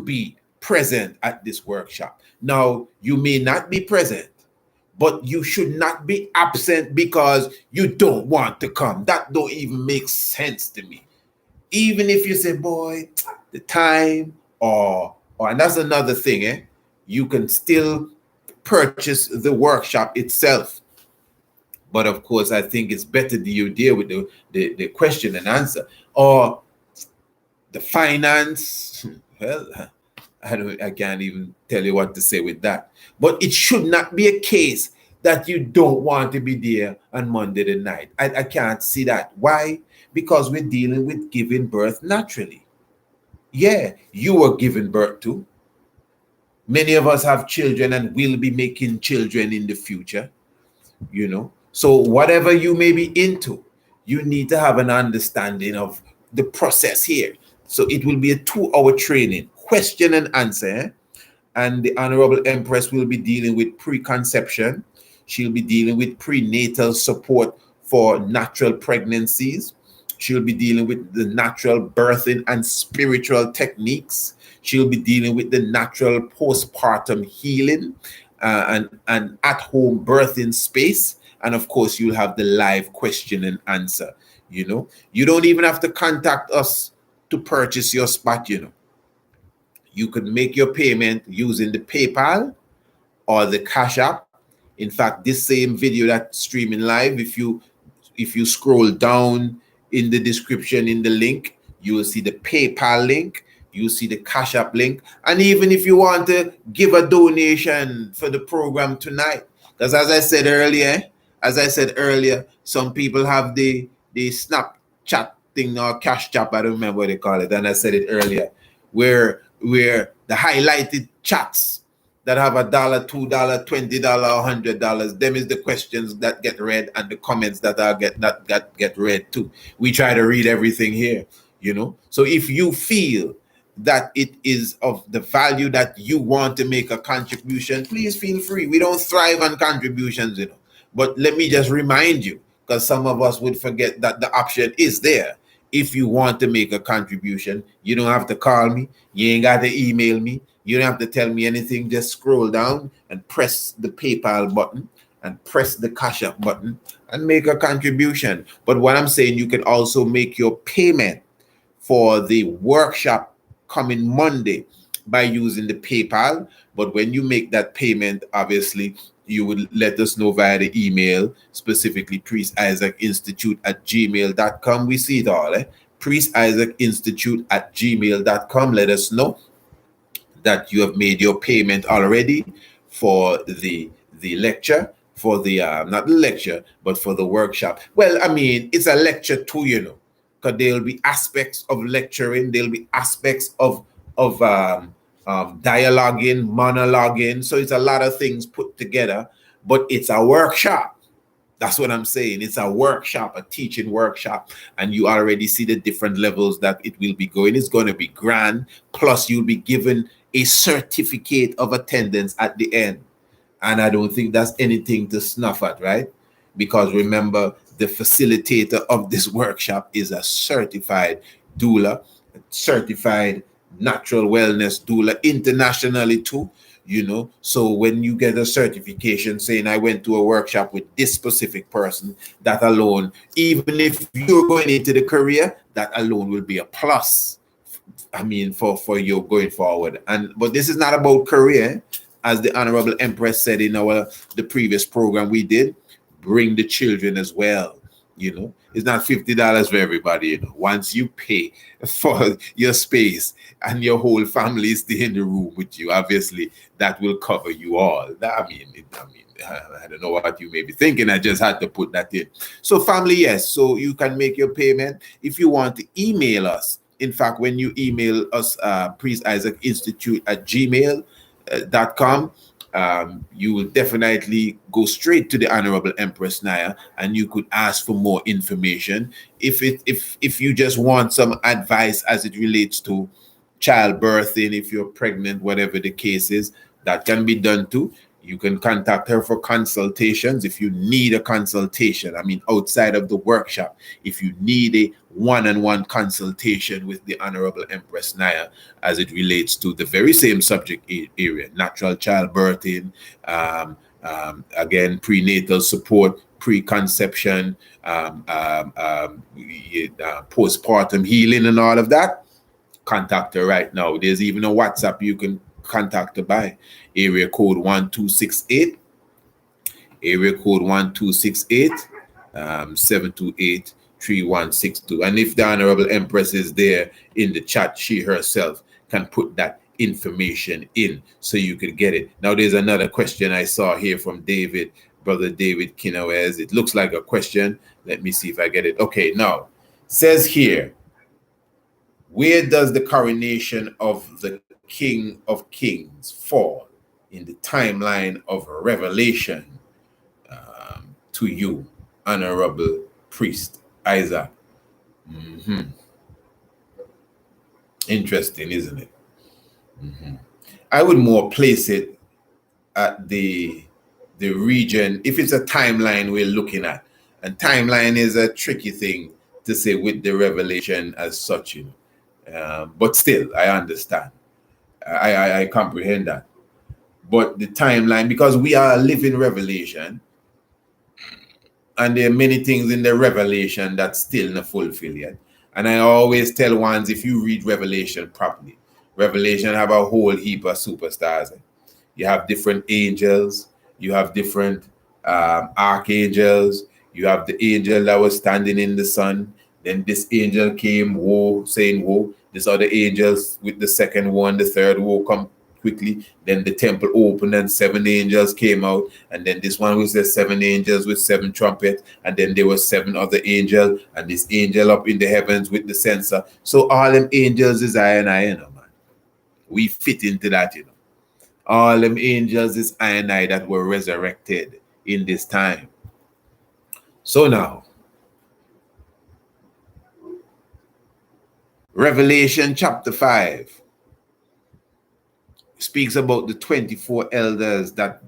be present at this workshop. Now, you may not be present, but you should not be absent because you don't want to come. That don't even make sense to me. Even if you say, boy, the time, and that's another thing, you can still purchase the workshop itself. But of course, I think it's better that you deal with the question and answer. Or the finance, well, I can't even tell you what to say with that. But it should not be a case that you don't want to be there on Monday the night. I can't see that. Why? Because we're dealing with giving birth naturally. Yeah, you were given birth to. Many of us have children and will be making children in the future, So whatever you may be into, you need to have an understanding of the process here. So it will be a 2-hour training, question and answer. And the Honorable Empress will be dealing with preconception. She'll be dealing with prenatal support for natural pregnancies. She'll be dealing with the natural birthing and spiritual techniques. She'll be dealing with the natural postpartum healing and at-home birthing space. And of course, you'll have the live question and answer. You don't even have to contact us to purchase your spot. You can make your payment using the PayPal or the CashApp. In fact, this same video that's streaming live, if you scroll down in the description in the link, you will see the PayPal link, you see the CashApp link, and even if you want to give a donation for the program tonight, because as I said earlier, some people have the Snapchat thing or CashApp, I don't remember what they call it, and I said it earlier, where the highlighted chats that have $1, $2, $20, $100, them is the questions that get read and the comments that get read too. We try to read everything here, So if you feel that it is of the value that you want to make a contribution, please feel free. We don't thrive on contributions, But let me just remind you, because some of us would forget that the option is there. If you want to make a contribution, you don't have to call me. You ain't got to email me. You don't have to tell me anything. Just scroll down and press the PayPal button and press the Cash App button and make a contribution. But what I'm saying, you can also make your payment for the workshop coming Monday by using the PayPal. But when you make that payment, obviously, you would let us know via the email, specifically priestisaacinstitute@gmail.com. We see it all, priestisaacinstitute@gmail.com. Let us know that you have made your payment already for the lecture, for the, not the lecture, but for the workshop. Well, I mean, it's a lecture too, because there'll be aspects of lecturing, there'll be aspects of dialoguing, monologuing. So it's a lot of things put together, but it's a workshop. That's what I'm saying. It's a workshop, a teaching workshop. And you already see the different levels that it will be going. It's going to be grand. Plus, you'll be given a certificate of attendance at the end. And I don't think that's anything to snuff at, right? Because remember, the facilitator of this workshop is a certified doula, certified natural wellness doula internationally too, So when you get a certification saying I went to a workshop with this specific person, that alone, even if you're going into the career, that alone will be a plus. I mean, for you going forward. But this is not about career, as the Honorable Empress said in the previous program we did. Bring the children as well. It's not $50 for everybody. Once you pay for your space and your whole family is in the room with you, obviously that will cover you all. I don't know what you may be thinking. I just had to put that in. So family, yes. So you can make your payment. If you want to email us, in fact, when you email us, priestisaacinstitute@gmail.com, you will definitely go straight to the Honorable Empress Naya, and you could ask for more information. If you just want some advice as it relates to childbirthing, if you're pregnant, whatever the case is, that can be done too. You can contact her for consultations if you need a consultation. I mean, outside of the workshop, if you need a one-on-one consultation with the Honorable Empress Naya as it relates to the very same subject area, natural childbirthing, Again, prenatal support, preconception, postpartum healing and all of that. Contact her right now. There's even a WhatsApp you can contact her by. Area code 1268. Area code 1268 728 3162. And if the Honorable Empress is there in the chat, she herself can put that information in so you could get it. Now, there's another question I saw here from David, Brother David Kinowes. It looks like a question. Let me see if I get it. Okay, now, says here, where does the coronation of the King of Kings fall in the timeline of Revelation to you, Honorable Priest Isaac? Interesting, isn't it? I would more place it at the region, if it's a timeline we're looking at. And timeline is a tricky thing to say with the revelation as such, you know. But still, I understand. I comprehend that. But the timeline, because we are living revelation, and there are many things in the revelation that still not fulfilled yet. And I always tell ones, if you read Revelation properly, Revelation have a whole heap of superstars. You have different angels, you have different archangels, you have the angel that was standing in the sun. Then this angel came, woe, saying woe. This other angels with the second one, the third woe come quickly. Then the temple opened and 7 angels came out. And then this one was the 7 angels with 7 trumpets. And then there were 7 other angels. And this angel up in the heavens with the censer. So all them angels is I and I, you know, man. We fit into that, you know. All them angels is I and I that were resurrected in this time. So now, Revelation chapter 5 speaks about the 24 elders that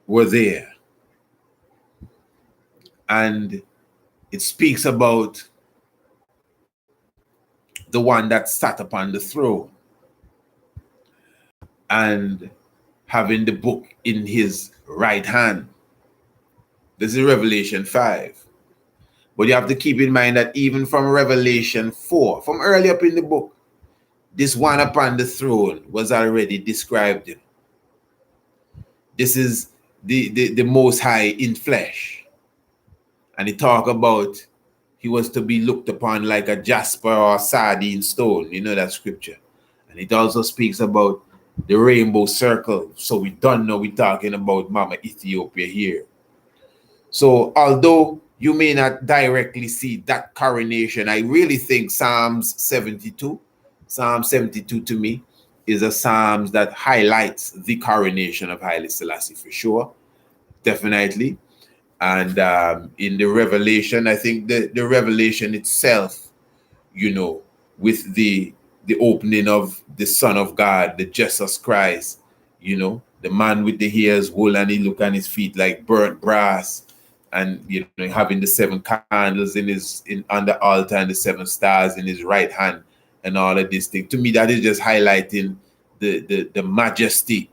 were there. And it speaks about the one that sat upon the throne and having the book in his right hand. This is Revelation 5. But you have to keep in mind that even from Revelation 4, from early up in the book, this one upon the throne was already described. This is the Most High in flesh. And he talk about he was to be looked upon like a jasper or sardine stone. You know that scripture. And it also speaks about the rainbow circle. So we don't know we're talking about Mama Ethiopia here. So although you may not directly see that coronation, I really think Psalm 72 to me is a psalm that highlights the coronation of Haile Selassie for sure, definitely. And in the Revelation, I think the Revelation itself, you know, with the opening of the Son of God, the Jesus Christ, you know, the man with the hairs wool and he look on his feet like burnt brass, and you know, having the 7 candles on the altar and the 7 stars in his right hand and all of this thing. To me, that is just highlighting the majesty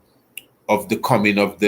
of the coming of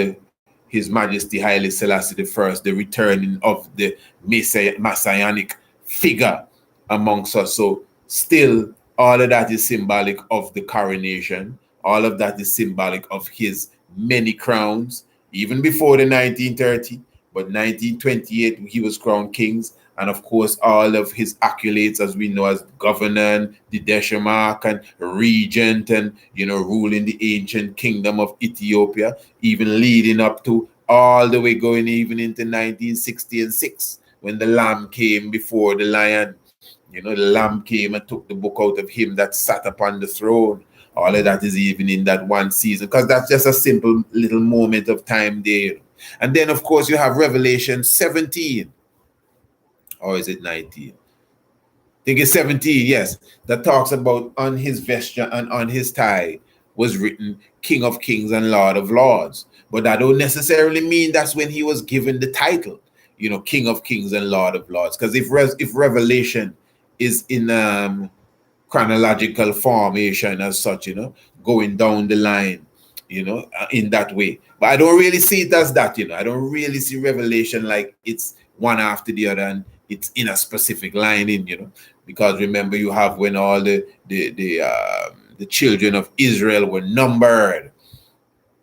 His Majesty Haile Selassie I, the returning of the messianic figure amongst us. So still, all of that is symbolic of the coronation. All of that is symbolic of his many crowns, even before the 1930. But 1928, he was crowned kings. And of course, all of his accolades, as we know, as governor, the Deshamark and regent, and, you know, ruling the ancient kingdom of Ethiopia, even leading up to all the way going even into 1966, when the lamb came before the lion. You know, the lamb came and took the book out of him that sat upon the throne. All of that is even in that one season, because that's just a simple little moment of time there. And then, of course, you have Revelation 17. Or is it 19? I think it's 17, yes. That talks about on his vesture and on his tie was written King of Kings and Lord of Lords. But that don't necessarily mean that's when he was given the title, you know, King of Kings and Lord of Lords. Because if Revelation is in chronological formation as such, you know, going down the line, in that way. But I don't really see it as that. I don't really see Revelation like it's one after the other and it's in a specific line because remember, you have when all the children of Israel were numbered.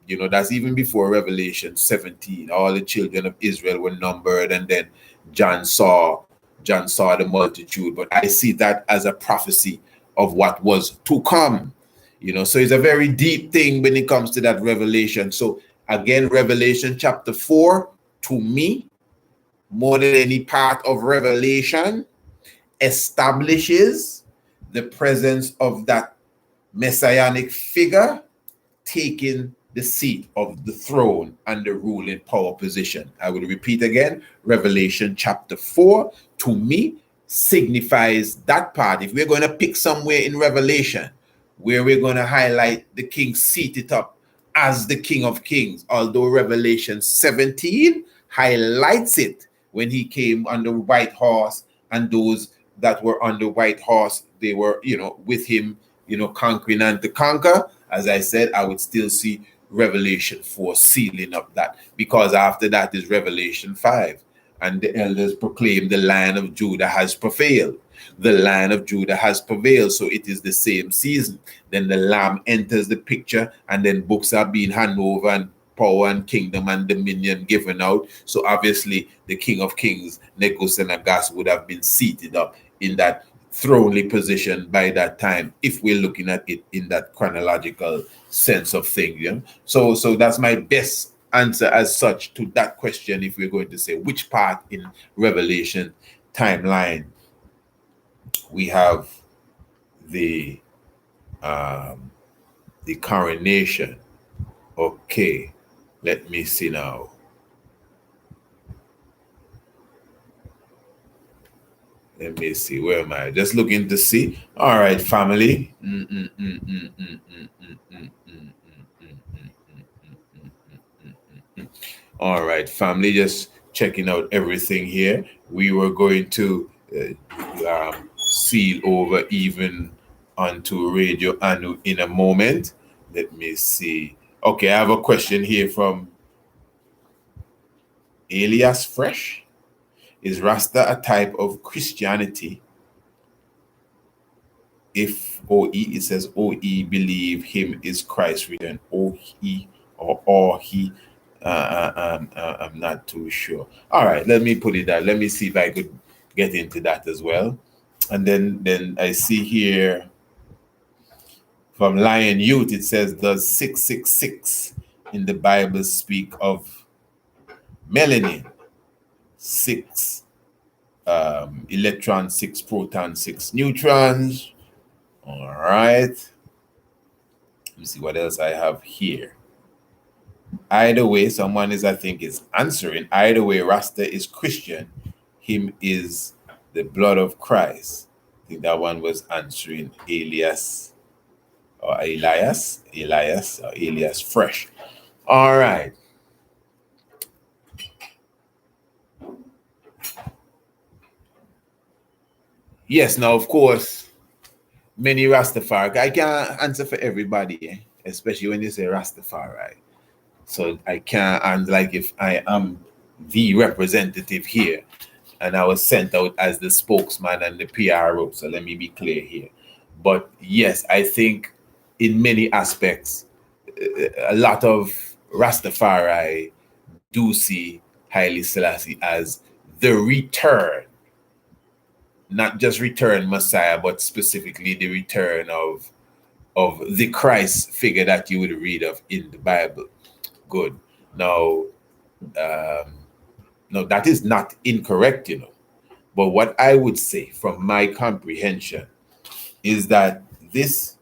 That's even before Revelation 17. All the children of Israel were numbered, and then John saw the multitude. But I see that as a prophecy of what was to come. So it's a very deep thing when it comes to that Revelation. So again, Revelation chapter 4, to me, more than any part of Revelation, establishes the presence of that messianic figure taking the seat of the throne and the ruling power position. I will repeat again, Revelation chapter 4, to me, signifies that part. If we're going to pick somewhere in Revelation where we're going to highlight the king seated up as the King of Kings, although Revelation 17 highlights it when he came on the white horse, and those that were on the white horse, they were, with him, conquering and to conquer. As I said, I would still see Revelation 4 sealing up that, because after that is Revelation 5. And the elders proclaim the Lion of Judah has prevailed. The Lion of Judah has prevailed. So it is the same season. Then the Lamb enters the picture, and then books are being handed over, and power and kingdom and dominion given out. So obviously the King of Kings, Nebuchadnezzar, would have been seated up in that thronely position by that time, if we're looking at it in that chronological sense of things. So that's my best answer as such to that question, if we're going to say which part in Revelation timeline we have the coronation. Okay, let me see now. Let me see. Where am I? Just looking to see. All right, family. All right, family. Just checking out everything here. We were going to seal over even onto Radio Anu in a moment. Let me see. Okay, I have a question here from Elias Fresh. Is Rasta a type of Christianity? If OE, it says OE believe him is Christ written. OE or he. I'm not too sure. All right, let me put it there. Let me see if I could get into that as well. And then I see here from Lion Youth, it says, does 666 in the Bible speak of melanin? 6 electron, 6 proton, 6 neutrons. All right. Let me see what else I have here. Either way, someone is, I think, is answering. Either way, Rasta is Christian. Him is the blood of Christ. I think that one was answering Elias Fresh. All right. Yes, now, of course, many Rastafari. I can't answer for everybody, especially when you say Rastafari. So I can't, and like if I am the representative here and I was sent out as the spokesman and the PRO, so let me be clear here. But yes, I think in many aspects, a lot of Rastafari do see Haile Selassie as the return, not just return Messiah, but specifically the return of the Christ figure that you would read of in the Bible. Good. Now, no, that is not incorrect, But what I would say from my comprehension is that this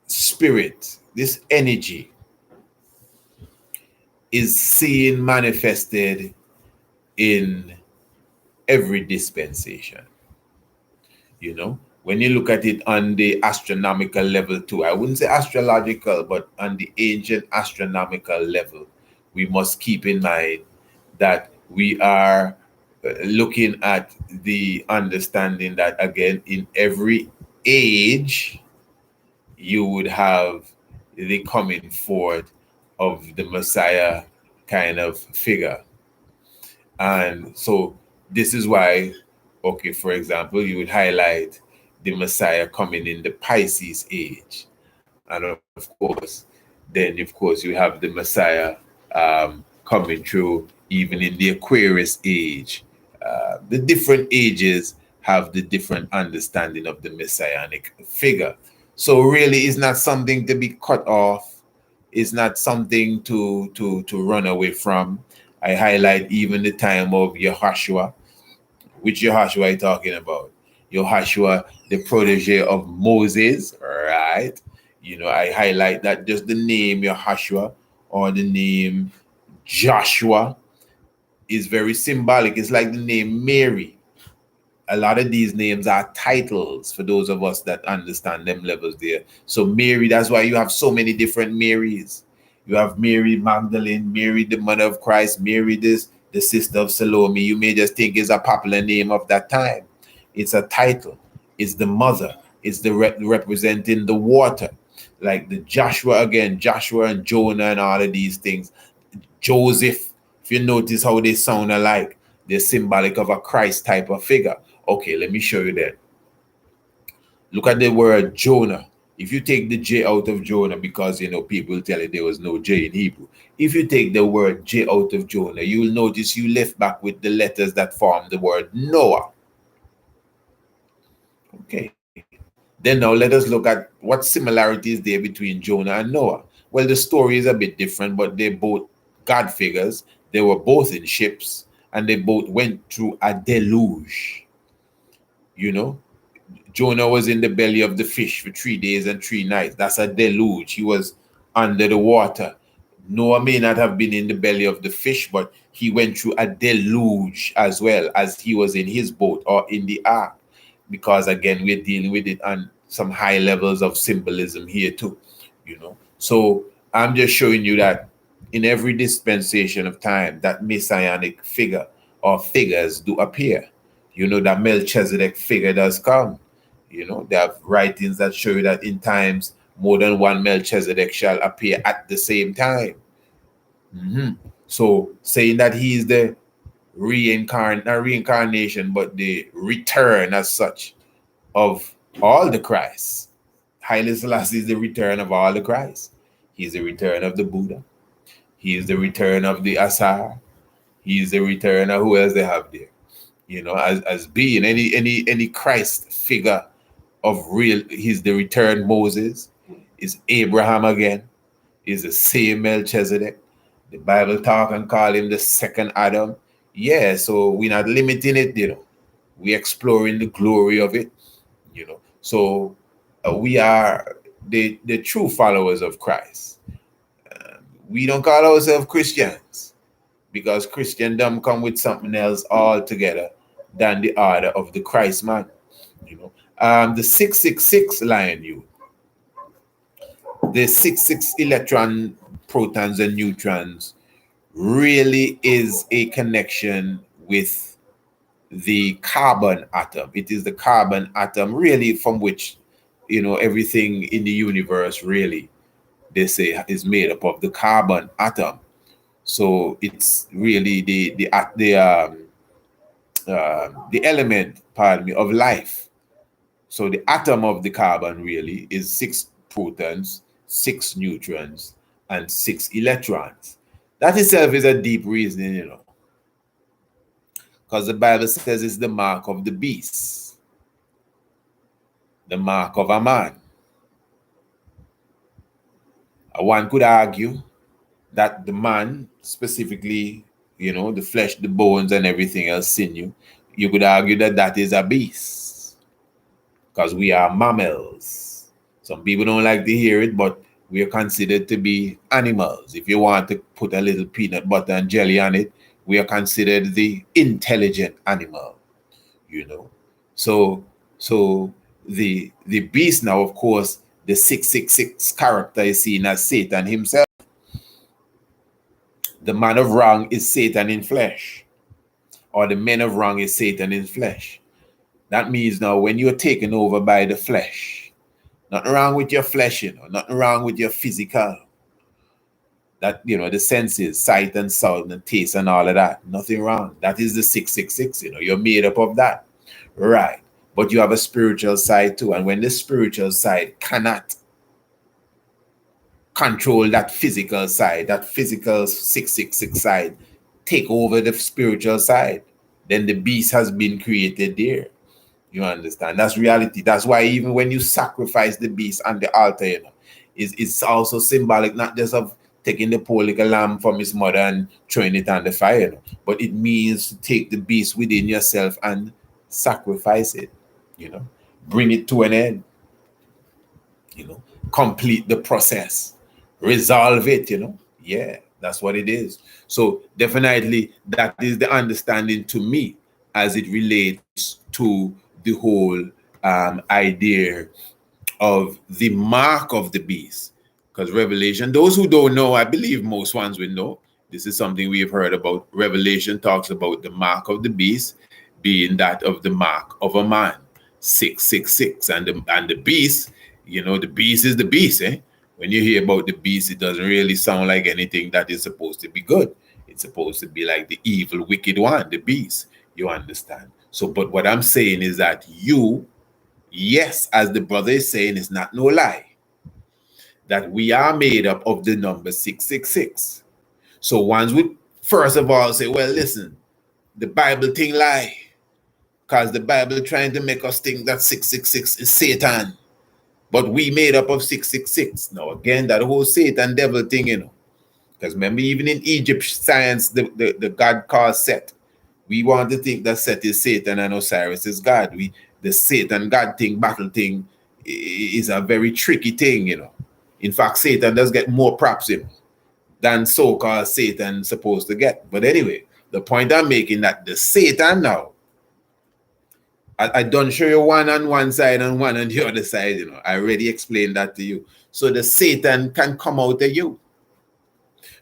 spirit, this energy is seen manifested in every dispensation. When you look at it on the astronomical level too, I wouldn't say astrological, but on the ancient astronomical level, we must keep in mind that we are looking at the understanding that, again, in every age, you would have the coming forth of the Messiah kind of figure. And so this is why, okay, for example, you would highlight the Messiah coming in the Pisces age. And of course, then of course you have the Messiah coming through even in the Aquarius age. The different ages have the different understanding of the messianic figure. So really, it's not something to be cut off. It's not something to run away from. I highlight even the time of Yehoshua. Which Yehoshua are you talking about? Yehoshua, the protege of Moses, right? I highlight that just the name Yehoshua or the name Joshua is very symbolic. It's like the name Mary. A lot of these names are titles for those of us that understand them levels there. So Mary, that's why you have so many different Marys. You have Mary Magdalene, Mary the mother of Christ, Mary this, the sister of Salome. You may just think it's a popular name of that time. It's a title. It's the mother. It's the representing the water. Like the Joshua again, Joshua and Jonah and all of these things. Joseph, if you notice how they sound alike, they're symbolic of a Christ type of figure. Okay, let me show you that. Look at the word Jonah. If you take the J out of Jonah, because people tell you there was no J in Hebrew. If you take the word J out of Jonah, you will notice you left back with the letters that form the word Noah. Okay. Then now let us look at what similarities there between Jonah and Noah. Well, the story is a bit different, but they're both God figures. They were both in ships, and they both went through a deluge. Jonah was in the belly of the fish for 3 days and 3 nights. That's a deluge. He was under the water. Noah may not have been in the belly of the fish, but he went through a deluge as well as he was in his boat or in the ark. Because again, we're dealing with it on some high levels of symbolism here too. So I'm just showing you that in every dispensation of time, that messianic figure or figures do appear. That Melchizedek figure does come. They have writings that show you that in times more than one Melchizedek shall appear at the same time. So saying that he is the reincarnation, but the return as such of all the Christ. Haile Selassie is the return of all the Christ. He's the return of the Buddha. He is the return of the Asar. He is the return of who else they have there. As being any Christ figure of real, he's the return Moses, is Abraham again, is the same Melchizedek. The Bible talk and call him the second Adam. Yeah, so we're not limiting it, we're exploring the glory of it, So we are the true followers of Christ. We don't call ourselves Christians because Christendom come with something else altogether than the order of the Christ man. The 666 line, the 66 electron, protons, and neutrons really is a connection with the carbon atom. It is the carbon atom really from which everything in the universe really, they say, is made up of the carbon atom. So it's really the element, pardon me, of life. So the atom of the carbon really is 6 protons, 6 neutrons, and 6 electrons. That itself is a deep reasoning, because the Bible says it's the mark of the beast, the mark of a man. One could argue that the man, specifically, the flesh, the bones, and everything else, sinew, you could argue that that is a beast, because we are mammals. Some people don't like to hear it, but we are considered to be animals. If you want to put a little peanut butter and jelly on it, we are considered the intelligent animal, So the beast now, of course, the 666 character is seen as Satan himself. The man of wrong is Satan in flesh, or the man of wrong is Satan in flesh. That means now when you're taken over by the flesh, nothing wrong with your flesh, nothing wrong with your physical. that, the senses, sight and sound and taste and all of that. Nothing wrong. That is the 666. You're made up of that. Right. But you have a spiritual side too. And when the spiritual side cannot control that physical side, that physical 666 side, take over the spiritual side, then the beast has been created there. You understand? That's reality. That's why even when you sacrifice the beast on the altar, it's also symbolic, not just of taking the poor little lamb from his mother and throwing it on the fire, but it means to take the beast within yourself and sacrifice it, bring it to an end, complete the process, resolve it, Yeah, that's what it is. So definitely that is the understanding to me as it relates to the whole idea of the mark of the beast. Because Revelation, those who don't know, I believe most ones will know. This is something we've heard about. Revelation talks about the mark of the beast being that of the mark of a man, 666. And the beast, the beast is the beast. When you hear about the beast, it doesn't really sound like anything that is supposed to be good. It's supposed to be like the evil, wicked one, the beast. You understand? So, but what I'm saying is that yes, as the brother is saying, it's not no lie, that we are made up of the number 666. So ones would first of all say, well, listen, the Bible thing lie, because the Bible trying to make us think that 666 is Satan, but we made up of 666. Now again, that whole Satan devil thing, because remember, even in Egypt science, the God called Set, we want to think that Set is Satan and Osiris is God. The Satan God thing, battle thing, is a very tricky thing, In fact, Satan does get more props, than so-called Satan supposed to get. But anyway, the point I'm making that the Satan now, I don't show you one on one side and one on the other side, I already explained that to you. So the Satan can come out of you.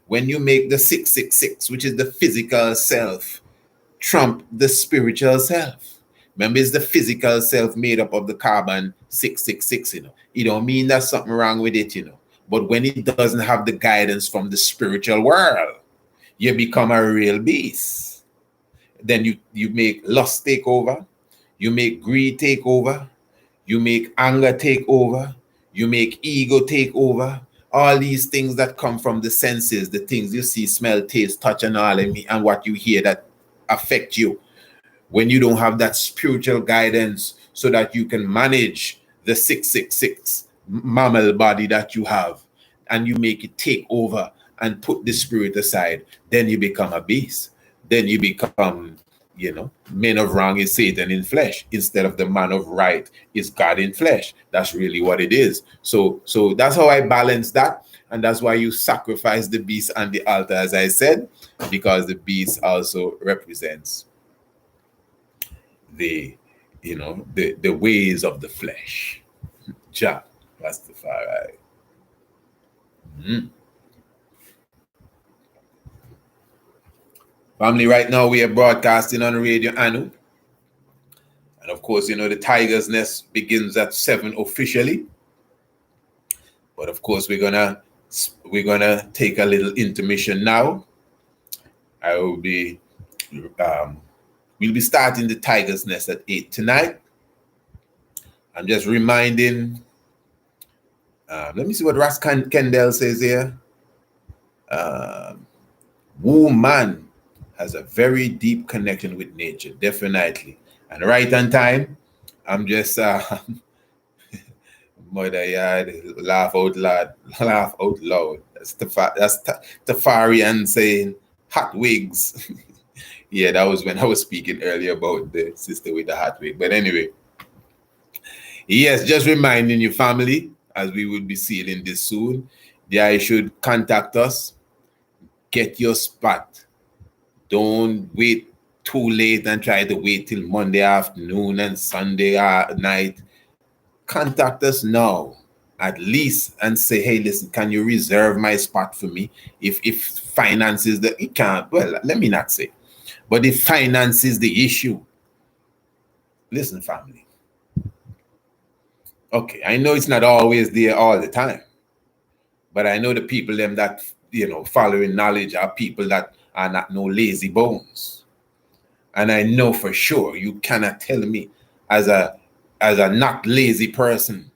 When you make the 666, which is the physical self, trump the spiritual self. Remember, it's the physical self made up of the carbon 666, It don't mean there's something wrong with it, But when it doesn't have the guidance from the spiritual world, you become a real beast. Then you make lust take over, you make greed take over, you make anger take over, you make ego take over. All these things that come from the senses, the things you see, smell, taste, touch, and all, and what you hear that affect you. When you don't have that spiritual guidance so that you can manage the 666 mammal body that you have, and you make it take over and put the spirit aside, then you become a beast. Then you become, man of wrong is Satan in flesh, instead of the man of right is God in flesh. That's really what it is. So that's how I balance that. And that's why you sacrifice the beast on the altar, as I said, because the beast also represents the ways of the flesh. Jah, Rastafari. Family, right now we are broadcasting on Radio Anu. And of course, the Tiger's Nest begins at 7 officially. But of course, we're gonna take a little intermission now. We'll be starting the Tiger's Nest at 8 tonight. I'm just reminding. Let me see what Ras Kendall says here. Woman has a very deep connection with nature, definitely. And right on time, I'm just mother yard, laugh out loud. That's Tafarian saying hot wigs. Yeah, that was when I was speaking earlier about the sister with the hot wig. But anyway, yes, just reminding you, family, as we will be sealing this soon, you should contact us, get your spot. Don't wait too late and try to wait till Monday afternoon and Sunday night. Contact us now, at least, and say, hey, listen, can you reserve my spot for me? If finance is the, it can't, well, let me not say, but if finance is the issue, listen, family. Okay, I know it's not always there all the time, but I know the people them that following knowledge are people that are not no lazy bones. And I know for sure you cannot tell me as a not lazy person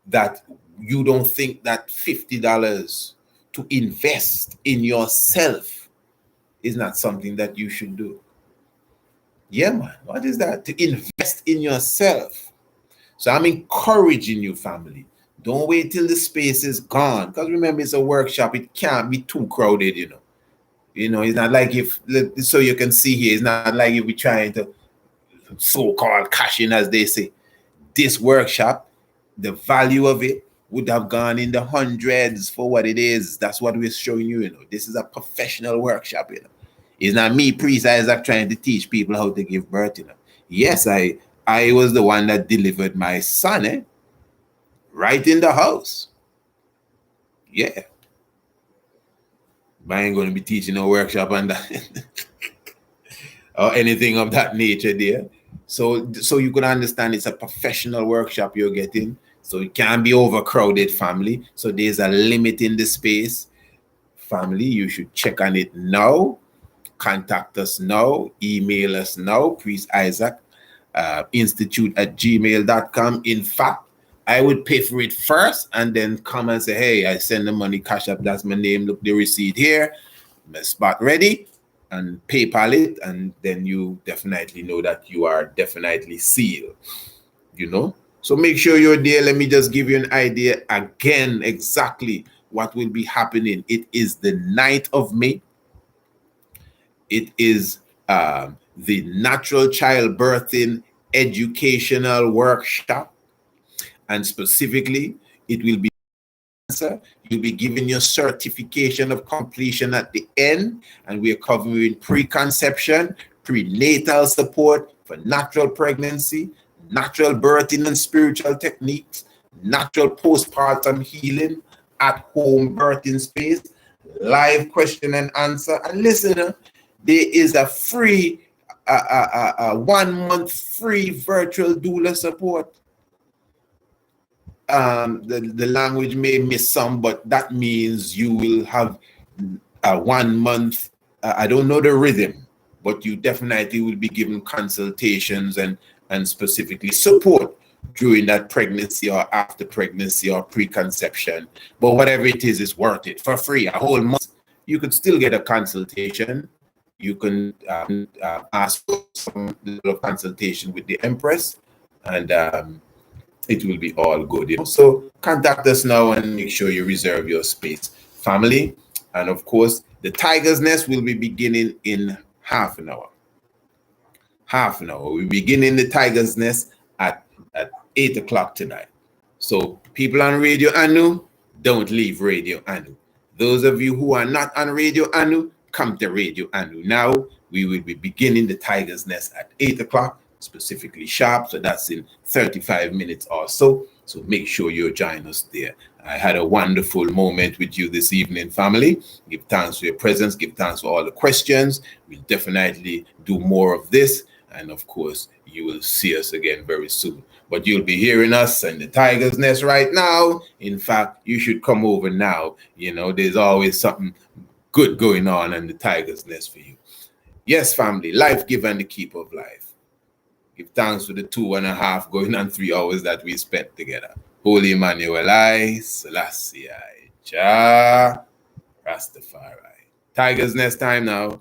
that you don't think that $50 to invest in yourself is not something that you should do. Yeah, man. What is that? To invest in yourself. So I'm encouraging you, family. Don't wait till the space is gone. Because remember, it's a workshop. It can't be too crowded, It's not like so you can see here, it's not like if we're trying to so-called cash in, as they say. This workshop, the value of it would have gone in the hundreds for what it is. That's what we're showing you, This is a professional workshop, It's not me, Priest Isaac, trying to teach people how to give birth, Yes, I was the one that delivered my son, right in the house. Yeah. But I ain't going to be teaching a workshop on that or anything of that nature there. So you could understand it's a professional workshop you're getting. So it can't be overcrowded, family. So there's a limit in the space. Family, you should check on it now. Contact us now. Email us now. Priest Isaac institute@gmail.com. In fact, I would pay for it first and then come and say, hey, I send the money, cash up, that's my name, look, the receipt here, my spot ready, and PayPal it, and then you definitely know that you are definitely sealed, So make sure you're there. Let me just give you an idea again exactly what will be happening. It is the 9th of May. It is the Natural Childbirthing Educational Workshop. And specifically, it will be you'll be given your certification of completion at the end, and we are covering preconception, prenatal support for natural pregnancy, natural birthing and spiritual techniques, natural postpartum healing, at-home birthing space, live question and answer. And listen, there is a free 1 month free virtual doula support. The language may miss some, but that means you will have a 1 month, I don't know the rhythm, but you definitely will be given consultations and specifically support during that pregnancy or after pregnancy or preconception. But whatever it is, it's worth it for free. A whole month, you could still get a consultation. You can ask for some little consultation with the Empress, and it will be all good. So contact us now and make sure you reserve your space, family. And of course, the Tiger's Nest will be beginning in half an hour. We're beginning the Tiger's Nest at 8 o'clock tonight. So people on Radio Anu, don't leave Radio Anu. Those of you who are not on Radio Anu, come to Radio Anu. Now we will be beginning the Tiger's Nest at 8 o'clock. Specifically sharp, so that's in 35 minutes or so. So make sure you join us there. I had a wonderful moment with you this evening, family. Give thanks for your presence. Give thanks for all the questions. We'll definitely do more of this. And of course, you will see us again very soon. But you'll be hearing us in the Tiger's Nest right now. In fact, you should come over now. There's always something good going on in the Tiger's Nest for you. Yes, family, life give and the keep of life. Give thanks for the 2.5 going on 3 hours that we spent together. Holy Emmanuel, I, Selassie, I, Jah, Rastafari. Tiger's Nest time now.